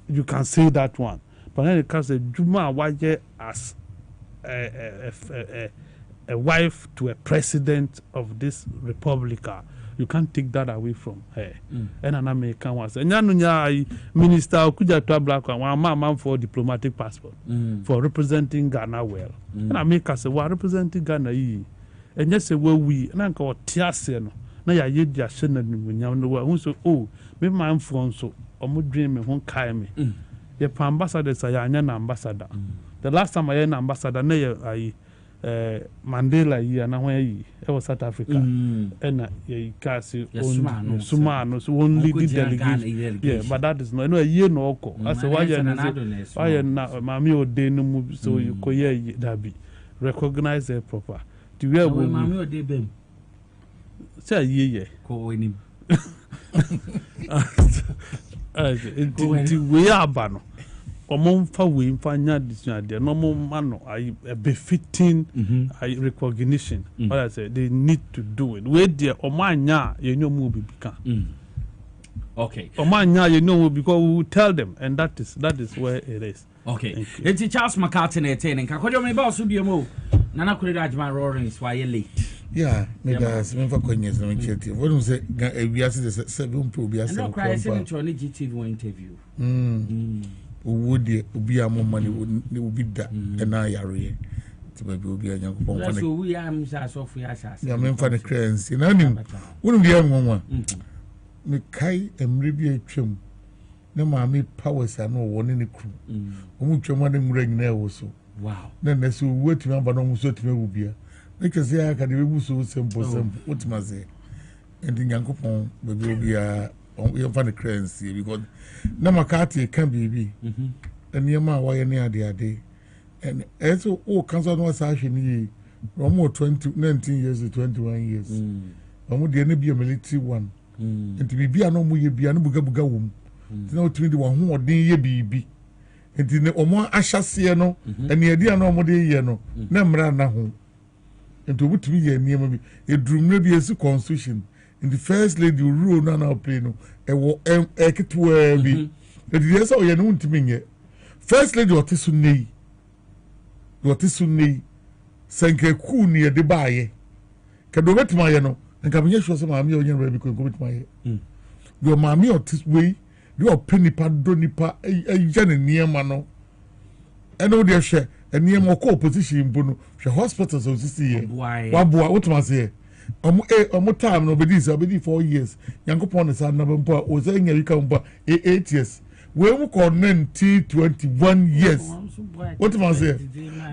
You can say that one. But then it comes a juma wa as a wife to a president of this republic. You can't take that away from her. And an American was. And Minister Okuja to black one man for diplomatic passport for representing Ghana well. And America say, well, representing Ghana. And yes, we and I call Tiasiano. Now, ya ye dia shen and when you know, so, oh, maybe my phone so, or more dream and won't carry me. Your ambassadors are an ambassador. The last time I had an ambassador, I Mandela and away was South Africa and Kasi Sumano so only the delegation. Yeah, but that is no year no oko. As a why Mami or Denu so you koye dabi. recognize her proper. To where we mami o de bem. Say ye. Ko enim. Nti we abano. Omomfa we mfa nya disua de no mo no a befitting recognition. What I say they need to do it. We there omanya ye no mu bibika. Okay. Omanya ye no because we will tell them and that is where it is. Okay. It's Charles McCartney entertaining. Kakojo me ba so biemo. Nana Akone Adjuman Rawlings why you late. Yeah, me das me fa konyes no ncheti. Wonu say we are say 7 pro bi asem. No cry say to on GTV one interview. Would obi amomani obi da na yare. Ti ba bi obi anyakopon fa. So we am so for ya sha. Ya me fa the currency. Na nim. Wonu bi anwonwa. Me kai emre bi atwam. Na maami powers ano woni ne kru. Omu twam na nwura nyina ewo so. Wow. Na na so wetumi aba no so tumi wubia. Na kese ya ka de bebu so sempo wotuma ze. Endi nyankopon be bi obia on fa the currency because na makati kan bibi. Eniyama wa ye ne ade. And eso o kanso no sa hwe ni Romo 19 years to 21 years. Omu de ne bi military one. Enti bibia no mu ye bia no buga wom. Tina otumi de won ho odin ye bibi. Enti ne omo ahyase no ene adi ana omo de ye no na mra na ho. Enti obutumi ye niam bi edrum na bi esi constitution. In the first lady rule na play no e wo eketwa bi. Enti ye so ye no ntumi nye. First lady otisu nei. Senke ku ni e de baaye. Ka do betuma ye no nka menye hwo so maami onye no bi ko betuma ye. Do maami otisu wei do opinipa do nipa ejane niema no eno de hwe niema ko opposition mbo no hwe hospitals so sisi ye waboa wotuma se omo time no obedi 4 years yankopon ne sa na mpo o se nya wika mpo 8 years we mu ko 21 years wotuma se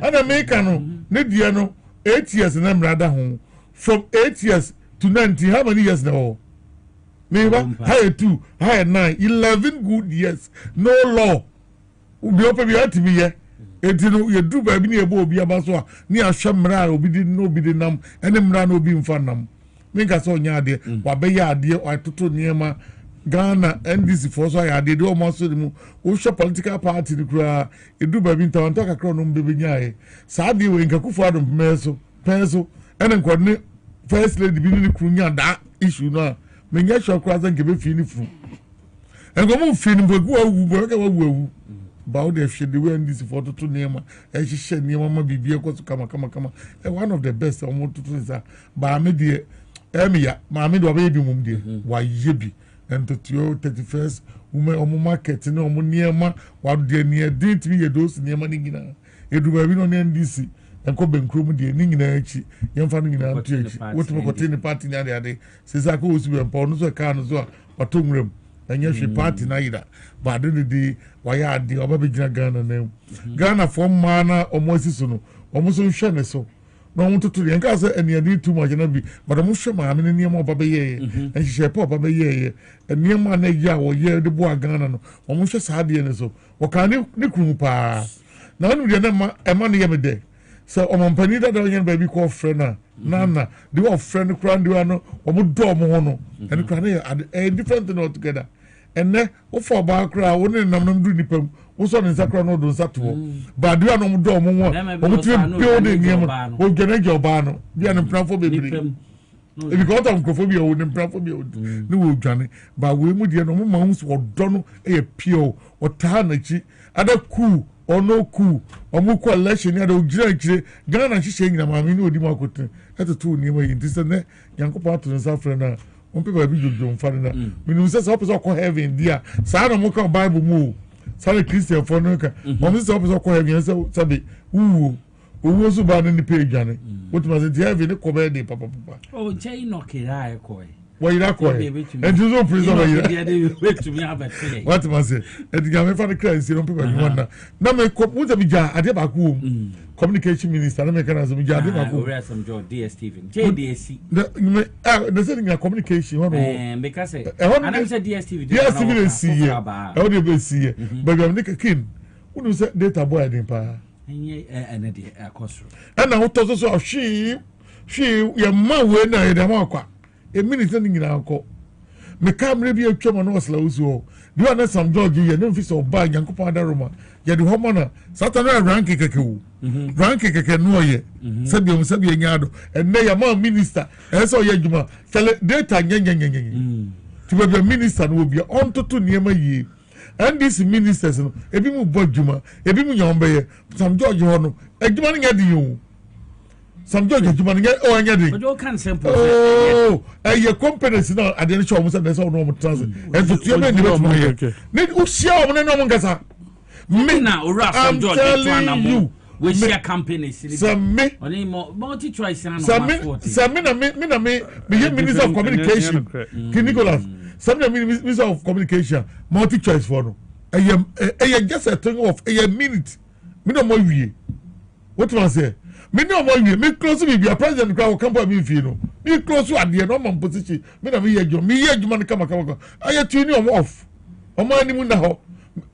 ana make no ne dia no 8 years na mrada ho from 8 years to 90 how many years now Neighbor, high 2, high 9, 11 good years. No law. Ubi open me at me, etino you do baby near Bobby Abasoa, near Shamra, obi didn't know be the num, and them ran obi in fanum. Make us on yard, Wabeya dear, or Toto Niema, Ghana, and this for so I did almost the moon, Usha political party to cry, a do baby town, talk a chronum baby. Sabi in Kakufadum, Peso, and then coordinate first lady beginning to Krunya that issue now. Menya sho kwaza ngebe fini fu engo mu fini bogu awu boga wawu ba o de hwe de we ndisi for to niema e hihye niema ma bibie ko so kama one of the best omo to is ba me de emiya ma me de oba bi mum de wa yebi ento to 31st omo market ni omo niema wa de ne de timi ye those niema ni gina edu ba bi no ne ndisi enko benkrom de ni nyina achi yemfa no nyina atu achi wotumo kote ni party na ade sesa ko osu be mpa no so ka no so otonwrem anya hwe party na yida ba de waya ade oba be gina Ghana na Ghana for mana omo asiso no omo so hwe ne so no omo tutu de nka se ene ade too much na bi but omo hwe ma me ne oba be ye en hwe pa oba be ye ene ma na ya wo ye de bo Ghana no omo hwe sa ade ne so wo ka ne kru pa na onu de na ma ne ye me de so omompani da onye baby call friend na they were friend crown they no omo do omo ho no and crown a different thing altogether and ne wo for ba crown wo ne nam do nipam wo so ne sakra no do sato ba they no do omo ho omo tire building yem wo gene je oba no bia ne planfo bebere ebi ko ta microphobia wo ne planfobia ne wo dwane ba we mu de no mo ma hu so do no e pure o ta na chi ada cool ono ku omu ko election ya do gira Ghana hihye nyina ma me ni odi makote eto ni ma yin tise ne yankopon to nsa frɛ na on pe ba bi jojo mfa na me nu se so person ko heaven dia sa na mo ka Bible mu sa Christian for no ka mo se so person ko heaven se sabe owo so ba ni page ane what must the heaven ko be de papa oh jay no kira e ko Why you not going? And you don't prison. What must say? And you have a crisis, you don't people you want. Now, my what a bija, I did back home. Communication minister, I make as a bija, some job, DSTV, JDC. The setting a communication, because I said DSTV, see, I only see, but I'm Nick King. Who knows that data boy, I didn't pay. ɛna wotɔ so hwee yɛma wei na yɛde ama akwa ɛminita no nyinaa nkɔ meka mmerɛ bi atwam no wɔsla wo so hɔ deɛ ɔne Sam George yɛ ne mfi sɛ ɔbaa Nyankopɔn adaroma yɛde hɔ ma no sata no ranke kɛkɛ wo ranke kɛkɛ no ɔyɛ sɛbia nya ado ɛnnɛ yɛma minister ɛsɛ sɛ ɔyɛ adwuma tele data nyɛnyɛnyɛnyɛ nti baabi a minister no wɔ bia ɔntoto nneɛma yie NDC ministers no ebi mu bɔ adwuma ebi mu nya ɔmbɛyɛ Sam George hɔ no adwuma no nyɛ de yɛ Sam George adwuma no nyɛ ɔnyɛ de ɛyɛ companies no adeɛ no hyɛ ɔmo sɛ dɛ sɛ ɔno ɔmo transe ɛnso tuo bɛ nnipa tuma yɛ ne wohyia ɔmo ne ne ɔmo nkasa me na owura Sam George to anamo we share companies sɛ me multi choice na sɛ me na me yɛ minister of communication King Nicholas sɛ me na minister of communication multi choice for no ɛyɛ just a thing of a minute me na mo wie what man say me no mo wie me close me be president kwa camp me fie no me close ade no man position me na me yɛ adwuma no kama aye tu ni off omo animu na ho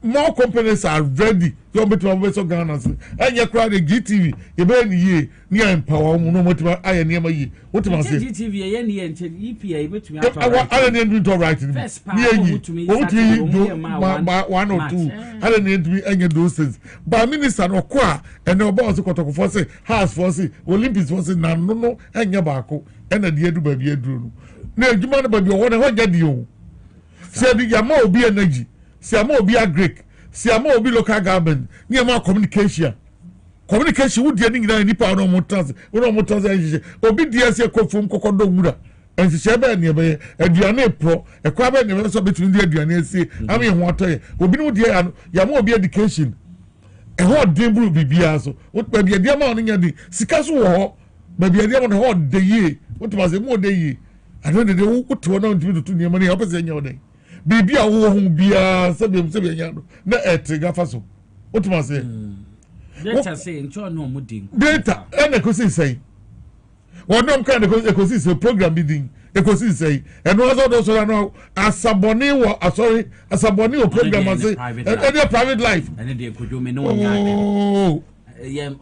more companies are ready you bet to so Ghana enye crowd the GTV e be ni ye ni empower mu no motima aye ne ma yi what man say GTV ye ni enche EPA betumi ato aye ne do right ni ye what you do 1 or 2 aye ne do enye those things but minister no ko a ene oba so kotokofo say house for say Olympics for say na no enye baako ena de edu ba bi eduru no na adwuma no ba bi o wona ho nya de o se bi ya ma obi energy Siamo obi agric, siamo obi local government, niema communication would be any nipa no motors, obi DS kofum kokodo wura. And she near a pro, a crab never so between the Adrian say, I mean what obi no dear yamo be education. A hot debut be biaso, what may be a dear morning yadi, Sikasu, maybe a dear on hot day, what was a more day. I don't know what to announce you to near money opposite your day. Bibi a wo hu bia sebem nya no na etriga faso otuma se data say ncho no mudin data ene kosi sei wodom kan ekosi sei program bi din ekosi sei eno aso so no asaboni wo asaboni wo program ase ene private life ene de kojo me no nya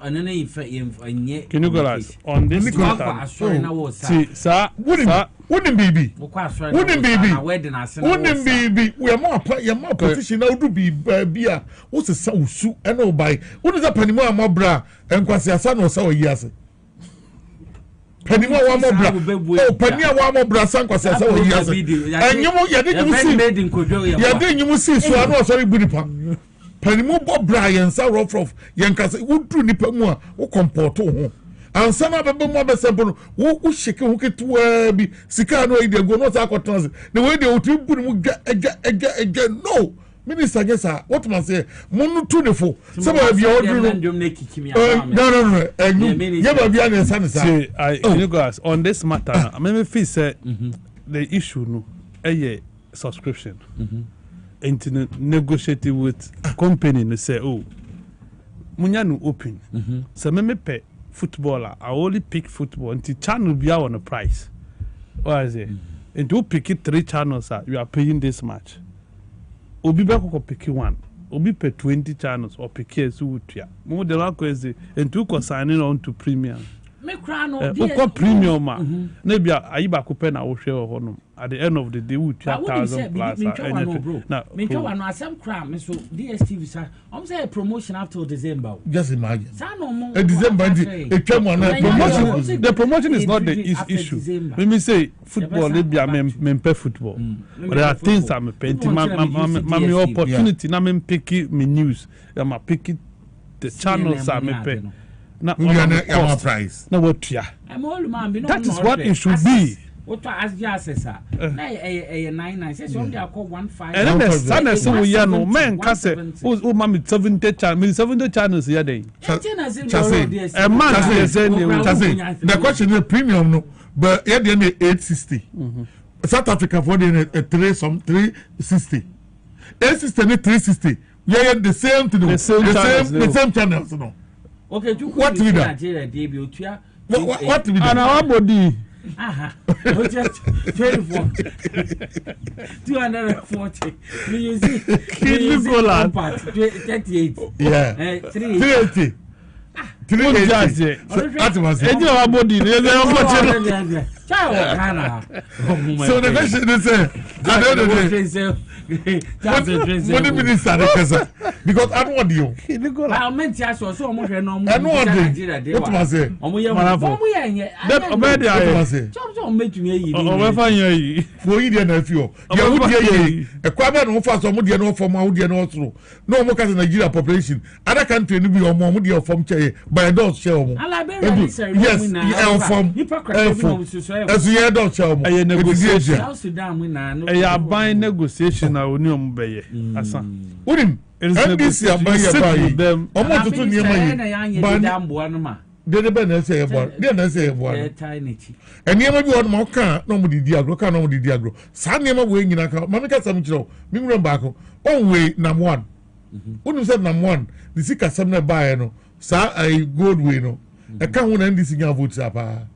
anene nye can you go on this matter see sir wouldn't baby we are more position now do be bia what's a sausu and no buy what is that penimo amobra and kwasi asa no sa oyase penimo amobra oh penia amobra san kwasi asa oyase and you see so no sorry budipa penimo bo brian sa rough yankase wudru nipa mu a wo comporto ho ansa na bebe mo besempo wo shake ho ketua bi sika no ide go no sa kwotons na we de otu bu mu ega no minister gesa what man say munu tu ne fo se ba bia odru no ye ba bia ne sa ne sa you guys on this matter I mean feel say the issue no subscription and negotiate with company and say oh munya no open so me pay footballer I only pick football until channel be on a price what is it and you pick it 3 channels you are paying this much obi be ko pick one obi pay 20 channels or pick as you tia mo de la ko say and you ko signing on to premium me kra no ko premium na bia ayiba ko pay na wo hwe ho no at the end of the day we 2,000 plus now me twa no asem kra me so DSTV say say promotion after December just imagine December the promotion is not the issue let me say football bia me pay football but there are things I'm painting my opportunity na me pick me news I'm pick the channels I me pay na price na what ya that is what it should be what as just na 99 say so dey call 15 and then the say we ya no men ka say o ma me 70 channels here dey a man say the question is premium no but here dey 860 South Africa for dey 360 860 and 360 yeah the same to the same channels no okay what to be that what to be that and our body just 24 240 you see 38 yeah 380 380 ɛgyina wabɔdi ne ɛsɛ ɔkɔkye no so the question is at the end of the day what minister the kasa because I don't want you I meant to ask so almost no I know what you what must say obedi aye so make me yi obefa yan yi for yi dey na fio ya wo dey yi e kwa be no fa so mo dey no form wo dey no soro no mo kasa Nigeria population other country no be omo dey form che by don't share omo yes e form as you don't share omo e negotiation e ya ban negotiation na oni omo beye asa unim NDC abaye bayi omo tutu ni ema yi ban dede be na say ebo de na say ebo eniema bi won mo ka na mo didi agro ka na mo didi agro sa niema we nyina ka mama ka sam kiro mi nwura baako on we nam one unim say nam one the sika sam na bae no sa I gold we no e ka ho na NDC nya vote apa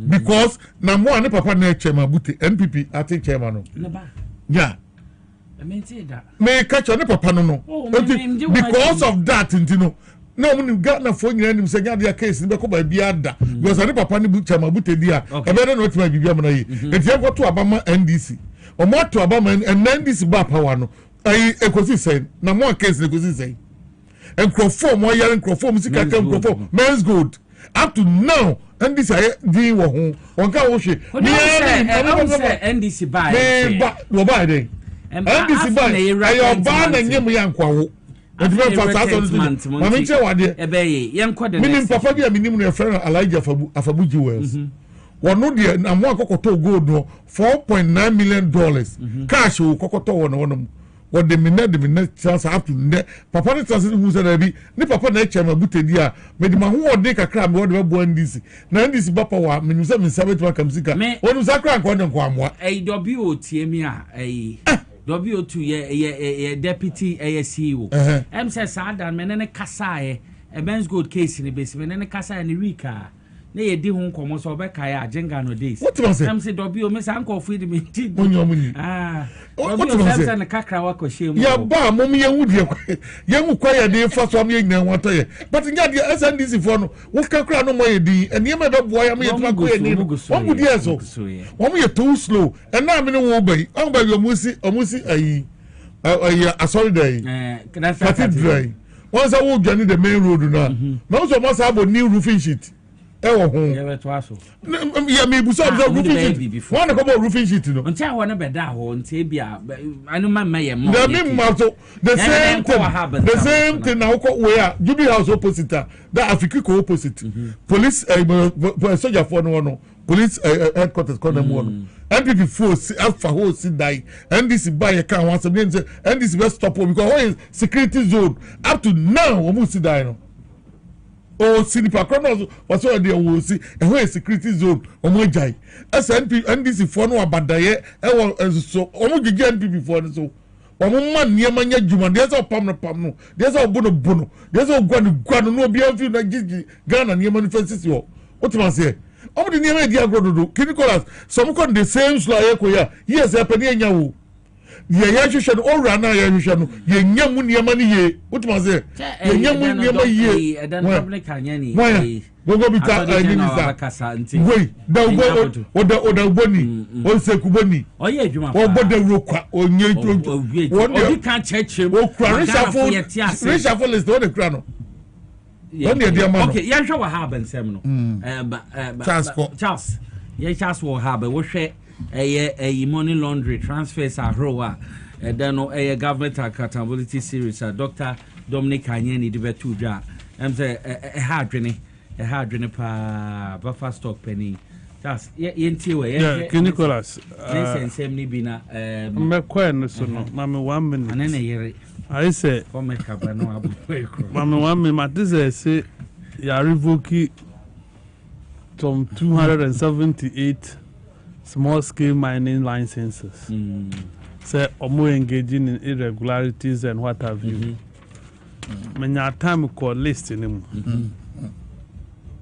because nam one ne papa na chairman bute NPP ati chairman no yeah me catch on papa no because of that ntino no mun Ghana for nyina nim se nya dia case ni be ko ba bia da because ani papa ni chama butedi a e be no tima bibia mna yi enti e to abama NDC o mo to abama and NDC ba power no ai ekosi say na mo case ekosi say enkrofo mo yare enkrofo musika ka enkrofo men's good up to now NDC aye di wo ho won ka wo hwe ni NDC ba wo ba dey NDC ba ayo ba na nyem yankwawo edime fa sa so no mama nche wade ebeye yenko de minim papa bia minim no friend Elijah Afabu Jewels wono de na mo akokoto gold no $4.9 million cash wo kokoto wono what the minute chance up to net papa ne chance who said be ni papa na eche mabutedi a me de ma ho ode kakra me wode bo NDC na NDC ba power me nuse me sabet ma kamsika wonu sakra nko de nko amwa wo tie mi a W2 ye deputy CEO em say sada me ne kasa ye Ben's Gold case ni base me ne kasa ni Rika na ye di ho nkomo so be kai ajenga no days em say W me say anko feed me ti onyomunyi W say na kakra wa ko shemu ya ba mom ye wudie ye hu kwa ye de fa so am ye nyina wato ye but nya de SNDC for no wo kakra no mo ye di enie me be boa ya me ye tuma ko ye ni wo budie so wo ye too slow and na me no wo bai on ba yo omusi ayi asori dai cathedral once I walk journey the main road na no so must have a new roofing sheet ewo ho ya me buso observe roofing sheet one ko roofing sheet no ntia ho na beda ho ntia bia anu ma ye mo the me maso the same thing now ko where Jubilee House opposite that Africa opposite police soldier for no police headquarters call them one NPP force alpha whole sit die NDC buy a car once again say NDC will stop because what is security zone up to now almost sit die no oh sinipa cronos was so there will see and where security zone omo jai SNP NDC for no abadaye e so omo gigi NPP for so omo man niema nya juma dey so pam no dey so bono dey so gwanu no obi am fi na gigi Ghana niema no fancy wo what man say omo de niema di agrododo Nicholas some con the same slow ayekoya yes e pani anya wo ye hwehwe no ora na ye hwehwe no ye nyamu niema ni ye what man say ye nyamu niema ye e dan public anya ni gogo bita minister wei da go oda boni o sekuboni oye adwuma pa o boda rokwa onye obi kan chechem o kra reshuffle list o de kra no okay ya hwe wa ha bensem no Charles ye Charles wo ha be wo hwe money laundry transfers ahroa then no government accountability series Dr. Dominic Anyeni de betu dwa em say ha adwene pa buffer stock penny Charles ye ntie we Nicholas sensem ni bi na me kwen so no mama 1 minute anene yere I say for me kaba no abu mama 1 minute ma this say ya revoke from 278 small scale mining licenses. Say omo engaging in irregularities and what have you. Many time call list in him.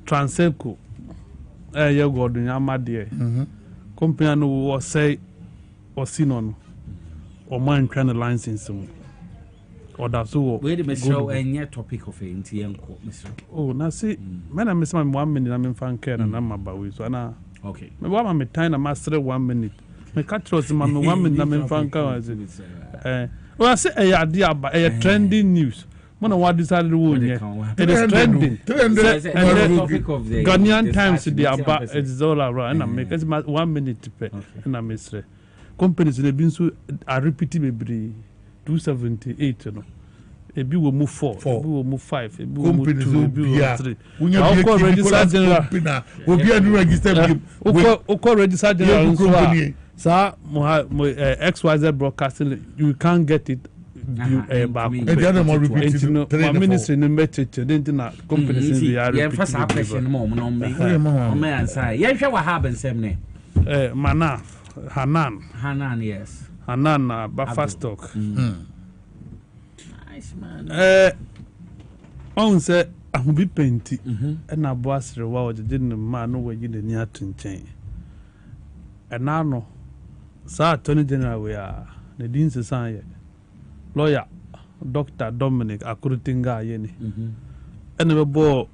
Transeco you go do nyama company no was say or seen on or man trying the license Order so. Where the Mr. any topic of NT and Mr. Oh, now see, man, I miss my 1 minute. I'm in fan care and I'm about with so now. Okay. My one, I'm a time, master 1 minute. My cat was my 1 minute. I'm in fan car. Well, I say a idea about a trending news. One what decided to win. It is trending. Ghanaian Times, they are back. It's all around. And I'm making 1 minute to pay. And I'm Mr. Companies in the bin so are repeating every 278. You know. A bill will move 4, a bill will move 5, a bill will move 2, a bill will move 3. I'll call Register General. We'll be a new register. We'll call Register General. Sir, XYZ Broadcasting, you can't get it. Back. And the other more repeated. My ministry in Metric, didn't know companies in the area. First, I question more. No, man, say, yes, what happens, Semne? Mana, Hanan, yes. Hanan, Buffer stock. On say, I will be painting, and I boss reward didn't man no way in the near to chain. And now, no, Sir Attorney General, we are the Dean Society. Lawyer, Dr. Dominic Akurutinga Yeni. And the boy,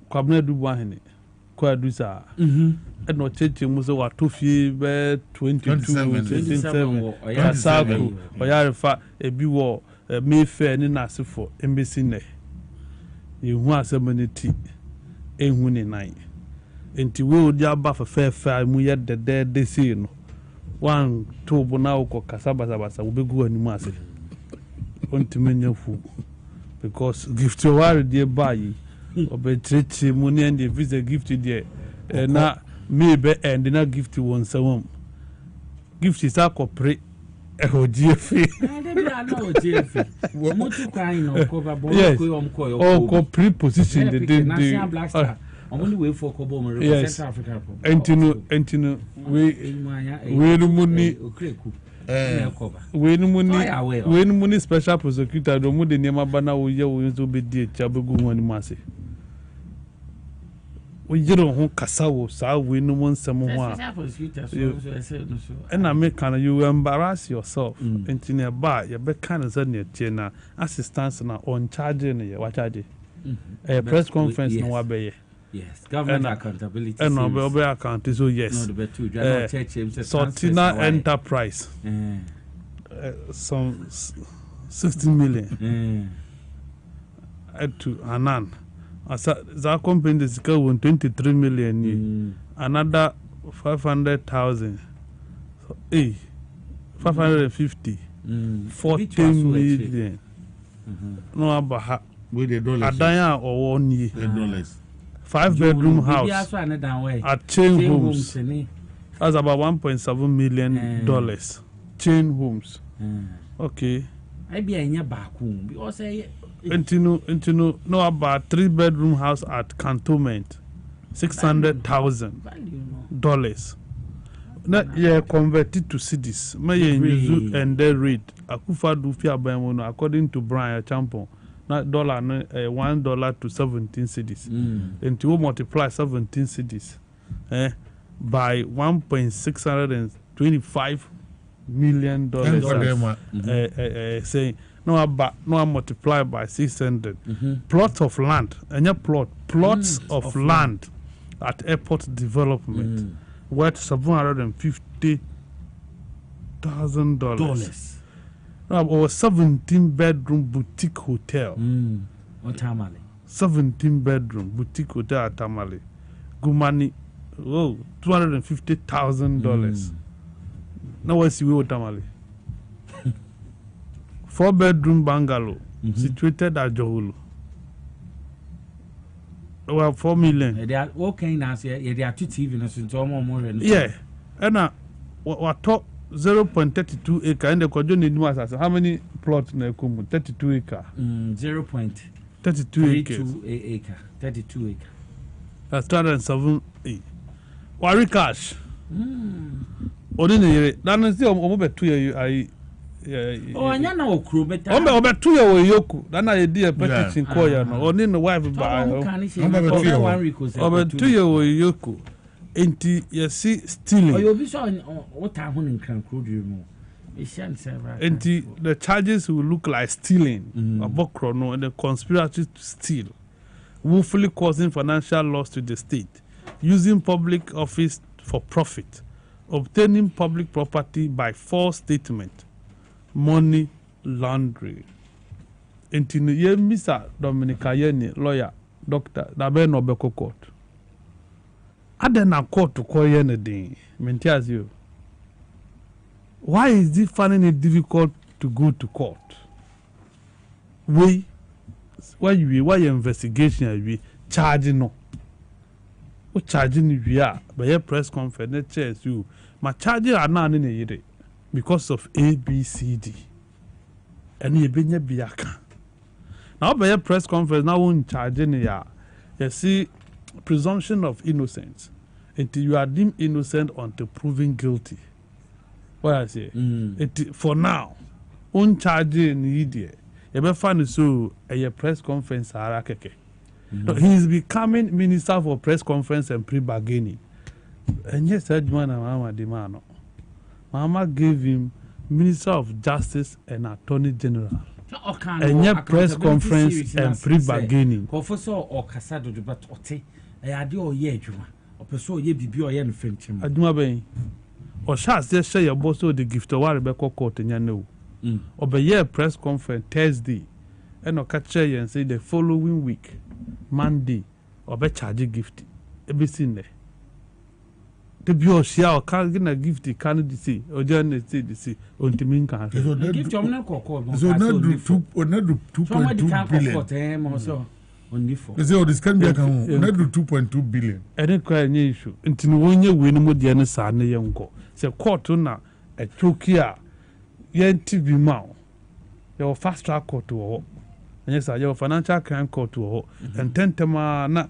Kwabne Dubuahini, Kwadusa. And no church Musa wa 27, Kasaku, Oyarifa, a biwo, a Mayfair, Ninasi for embassy ne. You want some tea, a winning night. And to will Jabba for fair, Muyad the dead they see no. 1, 2 Bonao Casabasa will be good and massive. Because gift you are dear buy or be treat money and the visit gifted there. Now, maybe and not gift you one some gift is a corporate. Oh, GFA. Yes, or corporate position the day. Only way for Kobo, yes, Africa. And you know, we money. When money special prosecutor, the money never banner will you to be dear Chabugu and Massey. We don't want Casawo, so we no one someone. And I make kind of you embarrass yourself. And in a bar, you bet kind of suddenly China assistance on charging what I did. A press conference no way. Yes, government accountability. And no account is so yes. Sortina Enterprise. Some 60 million. To Hanan. That company is going 23 million. Another 500,000. 550. 14 million. No about Adaya or 1 year. $5-bedroom house at Chain Homes. That's about $1.7 million. Chain Homes. Okay. I be in your back home because I no about 3-bedroom house at Cantonment. $600,000. Now you converted to cities. May you and then read. Akufa Dufia Baimono according to Brian Champon. $1 to 17 cities. And to multiply 17 cities by $1.625 million. Saying no multiply by 600. Plots of land, and plots of land at airport development worth $750,000. Or 17-bedroom boutique hotel. Tamale. 17-bedroom boutique hotel at Tamale. Gumani, $250,000. Now what's the Tamale? 4-bedroom bungalow situated at Johulu. Well, 4 million. They are okay now. They are two TV. Yeah, and what talk. 0.32 acre and the Kojo need how many plots na Kumu? 32 acre. 0.32 acre. 32 acre. That's 207 Wari cash. Odini that is omo 2 year anya na okru beta. Omo 2 year yoku. That na idea petition call ya no. Oni no wife ba. Omo 2 year yoku. Enti you see stealing. You be so what I want in Crancroad room. And the charges will look like stealing, abokrono, and the conspiracy to steal, willfully causing financial loss to the state, using public office for profit, obtaining public property by false statement, money laundering. And Mr. Dominica Yeni, lawyer, doctor, Dabe Nobeko court. I then a court to call anything. Mentias you. Why is it finding it difficult to go to court? Why investigation we charging no? What charging we are by a press conference chairs you. My charges are not in a year because of A, B, C, D. And you be biaka. Now by a press conference now in charging ya. You see presumption of innocence until you are deemed innocent until proven guilty. What I say? For now, uncharging idiot. You be find so a press conference keke. He is becoming minister for press conference and pre-bargaining. And yes, Mama gave him minister of justice and attorney general. And yet press conference and pre-bargaining. Professor or Casado de Batote, I had your year, or pursue ye be or yen French. Aduma Bay. Or shall just say your boss the gift of Rebecca Court in Yano. Or by year press conference Thursday, and or catch and say the following week, Monday, or by charge gift. Everything there. The bio share or can't get a gift, can't see, or journey see the sea, or to mean can't. So not do 2.2 billion. Only for. They say this can be account. Not do 2.2 billion. And it quite an issue. Until when you win with the other side, the young go. Say court na a Turkey, yen TV mount. Your fast track court to all. And yes, your financial crime court to all. And 10 tema na.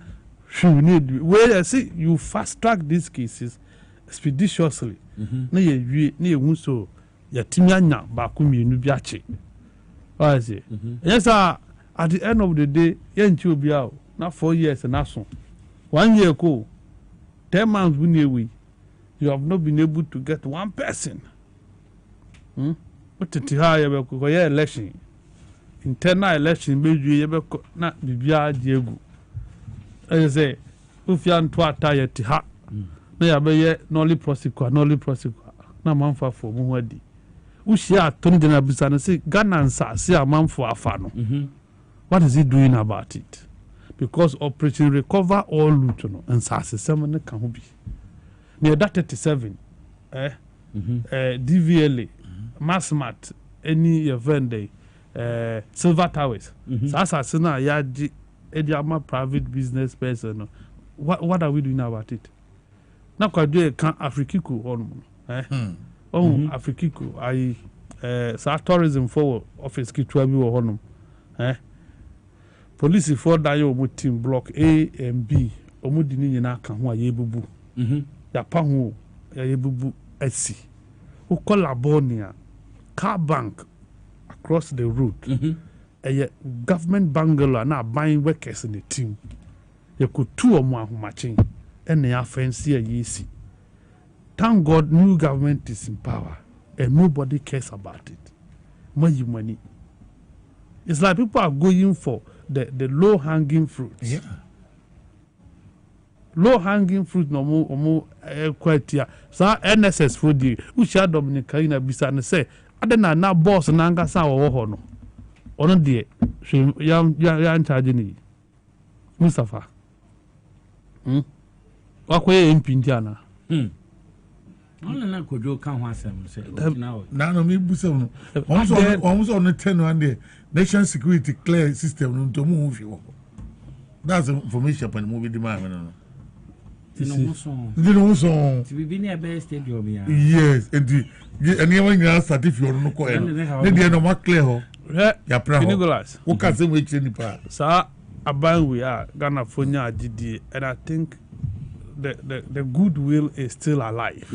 You need where I see you fast track these cases expeditiously. Na ye so ya timyanya bakumi nu biache. What I say? Yes, sir. At the end of the day, you be out. Not 4 years and so 1 year ago, 10 months we you have not been able to get one person. What the higher election? Internal election, maybe not be Diego. As I say, if you are tired, Tiha, they are by nolly prosecutor, no man for Muadi. We share Tony Denabusana say, Ghana and say a man for a fano. What is he doing about it? Because Operation Recover All Lutono and Sassi Seven can be near that 37, DVLA, Massmat, any event day, Silver Towers, Sasa Sena Yaji, Ediama private business person. What are we doing about it? Now, could you can Afrikiku on Afrikiku? I tourism forward office Kitwabi or Honum. Police for Dayo team block A and B, Omudini Naka, who are Yebubu. Yapahu, Yebubu, Etsy. Who call Labonia, car bank across the road. A government bungalow now buying workers in the team. You could 2 or more matching, and they are fancy ye see. Thank God, new government is in power, and nobody cares about it. Money. It's like people are going for the low hanging fruits. Yeah. Low hanging fruit no more quite here. So NSS for the which are Dominica in a Bissan say, I don't know now boss and Angasa or Hono. On the young charging Mustafa. What way in Pinjana? Only could you come once and say, now, no, me Busson. Almost on the 10 one day. Nation security clear system to move you. That's information upon movie demand. You know, so to be near best stadium. Yes, and anyone else that if you're no coin, then they are not clear. Yeah, Nicholas. Who can say which any part? Sir, about we are Ghana Fonya GD, and I think the goodwill is still alive.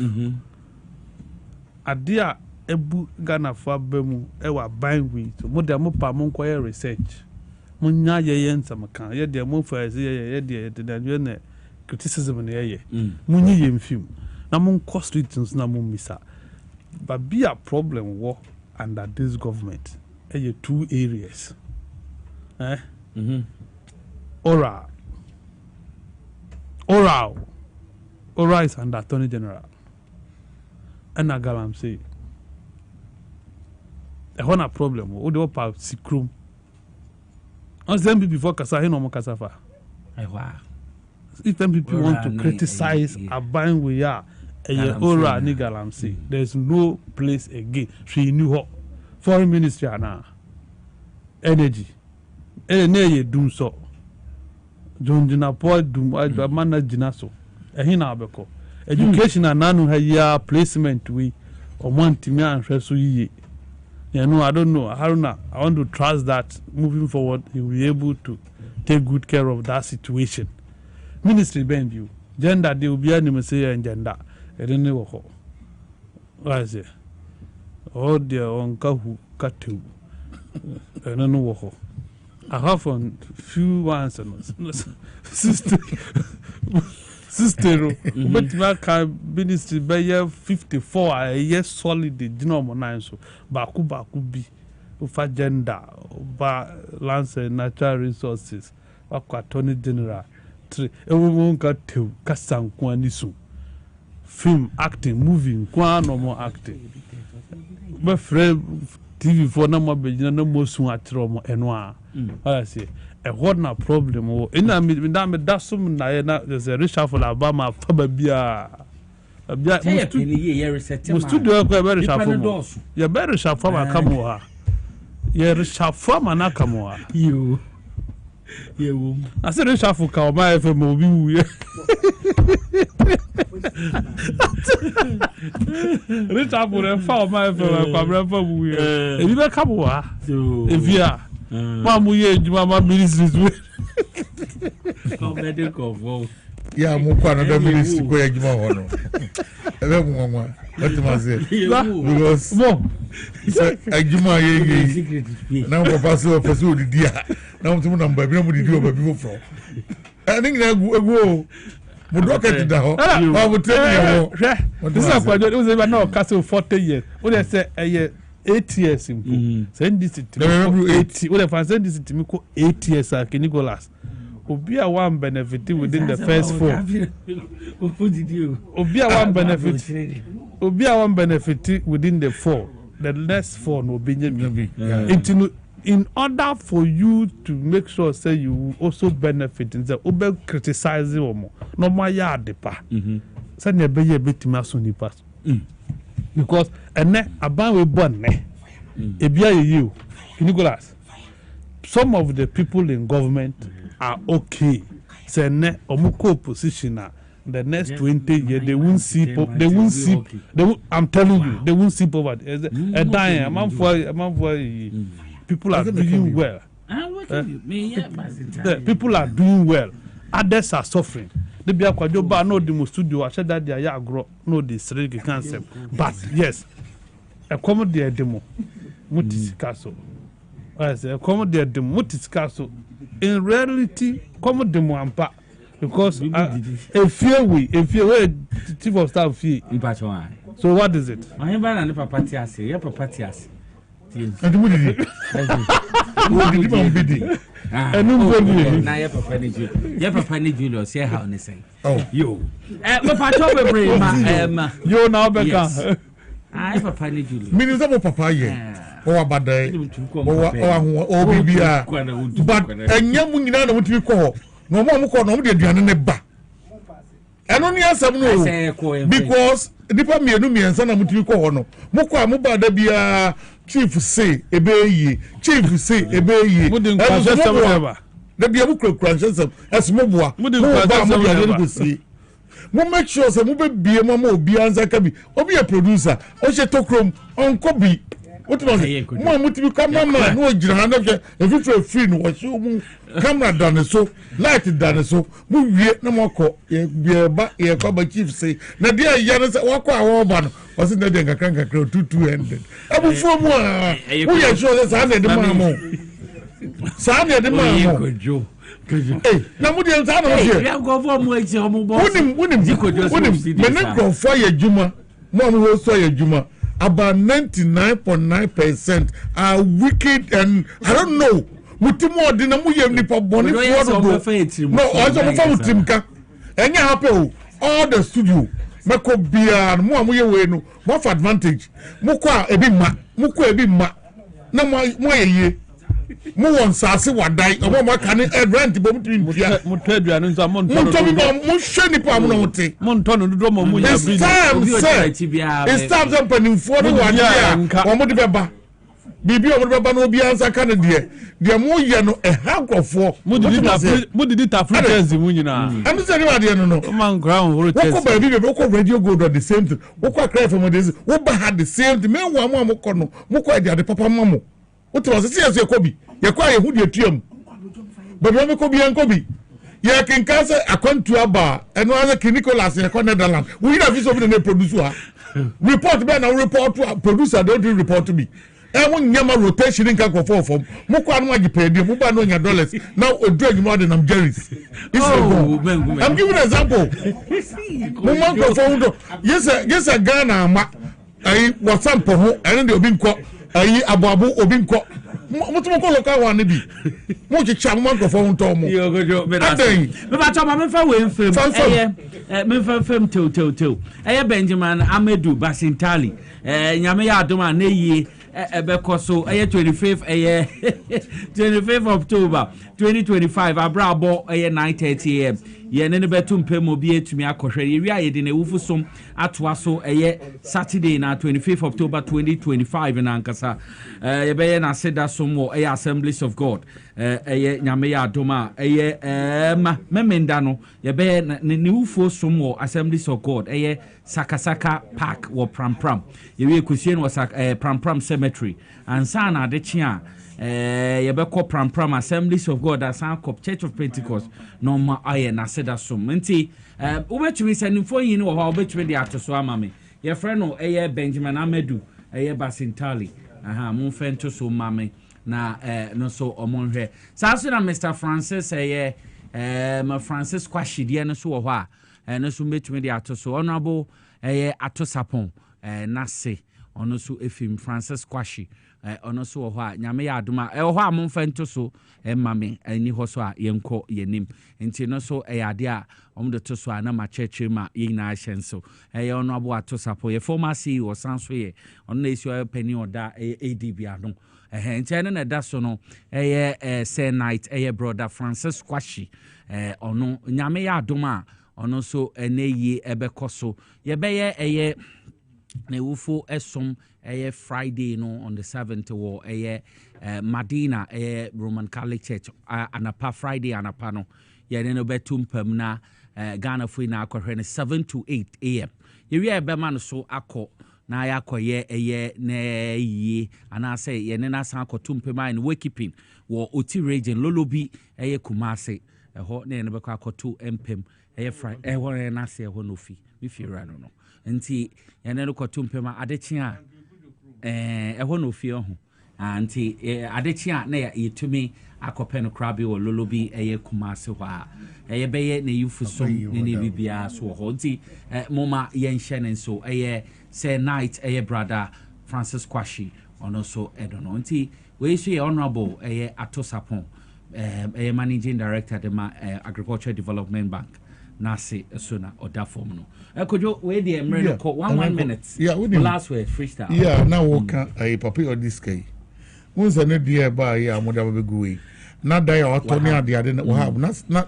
Adia ebu Ghana for bemu ewa buying we so mo de mo pa mo nkoye research mo nya ye nsamakan ye de mo fa ye de na criticism na ye mo nyi ye mfim na mo nko streets na mo misa but be a problem war under this government. 2 areas. Oral is under Attorney General. And I galam say, a honor problem. What do you want to see? On them before Kasa, he no more Kasafa. If them people want to criticize a buying we are, Ora ni galam say, there's no place again. She knew her foreign ministry now. Energy. Ye do so. John Jinapo do manage Jinaso. Hina abeko. Education and nanu ha placement we or one timia and so ye. I don't know. Haruna, I want to trust that moving forward he will be able to take good care of that situation. Ministry Benview. Gender they will be any say and gender. I don't know what I say. Oh dear uncle who cut you. I don't know what. I have a few ones sister, but my ministry by year 54 a year solid genome 9 so baku be for gender ba lands and natural resources Attorney General 3 everyone got to kasan kwanisu film acting moving kwa no more acting my friend TV for no more be no more soon at Romo enwa I say a what na problem o ina me that some na there's a reshuffle Alabama fa bia studio ko be reshuffle ya be reshuffle ma kamo ha ya reshuffle ma na kamo ha yo I said reshuffle ka o ma FM obi wu ye reshuffle re fa o ma FM kwa bra fa wu ye e bi be kamo ha e via Mamu ye juma ministries we. Ya mu kwa na ministry ko ye juma ho no. Ebe mu mama. What ma say? Because ajuma ye na papa so person odidi a. Na mo na mba bi na mo didi o ba bi fo. Ani na egu mo docket da ho. Ba mo tell me ho. This is kwa jo we say na o castle 40 years. We dey say 8 years send this to me 80 what if I send this to me 8 years Nicholas obi a one benefit within the first 4 obi a one benefit within the 4 the next 4 no be in order for you to make sure say you also benefit in the obe criticizing omo no ma ya depa say na be ye betima so ni pass because aban we born ebia you Nicholas some of the people in government are okay say omuko opposition the next 20 years they won't see I'm telling you they won't see poverty a dying people are doing well people are doing well others are suffering the bia kwajo ba no the studio I said that they are agro no the strategic concept but yes a common the demo mutisikaso I say a common the demo mutisikaso in reality common demo ampa because if you chief of staff fee so what is it I am na papa tiase your papa tiase and mu didi wo didi ma bidi enu ngoni na your papa ni Julius say how ne say yo papa to be bring ma yo na obeka papa ni Julius minister mo papa ye o abadai o bibia but enya mu nyina na mutimi ko no mo ko no mo de aduane ne ba eno ni asem no because nipa mienu miensa na mutimi ko ho no mo ko mo ba da bia chief say ebeyi chief say ebeyi mo de nkwaso sema da bia mo kura sema esmoboa mo de nkwaso sema mo make sure say mo be bie mo obi anza ka bi obi a producer o she tokrom onko bi what was it mo mutimi cameraman no gira na ke e free no wo shi mu camera done so light done so mo wie na mo ko ye bia ba ye ko ba chief say na dia ya na say wo ko awo ba no was it na de nkakra 200 abu fo mu a wo ye sure say na de ma mo sa na de ma mo na mo de sa na mo je ya go for mo eji omo bo unim me ne go for ye juma mo ho so ye juma about 99.9% are wicked and I don't know. Mutimo dina mu yem nipa boni for no. No, also mo fa mutimka. Enya happy all the studio. Meko bia mo amoye we no. Mo for advantage. Mo kwa ebi ma. Mo kwa ebi ma. Na mo yeye. Mo won sase wadai. Omo mo kan rent bo mutimi ntia. Mo aduane nso mo ntono. Mo hwe nipa mo no wote. Mo ntono do mo mu ya bi. It's time some penimfo no wadai. Omo de beba. Bibi omo de beba no obi ansa kan de. De mo ye no e hankofo. Mo did Africans mu nyina. Am say ni ade no no. Man ground horo chest. Wo ko ba bibi wo ko radio gold on the same thing. Wo ko cry for mo this. Wo ba had the same thing. Me wo mo ko no. Mo ko ade papa mamo. Wo to say yes Yakobi. Yakwa ye hu de tuam. But we ko bi an ko bi. Ye kin ka say akwantu aba. Eno ase Nicholas ye ko Netherlands. We na fi so bi na produce ha. Report be na report to producer don't report to me. Won nyama rotation nka kofo from mo kwa no agipedi mo ba no nya dollars now odrug more than I'm Jerry's. I'm giving an example. Mo man kofo ndo yes a Ghana ma ai WhatsApp ho ene de obi nko ai aboabo obi nko mo to ko local one bi mo chicha mo man kofo nto mo yo gojo me ba to ma me fa we mfem me fa fem to Benjamin Amedu Basintali nyame ya adoma na yie Ebekoso 25th October 2025 abrabo 9:30 am ye ne betum pem obi etumi akohwe ye wi ayede na ewufu som atoa so Saturday na 25th October 2025 na ankasa ye be na seda som wo Assemblies of God nyame ya adoma memenda no ye be ne ewufu som wo Assemblies of God Sakasaka Park wo Prampram ye wi ekusien wo Prampram Cemetery ansa na de chia yebeko Prampram Assemblies of God asan Cop Church of Pentecost no ma aye na seda som nti ubetumi sanimfo yin wo ha ubetumi de atoso amame ye friend no Benjamin Amedu Basintali mo fento so mame na no so omonhwe saso na Mr Francis Francis Kwashidie no so wo ha no so betumi de atoso honorable atosapon nase ono so efim Francis Kwashi ono so ho a nyame ya adoma ho a momfento so mame ani ho so a yenko yenim enti no so ade a omdo to so na ma church ma yina ahyenso ono abo atosapo ye former CEO sanso ye ono na esi penny oda ADB ado enti ene na da so no say night brother Francis Kwashi ono nyame ya adoma ono so eneyi ebekoso ye beye na wufo esom Friday no on the 7th wo Madina Roman Catholic Church anapa Friday anapa no ye ne no betumpam na Ghana fo na akohwe ne 7 to 8 am ye wi ebema no so akọ na ya koye na yi ana say ye ne na san akotumpam in wakekeeping wo Oti region Lolobi Kumase ho na ne bekọ akoto empem Friday ho na say ho no fi mi fi ra no nti yene no kotumpema adechia eho no fie ho anti adechia na yetumi akope no krabi wo Lolobi Kumase ho a beye na yufusom ne bibia so ho nti moma yenhye ne so say night brother Francis Kwashi ono so edono nti we so honorable atosapon managing director de Agricultural Development Bank Nasi Suna or that form no. Kojo we the emre ko 1 minute. Yeah, we last word freestyle. Yeah, now we can papi or this guy. Once na dia ba ya moda be guwe. Na da ya otoni ade ade na have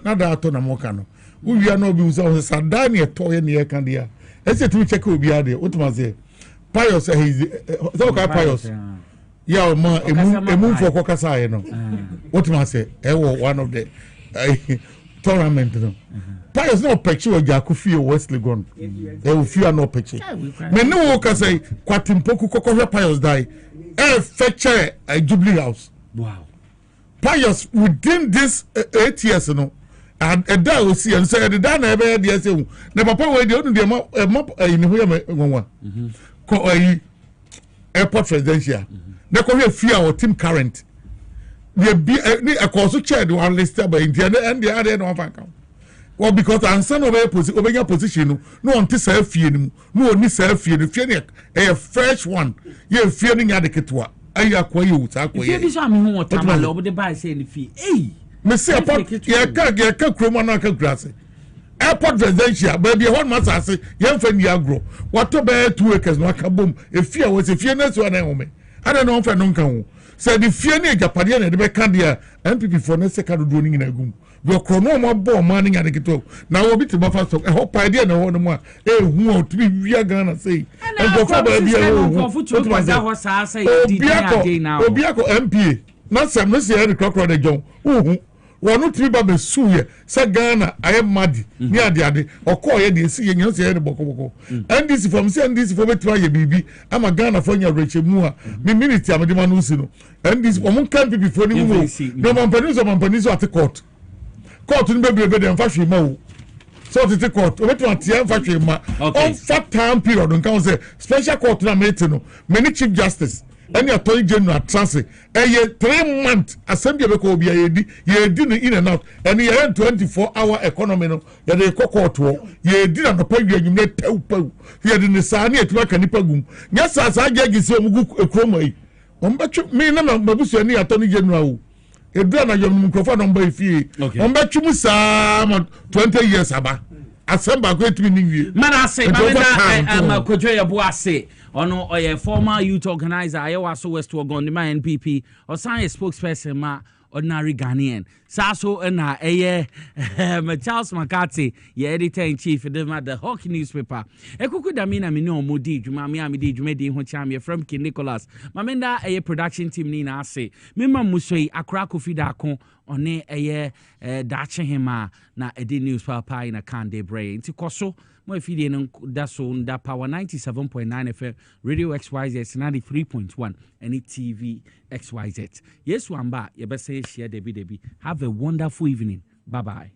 na da ato na moka no. We wia no bi usa sa da na eto ye na kan dia. Ese tu check obi ade. Otuma say Pius so ka Pius. Yeah, ma emu for kokasa ye no. Otuma say one of the tournament no. Pius no picture of Jakufi Wesley gone. They will fear no picture. Me no can say Kwatimpoku Koko Pius die. Fetcher a Jubilee House. Wow. Pius within this 8 years no. And that will see and say the dana ever the say na papa we dey on the map in who am nwa. Ko airport residential. Na ko fear our team current. They be a course chair the one listed by India and the other no fan count. Well, because ansan obenya position no on tisa fie no no oni sa fie no fie ne a fresh one ye fie no nya de ketwa aya kwa ye uta kwa ye fie bi so am hu otamale obde ba say ne fie me say airport ye ka kroma na ka grase airport residential baby hon masase ye mfa ni agro wato be 2 acres no aka bom e fie wo se fie na so na home ada no mfa no nka ho say the fie ne japade na de be ka dia MPP for na se ka do ni na gum your chrono bo man nya de keto na wo bi te ba fa so e hopa dia na ho no mu a e hu o tbi wia Ghana say e go fa ba bia obiako MPA na sam no se e krokro de jon hu wonu tbi ba be suye se Ghana aye madi ni ade okoye de si ye nyan se e bokoboko NDC from say NDC for betra ye bibi ama Ghana for nya reche mu a mi minute amede ma no si no NDC o mun kan pipi for ni mu no mampanizo at court no be dem fa hwe ma o so tete court o beto atia fa hwe ma on fa time period nkan say special court na meeting no many chief justice any attorney general transfer 3 months assembly be ko bia ye di no in and out and ye 24-hour economy no ye de court wo ye di na no pa wi anyum na tawpaw ye de ne sa na etuma kanipa gum nya sa jagi se omugu ekromo yi on betwe me na mabusu ani attorney general o edura na yom microphone number ifie on betwe sa 20 years aba asamba ko etumi ni wie mana say mameda kodwe yebo ase ono oye former youth organizer ayewa so west ogon the man NPP or science spokesperson ma ordinary Ghanaian saso na Charles McCarthy ye editor in chief the Hawk newspaper ekuku damina me no modi djuma me amedi djuma di ho cham ye from King Nicholas mamenda production team ni na ase mema musoi akra kofida ko one dache hema na edi newspaper in a Kande brain ti koso mo afidie no da so nda power 97.9 FM radio XYZ 93.1 and TV XYZ yes wamba ye be say share debi have a wonderful evening bye bye.